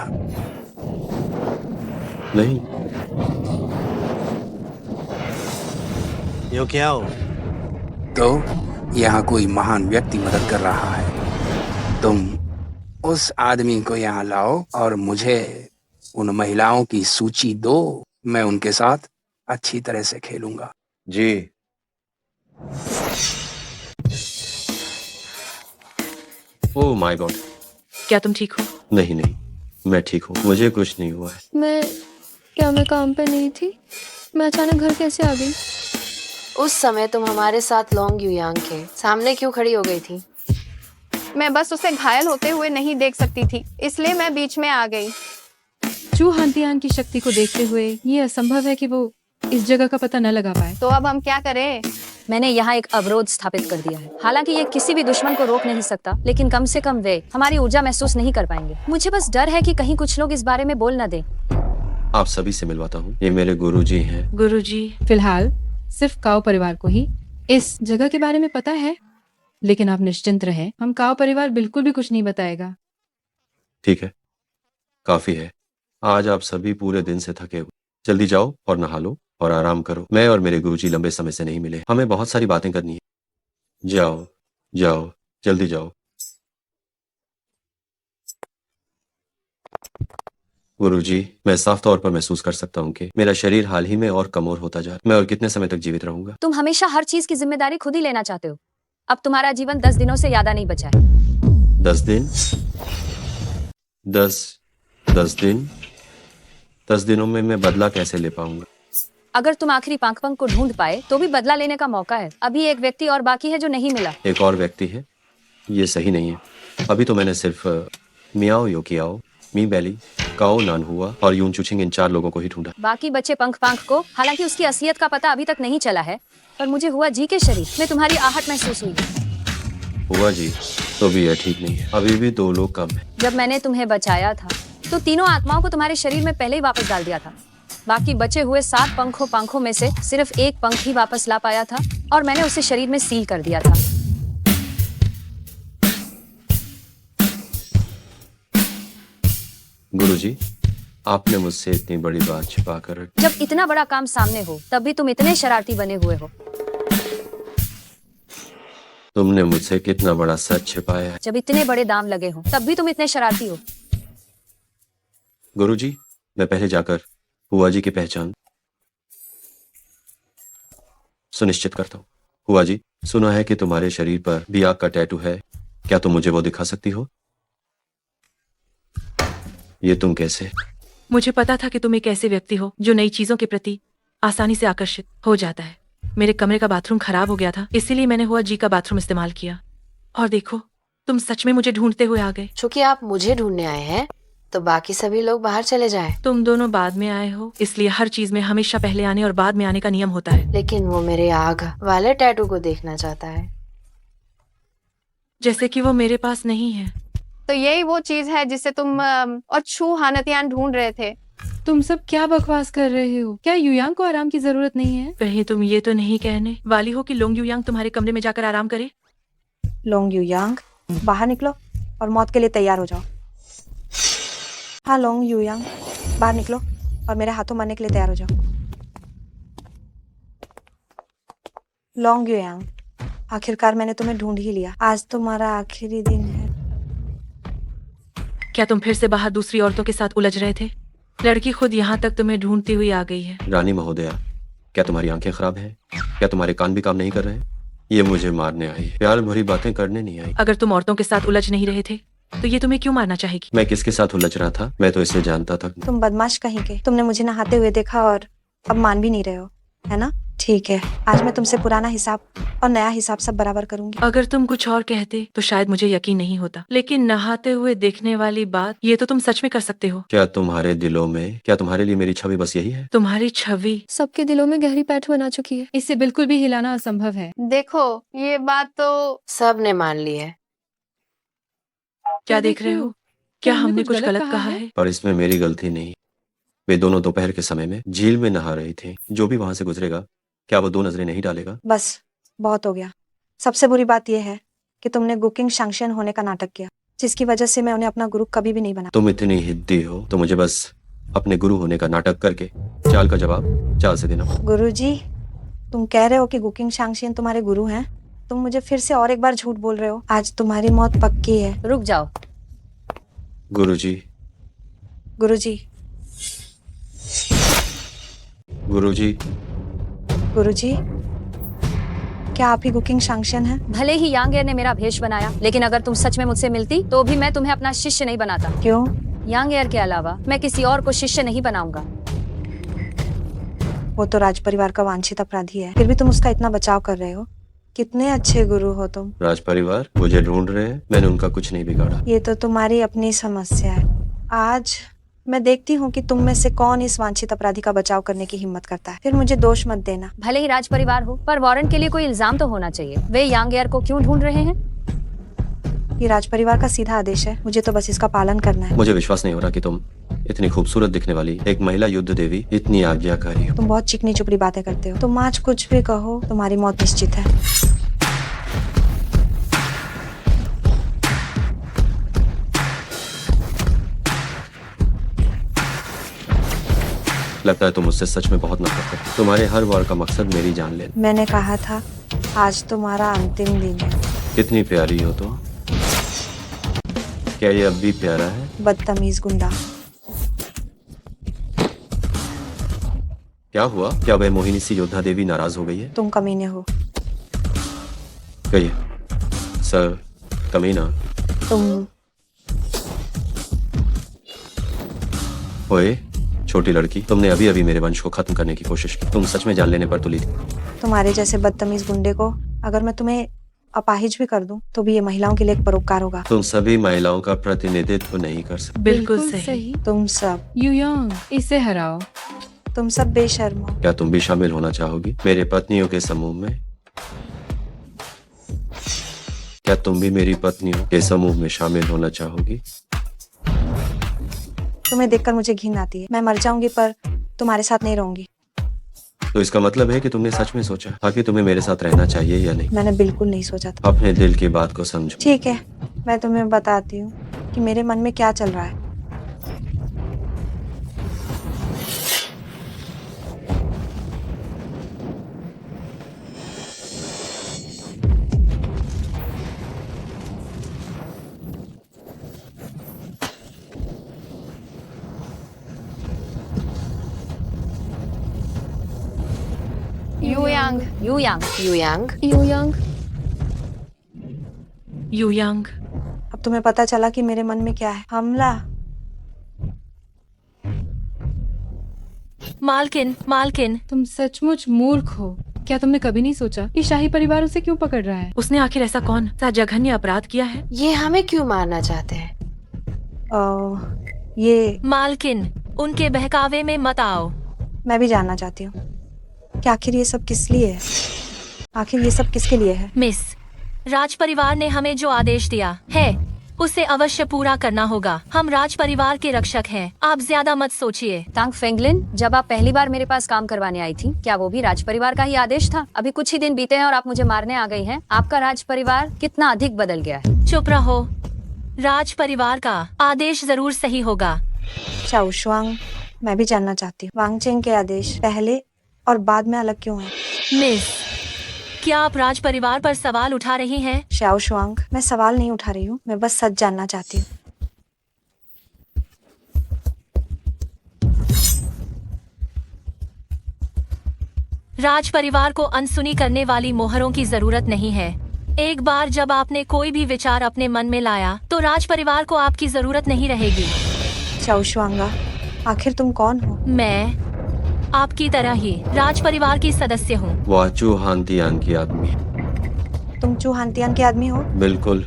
नहीं। योक्याओ, तो यहाँ कोई महान व्यक्ति मदद कर रहा है। तुम उस आदमी को यहाँ लाओ और मुझे उन महिलाओं की सूची दो। मैं उनके साथ अच्छी तरह से खेलूंगा। जी। Oh my god. क्या तुम ठीक हो? नहीं नहीं, मैं ठीक हूँ, मुझे कुछ नहीं हुआ है। मैं काम पे नहीं थी? मैं अचानक घर कैसे आ गई? उस समय तुम हमारे साथ लोंग युयांग के सामने क्यों खड़ी हो गई थी? मैं बस उसे घायल होते हुए नहीं देख सकती थी, इसलिए मैं बीच में आ गई। चू हानतियान की शक्ति को देखते हुए ये असंभव है कि वो इस जगह का पता न लगा पाए। तो अब हम क्या करें? मैंने यहाँ एक अवरोध स्थापित कर दिया है। हालांकि ये किसी भी दुश्मन को रोक नहीं सकता, लेकिन कम से कम वे हमारी ऊर्जा महसूस नहीं कर पाएंगे। मुझे बस डर है कि कहीं कुछ लोग इस बारे में बोल न दें। आप सभी से मिलवाता हूँ, ये मेरे गुरुजी हैं। गुरुजी, फिलहाल सिर्फ काओ परिवार को ही इस जगह के बारे में पता है, लेकिन आप निश्चिंत रहें, हम काओ परिवार बिल्कुल भी कुछ नहीं बताएगा। ठीक है, काफी है। आज आप सभी पूरे दिन से थके हुए, जल्दी जाओ और नहा लो और आराम करो। मैं और मेरे गुरुजी लंबे समय से नहीं मिले, हमें बहुत सारी बातें करनी है। जाओ जाओ, जल्दी जाओ। गुरुजी, मैं साफ तौर पर महसूस कर सकता हूँ कि मेरा शरीर हाल ही में और कमजोर होता जा रहा है। मैं और कितने समय तक जीवित रहूंगा? तुम हमेशा हर चीज की जिम्मेदारी खुद ही लेना चाहते हो। अब तुम्हारा जीवन 10 दिनों से ज्यादा नहीं बचा है। 10 दिन? 10 दिन? 10 दिनों में मैं बदला कैसे ले पाऊंगा? अगर तुम आखिरी पांकपंक को ढूंढ पाए तो भी बदला लेने का मौका है। अभी एक व्यक्ति और बाकी है जो नहीं मिला। एक और व्यक्ति है? ये सही नहीं है। अभी तो मैंने सिर्फ मियाओ योकियाओ, मी बैली, काओ नान हुआ और यून चुचिंग इन 4 लोगों को ही ढूंढा। बाकी बचे पंख को, हालांकि उसकी असलियत का पता अभी तक नहीं चला है, पर मुझे हुआ जी के शरीर में तुम्हारी आहट महसूस हुई। हुआ जी? तो भी यह ठीक नहीं है। अभी भी 2 लोग कम है। जब मैंने तुम्हें बचाया था तो तीनों आत्माओं को तुम्हारे शरीर में पहले ही वापस डाल दिया था। बाकी बचे हुए 7 पंखों में से सिर्फ एक पंख ही वापस ला पाया था और मैंने उसे शरीर में सील कर दिया था। गुरुजी, आपने मुझसे इतनी बड़ी बात छिपा कर रखी। जब इतना बड़ा काम सामने हो तब भी तुम इतने शरारती बने हुए हो। तुमने मुझसे कितना बड़ा सच छिपाया है। जब इतने बड़े दाम लगे हो तब भी तुम इतने शरारती हो। गुरुजी, मैं पहले जाकर हुआ जी की पहचान सुनिश्चित करता हूँ। हुआ जी, सुना है कि तुम्हारे शरीर पर भी आग का टैटू है। क्या तुम मुझे वो दिखा सकती हो? ये तुम कैसे? मुझे पता था कि तुम एक ऐसे व्यक्ति हो जो नई चीजों के प्रति आसानी से आकर्षित हो जाता है। मेरे कमरे का बाथरूम खराब हो गया था, इसीलिए मैंने हुआ जी का बाथरूम इस्तेमाल किया। और देखो, तुम सच में मुझे ढूंढते हुए आ गए। चूंकि आप मुझे ढूंढने आए हैं तो बाकी सभी लोग बाहर चले जाएं। तुम दोनों बाद में आए हो, इसलिए हर चीज में हमेशा पहले आने और बाद में आने का नियम होता है। लेकिन वो मेरे आग वाले टैटू को देखना चाहता है। जैसे कि वो मेरे पास नहीं है। तो यही वो चीज है जिसे तुम और छू हानतियान ढूंढ रहे थे। तुम सब क्या बकवास कर रहे हो? क्या युयांग को आराम की जरूरत नहीं है? कहीं तुम ये तो नहीं कहने वाली हो कि लोंग युयांग तुम्हारे कमरे में जाकर आराम करे? लोंग युयांग, बाहर निकलो और मौत के लिए तैयार हो जाओ। हाँ लोंग युयांग, बाहर निकलो और मेरे हाथों मरने के लिए तैयार हो जाओ। लोंग युयांग, आखिरकार मैंने तुम्हें ढूंढ ही लिया। आज तुम्हारा आखिरी दिन है। क्या तुम फिर से बाहर दूसरी औरतों के साथ उलझ रहे थे? लड़की खुद यहाँ तक तुम्हें ढूंढती हुई आ गई है। रानी महोदया, क्या तुम्हारी आंखें खराब हैं? क्या तुम्हारे कान भी काम नहीं कर रहे हैं? ये मुझे मारने आई है, प्यार भरी बातें करने नहीं आई। अगर तुम औरतों के साथ उलझ नहीं रहे थे तो ये तुम्हें क्यों मारना चाहेगी? मैं किसके साथ उलझ रहा था मैं तो इसे जानता था। तुम बदमाश कहीं के। तुमने मुझे नहाते हुए देखा और अब मान भी नहीं रहे हो, है ना? ठीक है, आज मैं तुमसे पुराना हिसाब और नया हिसाब सब बराबर करूंगी। अगर तुम कुछ और कहते तो शायद मुझे यकीन नहीं होता, लेकिन नहाते हुए देखने वाली बात ये तो तुम सच में कर सकते हो। क्या तुम्हारे दिलों में, क्या तुम्हारे लिए मेरी छवि बस यही है? तुम्हारी छवि सबके दिलों में गहरी पैठ बना चुकी है। इसे बिल्कुल भी हिलाना असंभव है। देखो, ये बात तो सब ने मान ली है। क्या देख रहे हो? क्या हमने कुछ गलत कहा है? पर इसमें मेरी गलती नहीं। वे दोनों दोपहर के समय में झील में नहा रही थी। जो भी वहां से गुजरेगा, क्या वो 2 नजरें नहीं डालेगा? बस बहुत हो गया। सबसे बुरी बात यह है कि तुमने गुकिंग शांगशन होने का नाटक किया, जिसकी वजह से मैं उन्हें अपना गुरु कभी भी नहीं बना। तुम इतनी हिद्दी हो तो मुझे बस अपने गुरु होने का नाटक करके चाल का जवाब चाल से देना। गुरुजी, तुम कह रहे हो कि गुकिंग शांगशन तुम्हारे गुरु हैं? तुम मुझे फिर से और एक बार झूठ बोल रहे हो। आज तुम्हारी मौत पक्की है। रुक जाओ। गुरुजी, गुरुजी, गुरुजी, गुरुजी, क्या आप ही गुकिंग शांगशन हैं? भले ही यांगेर ने मेरा भेष बनाया, लेकिन अगर तुम सच में मुझसे मिलती तो भी मैं तुम्हें अपना शिष्य नहीं बनाता। क्यों? यांगेर के अलावा मैं किसी और को शिष्य नहीं बनाऊंगा। वो तो राज परिवार का वांछित अपराधी है, फिर भी तुम उसका इतना बचाव कर रहे हो। कितने अच्छे गुरु हो तुम। राज परिवार मुझे ढूंढ रहे हैं, मैंने उनका कुछ नहीं बिगाड़ा। ये तो तुम्हारी अपनी समस्या है। आज मैं देखती हूँ कि तुम में से कौन इस वांछित अपराधी का बचाव करने की हिम्मत करता है। फिर मुझे दोष मत देना। भले ही राज परिवार हो, पर वारंट के लिए कोई इल्जाम तो होना चाहिए। वे यांगेर को क्यों ढूंढ रहे हैं? ये राज परिवार का सीधा आदेश है, मुझे तो बस इसका पालन करना है। मुझे विश्वास नहीं हो रहा कि तुम इतनी खूबसूरत दिखने वाली एक महिला युद्ध देवी इतनी आज्ञाकारी हो। तुम बहुत चिकनी चुपड़ी बातें करते हो। तुम आज कुछ भी कहो, तुम्हारी मौत निश्चित है। लगता है तुम मुझसे सच में बहुत नफरत करते हो। तुम्हारे हर बार का मकसद मेरी जान लेना। मैंने कहा था आज तुम्हारा अंतिम दिन है। कितनी प्यारी हो तो। क्या ये अब भी प्यारा है? बदतमीज गुंडा। क्या हुआ? क्या वह मोहिनी सी योद्धा देवी नाराज हो गई है? तुम कमीने हो। कहिए सर। कमीना तुम ओए छोटी लड़की, तुमने अभी अभी मेरे वंश को खत्म करने की कोशिश की। तुम सच में जान लेने पर तुली थी। तुम्हारे जैसे बदतमीज गुंडे को अगर मैं तुम्हें अपाहिज भी कर दूं तो भी ये महिलाओं के लिए एक परोपकार होगा। तुम सभी महिलाओं का प्रतिनिधित्व नहीं कर सकते। बिल्कुल सही। तुम सब युयांग, इसे हराओ। तुम सब बेशर्म हो। क्या तुम भी शामिल होना चाहोगी मेरे पत्नियों के समूह में? क्या तुम भी मेरी पत्नियों के समूह में शामिल होना चाहोगी? तुम्हें देखकर मुझे घिन आती है। मैं मर जाऊंगी पर तुम्हारे साथ नहीं रहूंगी। तो इसका मतलब है कि तुमने सच में सोचा था कि तुम्हें मेरे साथ रहना चाहिए या नहीं? मैंने बिल्कुल नहीं सोचा था। अपने दिल की बात को समझो। ठीक है, मैं तुम्हें बताती हूँ कि मेरे मन में क्या चल रहा है। युयांग, युयांग, युयांग, युयांग, युयांग। अब तुम्हें पता चला कि मेरे मन में क्या है। हमला। मालकिन, मालकिन। तुम सचमुच मूर्ख हो। क्या तुमने कभी नहीं सोचा कि शाही परिवार उसे क्यों पकड़ रहा है? उसने आखिर ऐसा कौन सा जघन्य अपराध किया है? ये हमें क्यों मारना चाहते हैं? ये मालकिन, उनके बहकावे में मत आओ। मैं भी जानना चाहती हूँ कि आखिर ये सब किस लिए है। आखिर ये सब किसके लिए है? मिस, राज परिवार ने हमें जो आदेश दिया है उसे अवश्य पूरा करना होगा। हम राज परिवार के रक्षक हैं। आप ज्यादा मत सोचिए। तांग फेंगलिन, जब आप पहली बार मेरे पास काम करवाने आई थी, क्या वो भी राज परिवार का ही आदेश था? अभी कुछ ही दिन बीते हैं और आप मुझे मारने आ गई हैं। आपका राज परिवार कितना अधिक बदल गया है। चुप रहो। राज परिवार का आदेश जरूर सही होगा। शाओशुआंग, मैं भी जानना चाहती हूँ वांगचेंग के आदेश पहले और बाद में अलग क्यों है? मिस, क्या आप राज परिवार पर सवाल उठा रही हैं? शाओशुआंग, मैं सवाल नहीं उठा रही हूँ, मैं बस सच जानना चाहती हूँ। राज परिवार को अनसुनी करने वाली मोहरों की जरूरत नहीं है। एक बार जब आपने कोई भी विचार अपने मन में लाया तो राज परिवार को आपकी जरूरत नहीं रहेगी। शाओशुआंगा, आखिर तुम कौन हो? मैं आपकी तरह ही राज परिवार की सदस्य हूँ। वो चू हांतियान की आदमी है। तुम चू हांतियान के आदमी हो? बिल्कुल।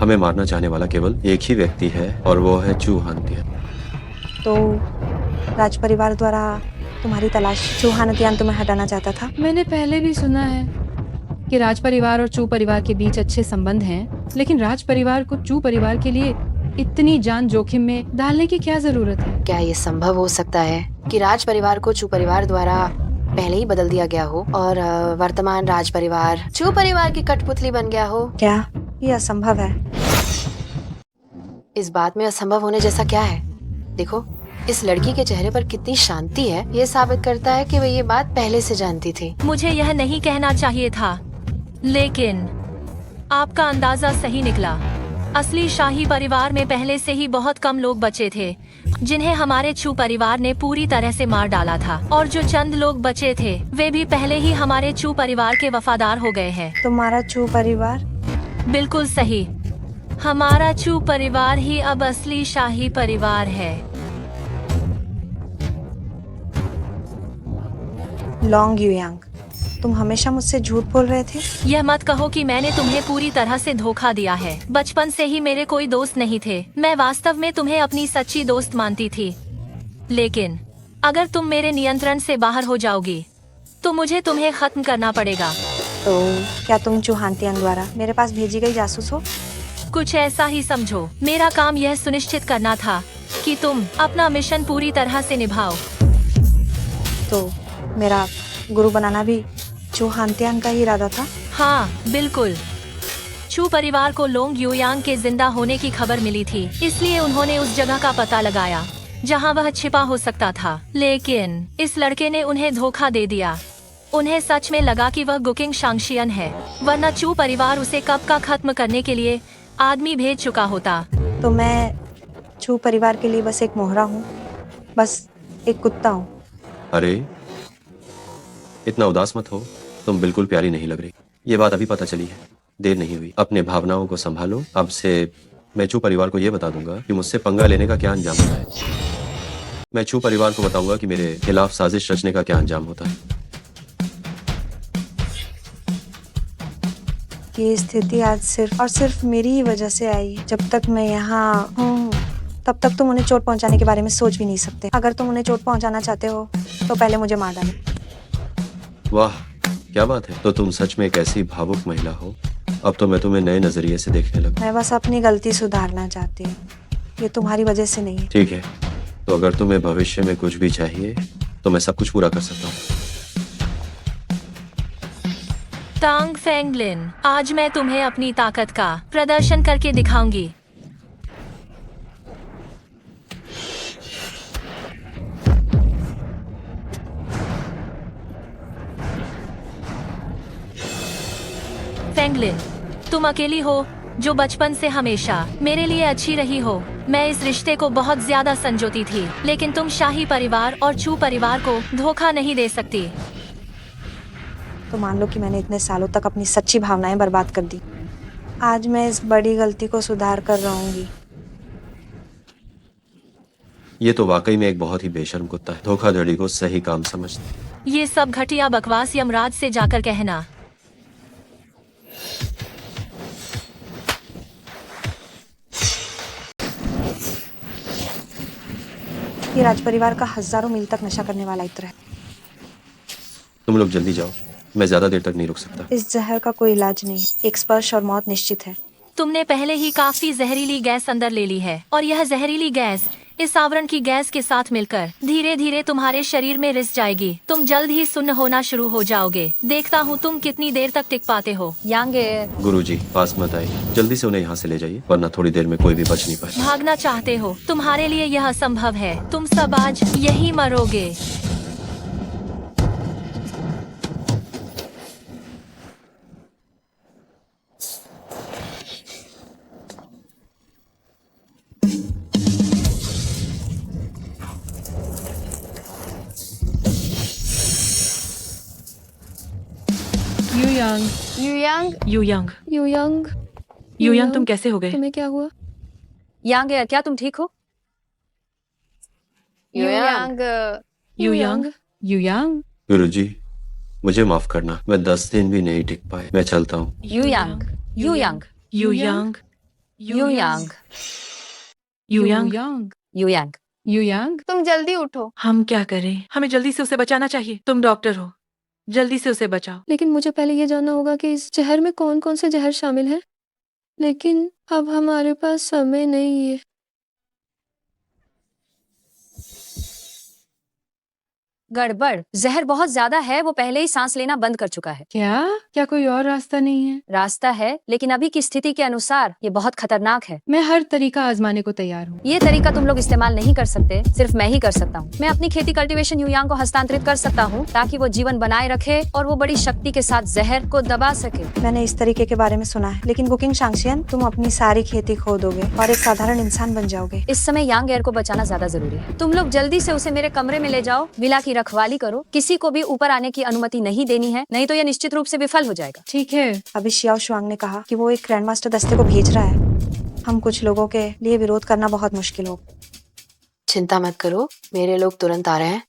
हमें मारना चाहने वाला केवल एक ही व्यक्ति है और वो है चू हांतियान। तो राज परिवार द्वारा तुम्हारी तलाश चू हांतियान तुम्हें हटाना चाहता था? मैंने पहले भी सुना है कि राज परिवार और चू परिवार के बीच अच्छे संबंध हैं, लेकिन राज परिवार को चू परिवार के लिए इतनी जान जोखिम में डालने की क्या जरूरत है? क्या ये संभव हो सकता है कि राज परिवार को चू परिवार द्वारा पहले ही बदल दिया गया हो और वर्तमान राज परिवार चू परिवार की कठपुतली बन गया हो? क्या ये असंभव है? इस बात में असंभव होने जैसा क्या है? देखो, इस लड़की के चेहरे पर कितनी शांति है। ये साबित करता है कि वह ये बात पहले से जानती थी। मुझे यह नहीं कहना चाहिए था, लेकिन आपका अंदाजा सही निकला। असली शाही परिवार में पहले से ही बहुत कम लोग बचे थे जिन्हें हमारे चू परिवार ने पूरी तरह से मार डाला था, और जो चंद लोग बचे थे वे भी पहले ही हमारे चू परिवार के वफादार हो गए हैं। तुम्हारा चू परिवार? बिल्कुल सही। हमारा चू परिवार ही अब असली शाही परिवार है। लॉन्ग युयांग, तुम हमेशा मुझसे झूठ बोल रहे थे। यह मत कहो कि मैंने तुम्हें पूरी तरह से धोखा दिया है। बचपन से ही मेरे कोई दोस्त नहीं थे। मैं वास्तव में तुम्हें अपनी सच्ची दोस्त मानती थी, लेकिन अगर तुम मेरे नियंत्रण से बाहर हो जाओगी तो मुझे तुम्हें खत्म करना पड़ेगा। तो क्या तुम चू हांतियान द्वारा मेरे पास भेजी गई जासूस हो? कुछ ऐसा ही समझो। मेरा काम यह सुनिश्चित करना था कि तुम अपना मिशन पूरी तरह से निभाओ। तो मेरा गुरु बनाना भी चू हांतियान का ही इरादा था? हाँ, बिल्कुल। चू परिवार को लोंग युयांग के जिंदा होने की खबर मिली थी, इसलिए उन्होंने उस जगह का पता लगाया जहां वह छिपा हो सकता था। लेकिन इस लड़के ने उन्हें धोखा दे दिया। उन्हें सच में लगा कि वह गुकिंग शांगशियन है, वरना चू परिवार उसे कब का खत्म करने के लिए आदमी भेज चुका होता। तो मैं चू परिवार के लिए बस एक मोहरा हूँ, बस एक कुत्ता हूँ। अरे इतना उदास मत हो, तुम बिल्कुल प्यारी नहीं लग रही। ये बात अभी पता चली है, देर नहीं हुई। अपने भावनाओं को संभालो। अब से मैं चू परिवार को ये बता दूंगा कि मुझसे पंगा लेने का क्या अंजाम होता है। मैं चू परिवार को बताऊंगा कि मेरे खिलाफ साजिश रचने का क्या अंजाम होता है। ये स्थिति आज सिर्फ और सिर्फ मेरी ही वजह से आई है। जब तक मैं यहाँ हूँ तब तक तुम उन्हें चोट पहुंचाने के बारे में सोच भी नहीं सकते। अगर तुम उन्हें चोट पहुंचाना चाहते हो तो पहले मुझे मार डालो। वाह, क्या बात है। तो तुम सच में एक ऐसी भावुक महिला हो। अब तो मैं तुम्हें नए नजरिए से देखने लगा। मैं बस अपनी गलती सुधारना चाहती हूँ, ये तुम्हारी वजह से नहीं है। ठीक है, तो अगर तुम्हें भविष्य में कुछ भी चाहिए तो मैं सब कुछ पूरा कर सकता हूँ। तांग फेंगलिन, आज मैं तुम्हें अपनी ताकत का प्रदर्शन करके दिखाऊंगी। फेंगलिन, तुम अकेली हो जो बचपन से हमेशा मेरे लिए अच्छी रही हो। मैं इस रिश्ते को बहुत ज्यादा संजोती थी, लेकिन तुम शाही परिवार और चू परिवार को धोखा नहीं दे सकती। तो मान लो कि मैंने इतने सालों तक अपनी सच्ची भावनाएं बर्बाद कर दी। आज मैं इस बड़ी गलती को सुधार कर रहूंगी। ये तो वाकई में एक बहुत ही बेशर्म कुत्ता है, धोखाधड़ी को सही काम समझता। ये सब घटिया बकवास यमराज से जाकर कहना। ये राज परिवार का हजारों मील तक नशा करने वाला इत्र है। तुम लोग जल्दी जाओ, मैं ज्यादा देर तक नहीं रुक सकता। इस जहर का कोई इलाज नहीं, एक स्पर्श और मौत निश्चित है। तुमने पहले ही काफी जहरीली गैस अंदर ले ली है और यह जहरीली गैस इस आवरण की गैस के साथ मिलकर धीरे धीरे तुम्हारे शरीर में रिस जाएगी। तुम जल्द ही सुन्न होना शुरू हो जाओगे। देखता हूँ तुम कितनी देर तक टिक पाते हो। यांगे, गुरुजी, पास मत आइए, जल्दी से उन्हें यहाँ से ले जाइए, वरना थोड़ी देर में कोई भी बच नहीं पाए। भागना चाहते हो? तुम्हारे लिए यह असंभव है। तुम सब आज यही मरोगे। युयांग, युयांग, युयांग, युयांग, युयांग, तुम कैसे हो गए? तुम्हें क्या हुआ? यांगे, क्या तुम ठीक हो? युयांग, युयांग, युयांग, गुरुजी, मुझे माफ करना, मैं 10 दिन भी नहीं टिक पाए। मैं चलता हूँ। युयांग, युयांग, युयांग, युयांग, युयांग, युयांग, युयांग, तुम जल्दी उठो। हम क्या करें? हमें जल्दी से उसे बचाना चाहिए। तुम डॉक्टर हो, जल्दी से उसे बचाओ। लेकिन मुझे पहले ये जानना होगा कि इस जहर में कौन कौन से जहर शामिल है। लेकिन अब हमारे पास समय नहीं है। गड़बड़, जहर बहुत ज्यादा है। वो पहले ही सांस लेना बंद कर चुका है। क्या क्या कोई और रास्ता नहीं है? रास्ता है, लेकिन अभी की स्थिति के अनुसार ये बहुत खतरनाक है। मैं हर तरीका आजमाने को तैयार हूँ। ये तरीका तुम लोग इस्तेमाल नहीं कर सकते, सिर्फ मैं ही कर सकता हूँ। मैं अपनी खेती कल्टीवेशन युयांग को हस्तांतरित कर सकता हूँ ताकि वो जीवन बनाए रखे और वो बड़ी शक्ति के साथ जहर को दबा सके। मैंने इस तरीके के बारे में सुना है, लेकिन कुकिंग शांगशियन, तुम अपनी सारी खेती खो दोगे और एक साधारण इंसान बन जाओगे। इस समय यांग एयर को बचाना ज्यादा जरूरी है। तुम लोग जल्दी से उसे मेरे कमरे में ले जाओ, विला की रखवाली करो। किसी को भी ऊपर आने की अनुमति नहीं देनी है, नहीं तो यह निश्चित रूप से विफल हो जाएगा। ठीक है। अभी शियाओ शुआंग ने कहा कि वो एक ग्रैंड मास्टर दस्ते को भेज रहा है। हम कुछ लोगों के लिए विरोध करना बहुत मुश्किल हो। चिंता मत करो, मेरे लोग तुरंत आ रहे हैं।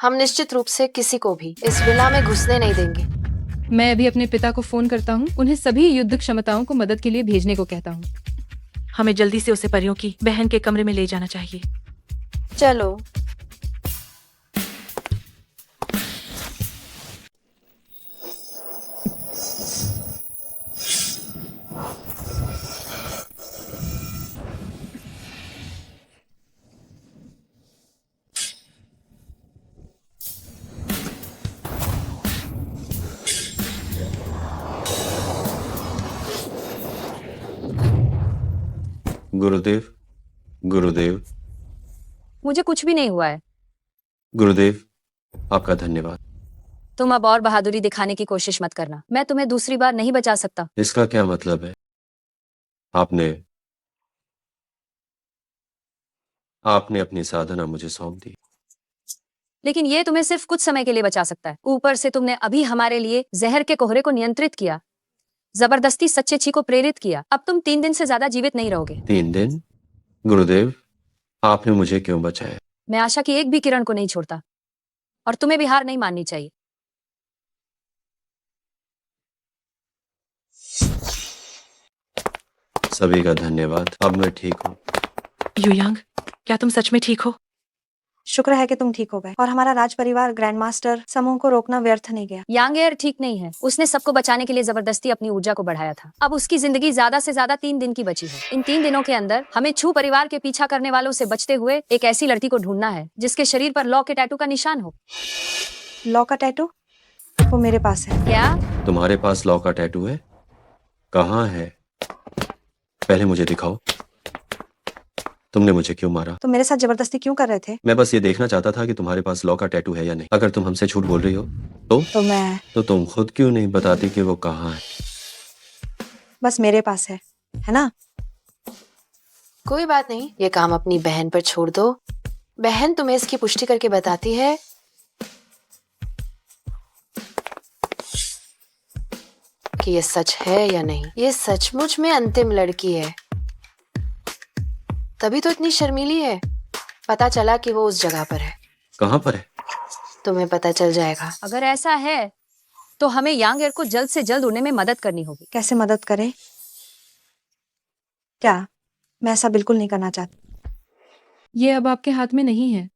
हम निश्चित रूप से किसी को भी इस विला में घुसने नहीं देंगे। मैं अभी अपने पिता को फोन करता हूँ, उन्हें सभी युद्ध क्षमताओं को मदद के लिए भेजने को कहता हूँ। हमें जल्दी से उसे परियों की बहन के कमरे में ले जाना चाहिए। चलो। गुरुदेव, गुरुदेव, मुझे कुछ भी नहीं हुआ है। गुरुदेव, आपका धन्यवाद। तुम अब और बहादुरी दिखाने की कोशिश मत करना। मैं तुम्हें दूसरी बार नहीं बचा सकता। इसका क्या मतलब है? आपने अपनी साधना मुझे सौंप दी। लेकिन ये तुम्हें सिर्फ कुछ समय के लिए बचा सकता है। ऊपर से तुमने अभी हमारे लिए जहर के कोहरे को नियंत्रित किया, जबरदस्ती सच्चे ची को प्रेरित किया। अब तुम 3 दिन से ज्यादा जीवित नहीं रहोगे। 3 दिन? गुरुदेव, आपने मुझे क्यों बचाया? मैं आशा की एक भी किरण को नहीं छोड़ता, और तुम्हें भी हार नहीं माननी चाहिए। सभी का धन्यवाद, अब मैं ठीक हूँ। युयांग, क्या तुम सच में ठीक हो? शुक्र है कि तुम ठीक हो गए और हमारा राज परिवार ग्रैंड मास्टर समूह को रोकना व्यर्थ नहीं गया। यांग एयर ठीक नहीं है। उसने सबको बचाने के लिए जबरदस्ती अपनी ऊर्जा को बढ़ाया था। अब उसकी जिंदगी ज्यादा से ज्यादा 3 दिन की बची है। इन 3 दिनों के अंदर हमें छू परिवार के पीछा करने वालों से बचते हुए एक ऐसी लड़की को ढूंढना है जिसके शरीर पर लॉ के टैटू का निशान हो। लॉ का टैटू? वो मेरे पास है। क्या? तुम्हारे पास लॉ का टैटू है? कहाँ है? पहले मुझे दिखाओ। तुमने मुझे क्यों मारा? तुम मेरे साथ जबरदस्ती क्यों कर रहे थे? मैं बस ये देखना चाहता था कि तुम्हारे पास लॉ का टैटू है या नहीं। अगर तुम हमसे झूठ बोल रही हो तो तुम खुद क्यों नहीं बताती कि वो कहाँ है? बस मेरे पास है ना? कोई बात नहीं, ये काम अपनी बहन पर छोड़ दो। बहन तुम्हें इसकी पुष्टि करके बताती है कि ये सच है या नहीं। ये सचमुच में अंतिम लड़की है, तभी तो इतनी शर्मीली है। पता चला कि वो उस जगह पर है। कहाँ पर है? तुम्हें पता चल जाएगा। अगर ऐसा है तो हमें यांग एयर को जल्द से जल्द उड़ने में मदद करनी होगी। कैसे मदद करे? क्या? मैं ऐसा बिल्कुल नहीं करना चाहती। ये अब आपके हाथ में नहीं है।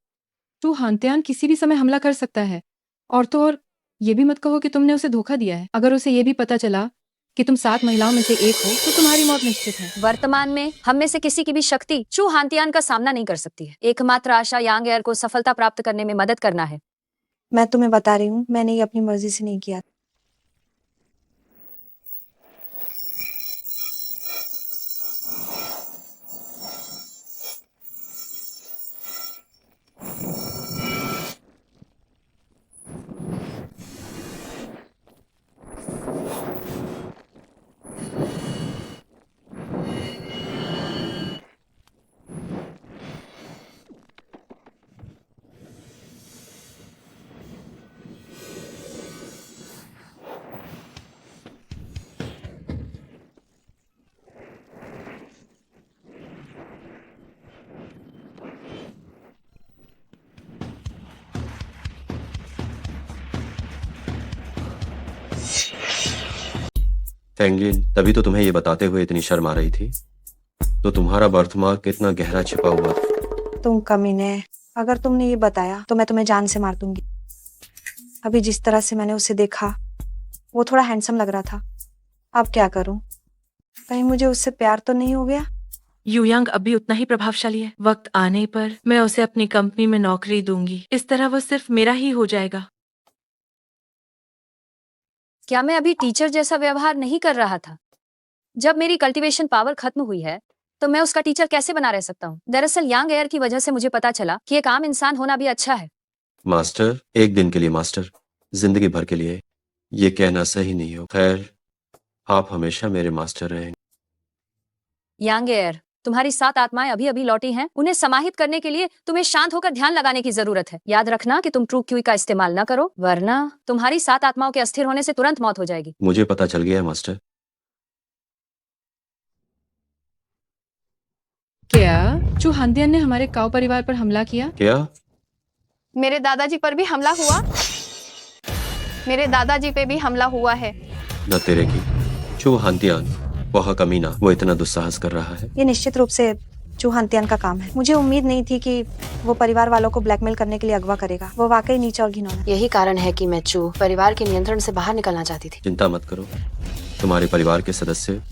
टू हांत्यान किसी भी समय हमला कर सकता है। और तो और ये भी मत कहो कि तुमने उसे धोखा दिया है। अगर उसे ये भी पता चला कि तुम 7 महिलाओं में से एक हो तो तुम्हारी मौत निश्चित है। वर्तमान में हम में से किसी की भी शक्ति चू हांतियान का सामना नहीं कर सकती है। एकमात्र आशा यांग एयर को सफलता प्राप्त करने में मदद करना है। मैं तुम्हें बता रही हूँ, मैंने ये अपनी मर्जी से नहीं किया। फैंगलिन, तभी तो तुम्हें ये बताते हुए इतनी शर्म आ रही थी। तो तुम्हारा बर्थमार्क कितना गहरा छिपा हुआ था। तुम कमीने, अगर तुमने ये बताया तो मैं तुम्हें जान से मार दूंगी। अभी जिस तरह से मैंने उसे देखा वो थोड़ा हैंडसम लग रहा था। अब क्या करूं? कहीं मुझे उससे प्यार तो नहीं हो गया? युयांग अब भी उतना ही प्रभावशाली है। वक्त आने पर मैं उसे अपनी कंपनी में नौकरी दूंगी। इस तरह वो सिर्फ मेरा ही हो जाएगा। क्या मैं अभी टीचर जैसा व्यवहार नहीं कर रहा था? जब मेरी कल्टीवेशन पावर खत्म हुई है तो मैं उसका टीचर कैसे बना रह सकता हूँ? दरअसल यांग एयर की वजह से मुझे पता चला कि एक आम इंसान होना भी अच्छा है। मास्टर, एक दिन के लिए मास्टर, जिंदगी भर के लिए, ये कहना सही नहीं हो। खैर, आप हमेशा मेरे मास्टर रहेंगे। यांग एयर, तुम्हारी 7 आत्माएं अभी अभी लौटी हैं। उन्हें समाहित करने के लिए तुम्हें शांत होकर ध्यान लगाने की जरूरत है। याद रखना कि तुम ट्रू क्यू का इस्तेमाल न करो, वरना तुम्हारी 7 आत्माओं के अस्थिर होने से तुरंत मौत हो जाएगी। मुझे पता चल गया है मास्टर। क्या चू हांतियान ने हमारे काऊ परिवार पर हमला किया? क्या? मेरे दादाजी पर भी हमला हुआ। मेरे दादाजी पे भी हमला हुआ है। न तेरे की चू हांतियान, वह कमीना, वो इतना दुस्साहस कर रहा है। ये निश्चित रूप से चूहांतियान का काम है। मुझे उम्मीद नहीं थी कि वो परिवार वालों को ब्लैकमेल करने के लिए अगवा करेगा। वो वाकई नीचा और घिनौना। यही कारण है कि मैं चू परिवार के नियंत्रण से बाहर निकलना चाहती थी। चिंता मत करो, तुम्हारे परिवार के सदस्य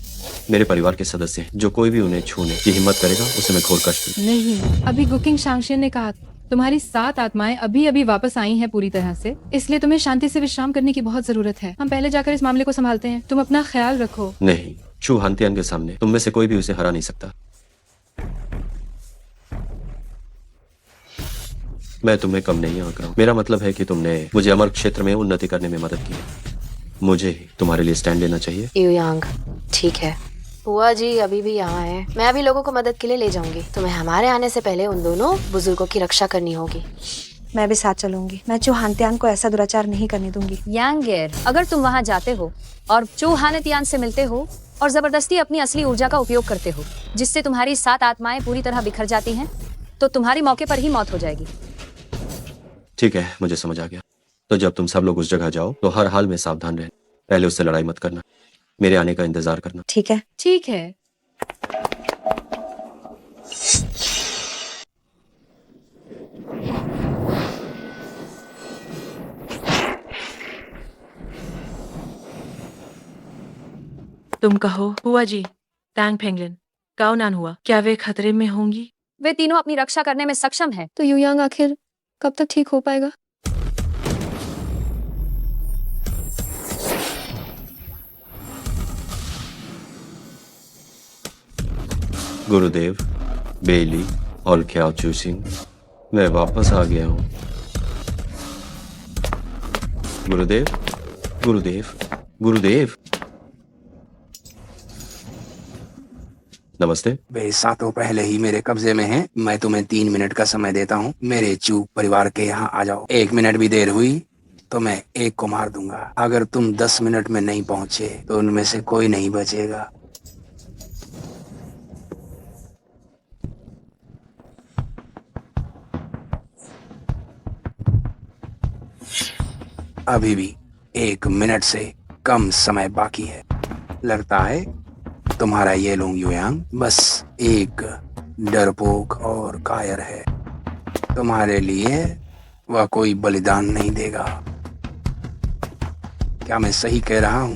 मेरे परिवार के सदस्य हैं। जो कोई भी उन्हें छूने की हिम्मत करेगा उसे मैं घोर कष्ट दूंगा। नहीं, अभी गुकिंग शांगशियन ने कहा तुम्हारी 7 आत्माएं अभी अभी वापस आई हैं पूरी तरह से, इसलिए तुम्हें शांति से विश्राम करने की बहुत जरूरत है। हम पहले जाकर इस मामले को संभालते हैं। तुम अपना ख्याल रखो। नहीं, चू हांतियान के सामने तुम में से कोई भी उसे हरा नहीं सकता। मैं तुम्हें कम नहीं आंक रहा हूं। मेरा मतलब है कि तुमने मुझे अमर क्षेत्र में उन्नति करने में मदद की है। मुझे ही तुम्हारे लिए स्टैंड लेना चाहिए। युयांग, ठीक है। बुआ जी अभी भी यहाँ है। मैं अभी लोगों को मदद के लिए ले जाऊंगी। तुम्हें हमारे आने से पहले उन दोनों बुजुर्गों की रक्षा करनी होगी। मैं भी साथ चलूंगी। मैं चूहानत्यान को ऐसा दुराचार नहीं करने दूंगी। यांगेर, अगर तुम वहाँ जाते हो और चूहानत्यान से मिलते हो और जबरदस्ती अपनी असली ऊर्जा का उपयोग करते हो, जिससे तुम्हारी 7 आत्माएं पूरी तरह बिखर जाती हैं, तो तुम्हारी मौके पर ही मौत हो जाएगी। ठीक है, मुझे समझ आ गया। तो जब तुम सब लोग उस जगह जाओ तो हर हाल में सावधान रहना। पहले उससे लड़ाई मत करना, मेरे आने का इंतजार करना। ठीक है। ठीक है। तुम कहो हुआ जी, टैंग फेंगलिन, काओनान हुआ, क्या वे खतरे में होंगी? वे तीनों अपनी रक्षा करने में सक्षम है। तो युयांग आखिर कब तक ठीक हो पाएगा? गुरुदेव, बेली और ख्याओ चू सिंह, मैं वापस आ गया हूँ। गुरुदेव, गुरुदेव, गुरुदेव। नमस्ते। वे सातों पहले ही मेरे कब्जे में हैं। मैं तुम्हें 3 मिनट का समय देता हूँ। मेरे चू परिवार के यहाँ आ जाओ। 1 मिनट भी देर हुई तो मैं एक को मार दूंगा। अगर तुम 10 मिनट में नहीं पहुँचे तो उनमें से कोई नहीं बचेगा। अभी भी 1 मिनट से कम समय बाकी है। लगता है तुम्हारा ये लोंग युयांग बस एक डरपोक और कायर है। तुम्हारे लिए वह कोई बलिदान नहीं देगा। क्या मैं सही कह रहा हूँ?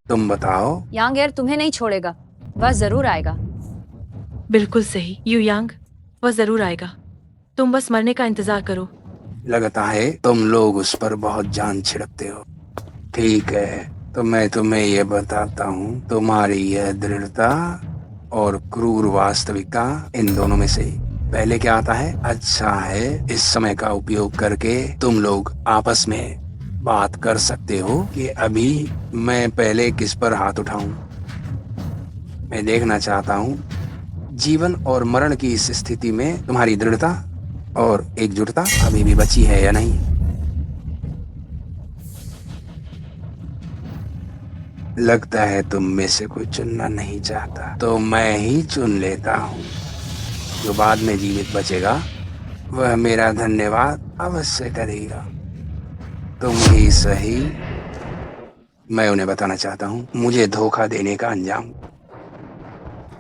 तुम बताओ। यांगेर तुम्हें नहीं छोड़ेगा, वह जरूर आएगा। बिल्कुल सही युयांग, वह जरूर आएगा। तुम बस मरने का इंतजार करो। लगता है तुम लोग उस पर बहुत जान छिड़कते हो। ठीक है, तो मैं तुम्हें ये बताता हूँ, तुम्हारी यह दृढ़ता और क्रूर वास्तविकता, इन दोनों में से पहले क्या आता है? अच्छा है, इस समय का उपयोग करके तुम लोग आपस में बात कर सकते हो कि अभी मैं पहले किस पर हाथ उठाऊं। मैं देखना चाहता हूँ जीवन और मरण की इस स्थिति में तुम्हारी दृढ़ता और एकजुटता अभी भी बची है या नहीं। लगता है तुम में से कोई चुनना नहीं चाहता, तो मैं ही चुन लेता हूँ। जो बाद में जीवित बचेगा वह मेरा धन्यवाद अवश्य करेगा। तुम ही सही। मैं उन्हें बताना चाहता हूँ मुझे धोखा देने का अंजाम।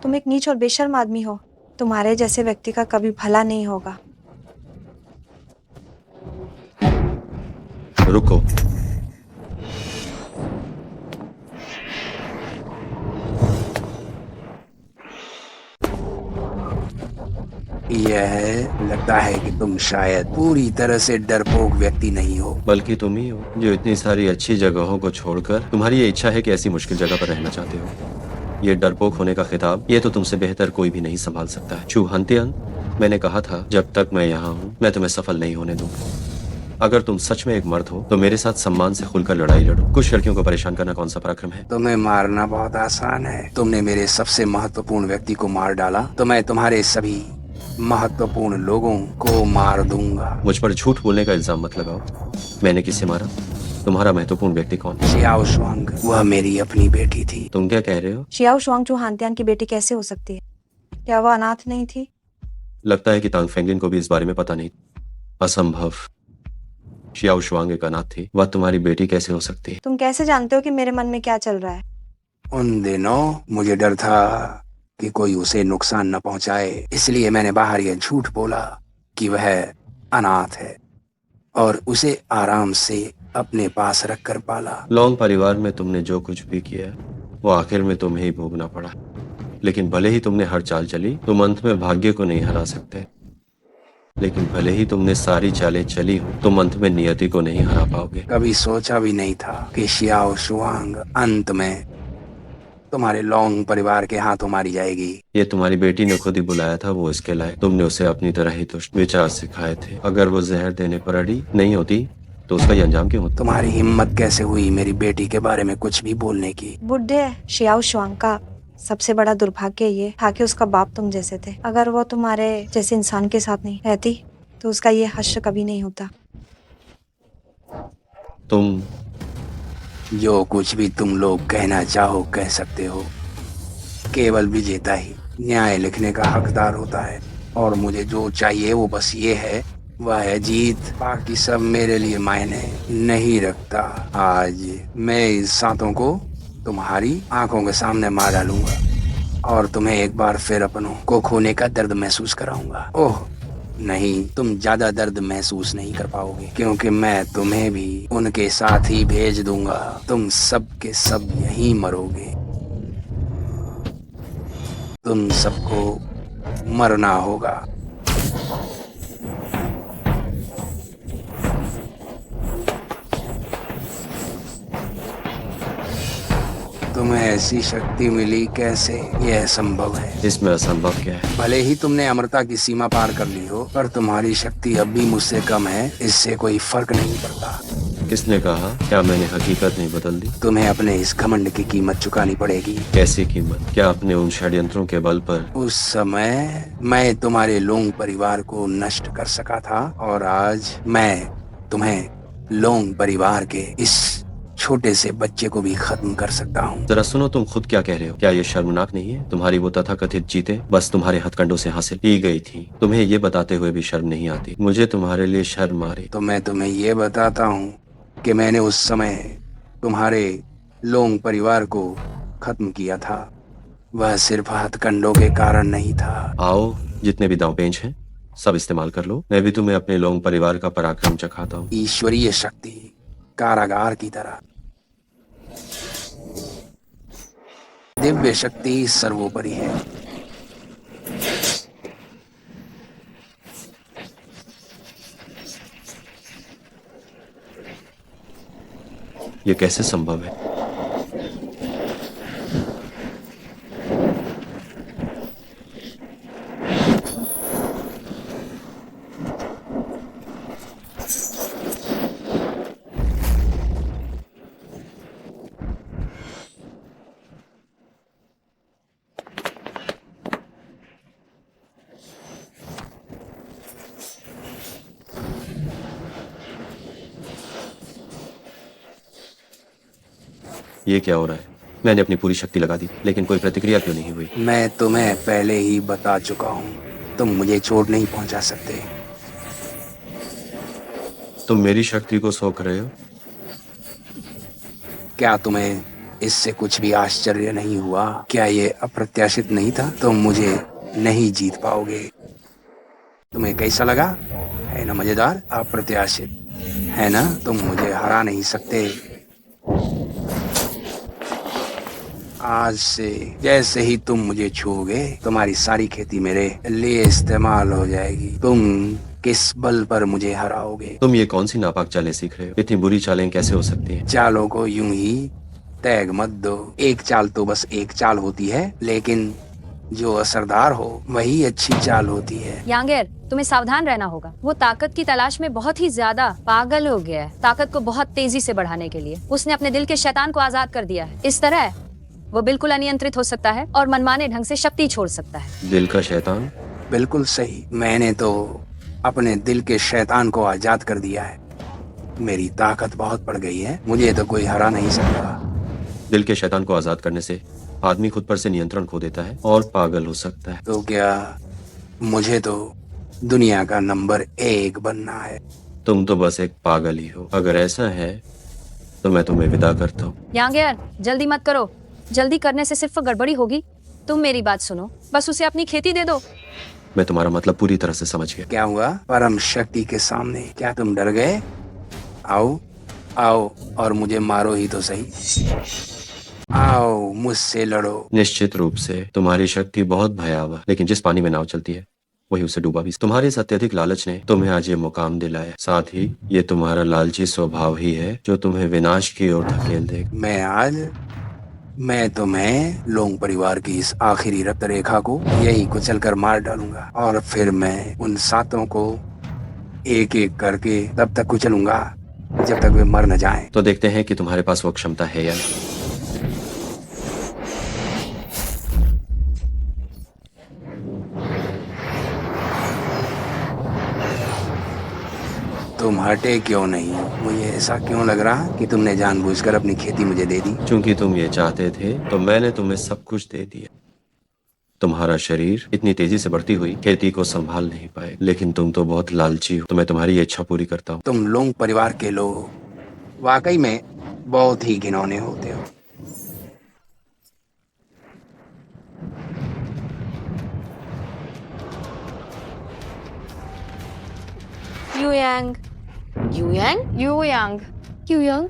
तुम एक नीच और बेशर्म आदमी हो। तुम्हारे जैसे व्यक्ति का कभी भला नहीं होगा। रुको। यह लगता है कि तुम शायद पूरी तरह से डरपोक व्यक्ति नहीं हो। बल्कि तुम ही हो जो इतनी सारी अच्छी जगहों को छोड़कर तुम्हारी ये इच्छा है कि ऐसी मुश्किल जगह पर रहना चाहते हो। ये डरपोक होने का खिताब ये तो तुमसे बेहतर कोई भी नहीं संभाल सकता है। चूहानत्यान, मैंने कहा था जब तक मैं यहाँ हूँ मैं तुम्हें सफल नहीं होने दूंगा। अगर तुम सच में एक मर्द हो तो मेरे साथ सम्मान से खुलकर लड़ाई लड़ो। कुछ लड़कियों को परेशान करना कौन सा पराक्रम है? तुम्हें मारना बहुत आसान है। तुमने मेरे सबसे महत्वपूर्ण व्यक्ति को मार डाला तो मैं तुम्हारे सभी महत्वपूर्ण लोगों को मार दूंगा। मुझ पर झूठ बोलने का इल्जाम मत लगाओ। मैंने किसे मारा? तुम्हारा महत्वपूर्ण व्यक्ति कौन? शियाओ शुआंग, वह मेरी अपनी बेटी थी। तुम क्या कह रहे हो? शियाओ शुआंग चूहानत्यान की बेटी कैसे हो सकती है? क्या वह अनाथ नहीं थी? लगता है कि तांग फेंगलिन को भी इस बारे में पता नहीं। असंभव। शियाओ शुआंग एक अनाथ थी, वह तुम्हारी बेटी कैसे हो सकती है? तुम कैसे जानते हो कि मेरे मन में क्या चल रहा है? उन दिनों मुझे डर था कि कोई उसे नुकसान न पहुंचाए, इसलिए मैंने बाहर यह झूठ बोला कि वह अनाथ है और उसे आराम से अपने पास रखकर पाला। लॉन्ग परिवार में तुमने जो कुछ भी किया वो आखिर में तुम्हें ही भोगना पड़ा। लेकिन भले ही तुमने हर चाल चली, तुम अंत में भाग्य को नहीं हरा सकते। लेकिन भले ही तुमने सारी चालें चली हो, तुम अंत में नियति को नहीं हरा पाओगे। कभी सोचा भी नहीं था कि शियाओ शुआंग अंत में तुम्हारे लॉन्ग परिवार के हाथों मारी जाएगी। ये तुम्हारी बेटी ने खुद ही बुलाया था, वो इसके लायक। तुमने उसे अपनी तरह ही दुष्ट विचार सिखाए थे। अगर वो जहर देने पर अड़ी नहीं होती तो उसका ये अंजाम क्यों होता? तुम्हारी हिम्मत कैसे हुई मेरी बेटी के बारे में कुछ भी बोलने की? बुढ़े शियाओ शुआंग का सबसे बड़ा दुर्भाग्य ये था कि उसका बाप तुम जैसे थे। अगर वो तुम्हारे जैसे इंसान के साथ नहीं रहती तो उसका ये हश्र कभी नहीं होता। तुम जो कुछ भी तुम लोग कहना चाहो कह सकते हो। केवल विजेता ही न्याय लिखने का हकदार होता है और मुझे जो चाहिए वो बस ये है, वह है जीत। बाकी सब मेरे लिए मायने नहीं रखता। आज मैं इस सांतों को तुम्हारी आंखों के सामने मार डालूंगा और तुम्हें एक बार फिर अपनों को खोने का दर्द महसूस कराऊंगा। ओह नहीं, तुम ज्यादा दर्द महसूस नहीं कर पाओगे क्योंकि मैं तुम्हें भी उनके साथ ही भेज दूंगा। तुम सब के सब यहीं मरोगे। तुम सबको मरना होगा। तुम्हें ऐसी शक्ति मिली कैसे? यह संभव है? इसमें असंभव क्या है? भले ही तुमने अमरता की सीमा पार कर ली हो, पर तुम्हारी शक्ति अब भी मुझसे कम है। इससे कोई फर्क नहीं पड़ता। किसने कहा? क्या मैंने हकीकत नहीं बदल दी? तुम्हें अपने इस घमंड की कीमत चुकानी पड़ेगी। कैसी कीमत? क्या अपने उन षड्यंत्रों के बल पर? उस समय मैं तुम्हारे लोंग परिवार को नष्ट कर सका था और आज मैं तुम्हें लोंग परिवार के इस छोटे से बच्चे को भी खत्म कर सकता हूँ। जरा सुनो, तुम खुद क्या कह रहे हो? क्या ये शर्मनाक नहीं है? तुम्हारी वो तथाकथित जीते बस तुम्हारे हथकंडों से हासिल की गई थी। तुम्हें ये बताते हुए भी शर्म नहीं आती? मुझे तुम्हारे लिए शर्म आ रही। तो मैं तुम्हें ये बताता हूँ कि मैंने उस समय तुम्हारे लोंग परिवार को खत्म किया था। वह सिर्फ हथकंडों के कारण नहीं था। आओ, जितने भी दांव पेंच हैं सब इस्तेमाल कर लो। मैं भी तुम्हें अपने लोंग परिवार का पराक्रम चखाता हूँ। ईश्वरीय शक्ति कारागार की तरह। दिव्य शक्ति सर्वोपरि है। ये कैसे संभव है? ये क्या हो रहा है? मैंने अपनी पूरी शक्ति लगा दी लेकिन कोई प्रतिक्रिया क्यों नहीं हुई? मैं तुम्हें पहले ही बता चुका हूँ, तुम मुझे चोट नहीं पहुंचा सकते। तुम मेरी शक्ति को सोख रहे हो? क्या तुम्हें इससे कुछ भी आश्चर्य नहीं हुआ? क्या ये अप्रत्याशित नहीं था? तुम मुझे नहीं जीत पाओगे। तुम्हें कैसा लगा? है ना मजेदार? अप्रत्याशित है ना? तुम मुझे हरा नहीं सकते। आज से जैसे ही तुम मुझे छूओगे, तुम्हारी सारी खेती मेरे लिए इस्तेमाल हो जाएगी। तुम किस बल पर मुझे हराओगे? तुम ये कौन सी नापाक चालें सीख रहे हो? इतनी बुरी चालें कैसे हो सकती हैं? चालों को यूं ही तैग मत दो। एक चाल तो बस एक चाल होती है, लेकिन जो असरदार हो वही अच्छी चाल होती है। यांगेर, तुम्हें सावधान रहना होगा। वो ताकत की तलाश में बहुत ही ज्यादा पागल हो गया है। ताकत को बहुत तेजी से बढ़ाने के लिए उसने अपने दिल के शैतान को आजाद कर दिया है। इस तरह वो बिल्कुल अनियंत्रित हो सकता है और मनमाने ढंग से शक्ति छोड़ सकता है। दिल का शैतान? बिल्कुल सही। मैंने तो अपने दिल के शैतान को आजाद कर दिया है। मेरी ताकत बहुत बढ़ गई है, मुझे तो कोई हरा नहीं सकता। दिल के शैतान को आजाद करने से आदमी खुद पर से नियंत्रण खो देता है और पागल हो सकता है। तो क्या मुझे तो दुनिया का नंबर 1 बनना है? तुम तो बस एक पागल ही हो। अगर ऐसा है तो मैं तुम्हें विदा करता हूँ। यांगेर, जल्दी मत करो। जल्दी करने से सिर्फ गड़बड़ी होगी। तुम मेरी बात सुनो, बस उसे अपनी खेती दे दो। मैं तुम्हारा मतलब पूरी तरह से समझ गया। क्या हुआ? परम शक्ति के सामने क्या तुम डर गए? आओ आओ और मुझे मारो ही तो सही। आओ मुझसे लड़ो। निश्चित रूप से तुम्हारी शक्ति बहुत भयावह, लेकिन जिस पानी में नाव चलती है वही उसे डूबा भी। तुम्हारे इस अत्यधिक लालच ने तुम्हें आज ये मुकाम दिलाया। साथ ही ये तुम्हारा लालची स्वभाव ही है जो तुम्हें विनाश की ओर धकेल देगा। मैं तुम्हें लोंग परिवार की इस आखिरी रक्त रेखा को यही कुचल कर मार डालूंगा और फिर मैं उन सातों को एक एक करके तब तक कुचलूंगा जब तक वे मर न जाएं। तो देखते हैं कि तुम्हारे पास वो क्षमता है या नहीं। तुम हटे क्यों नहीं? मुझे ऐसा क्यों लग रहा कि तुमने जानबूझकर अपनी खेती मुझे दे दी? चूंकि तुम ये चाहते थे तो मैंने तुम्हें सब कुछ दे दिया। तुम्हारा शरीर इतनी तेजी से बढ़ती हुई खेती को संभाल नहीं पाए, लेकिन तुम तो बहुत लालची हो, तो मैं तुम्हारी ये इच्छा पूरी करता हूँ। तुम लोंग परिवार के लोग वाकई में बहुत ही घिनौने होते हो। युयांग युयांग यू यांग युयांग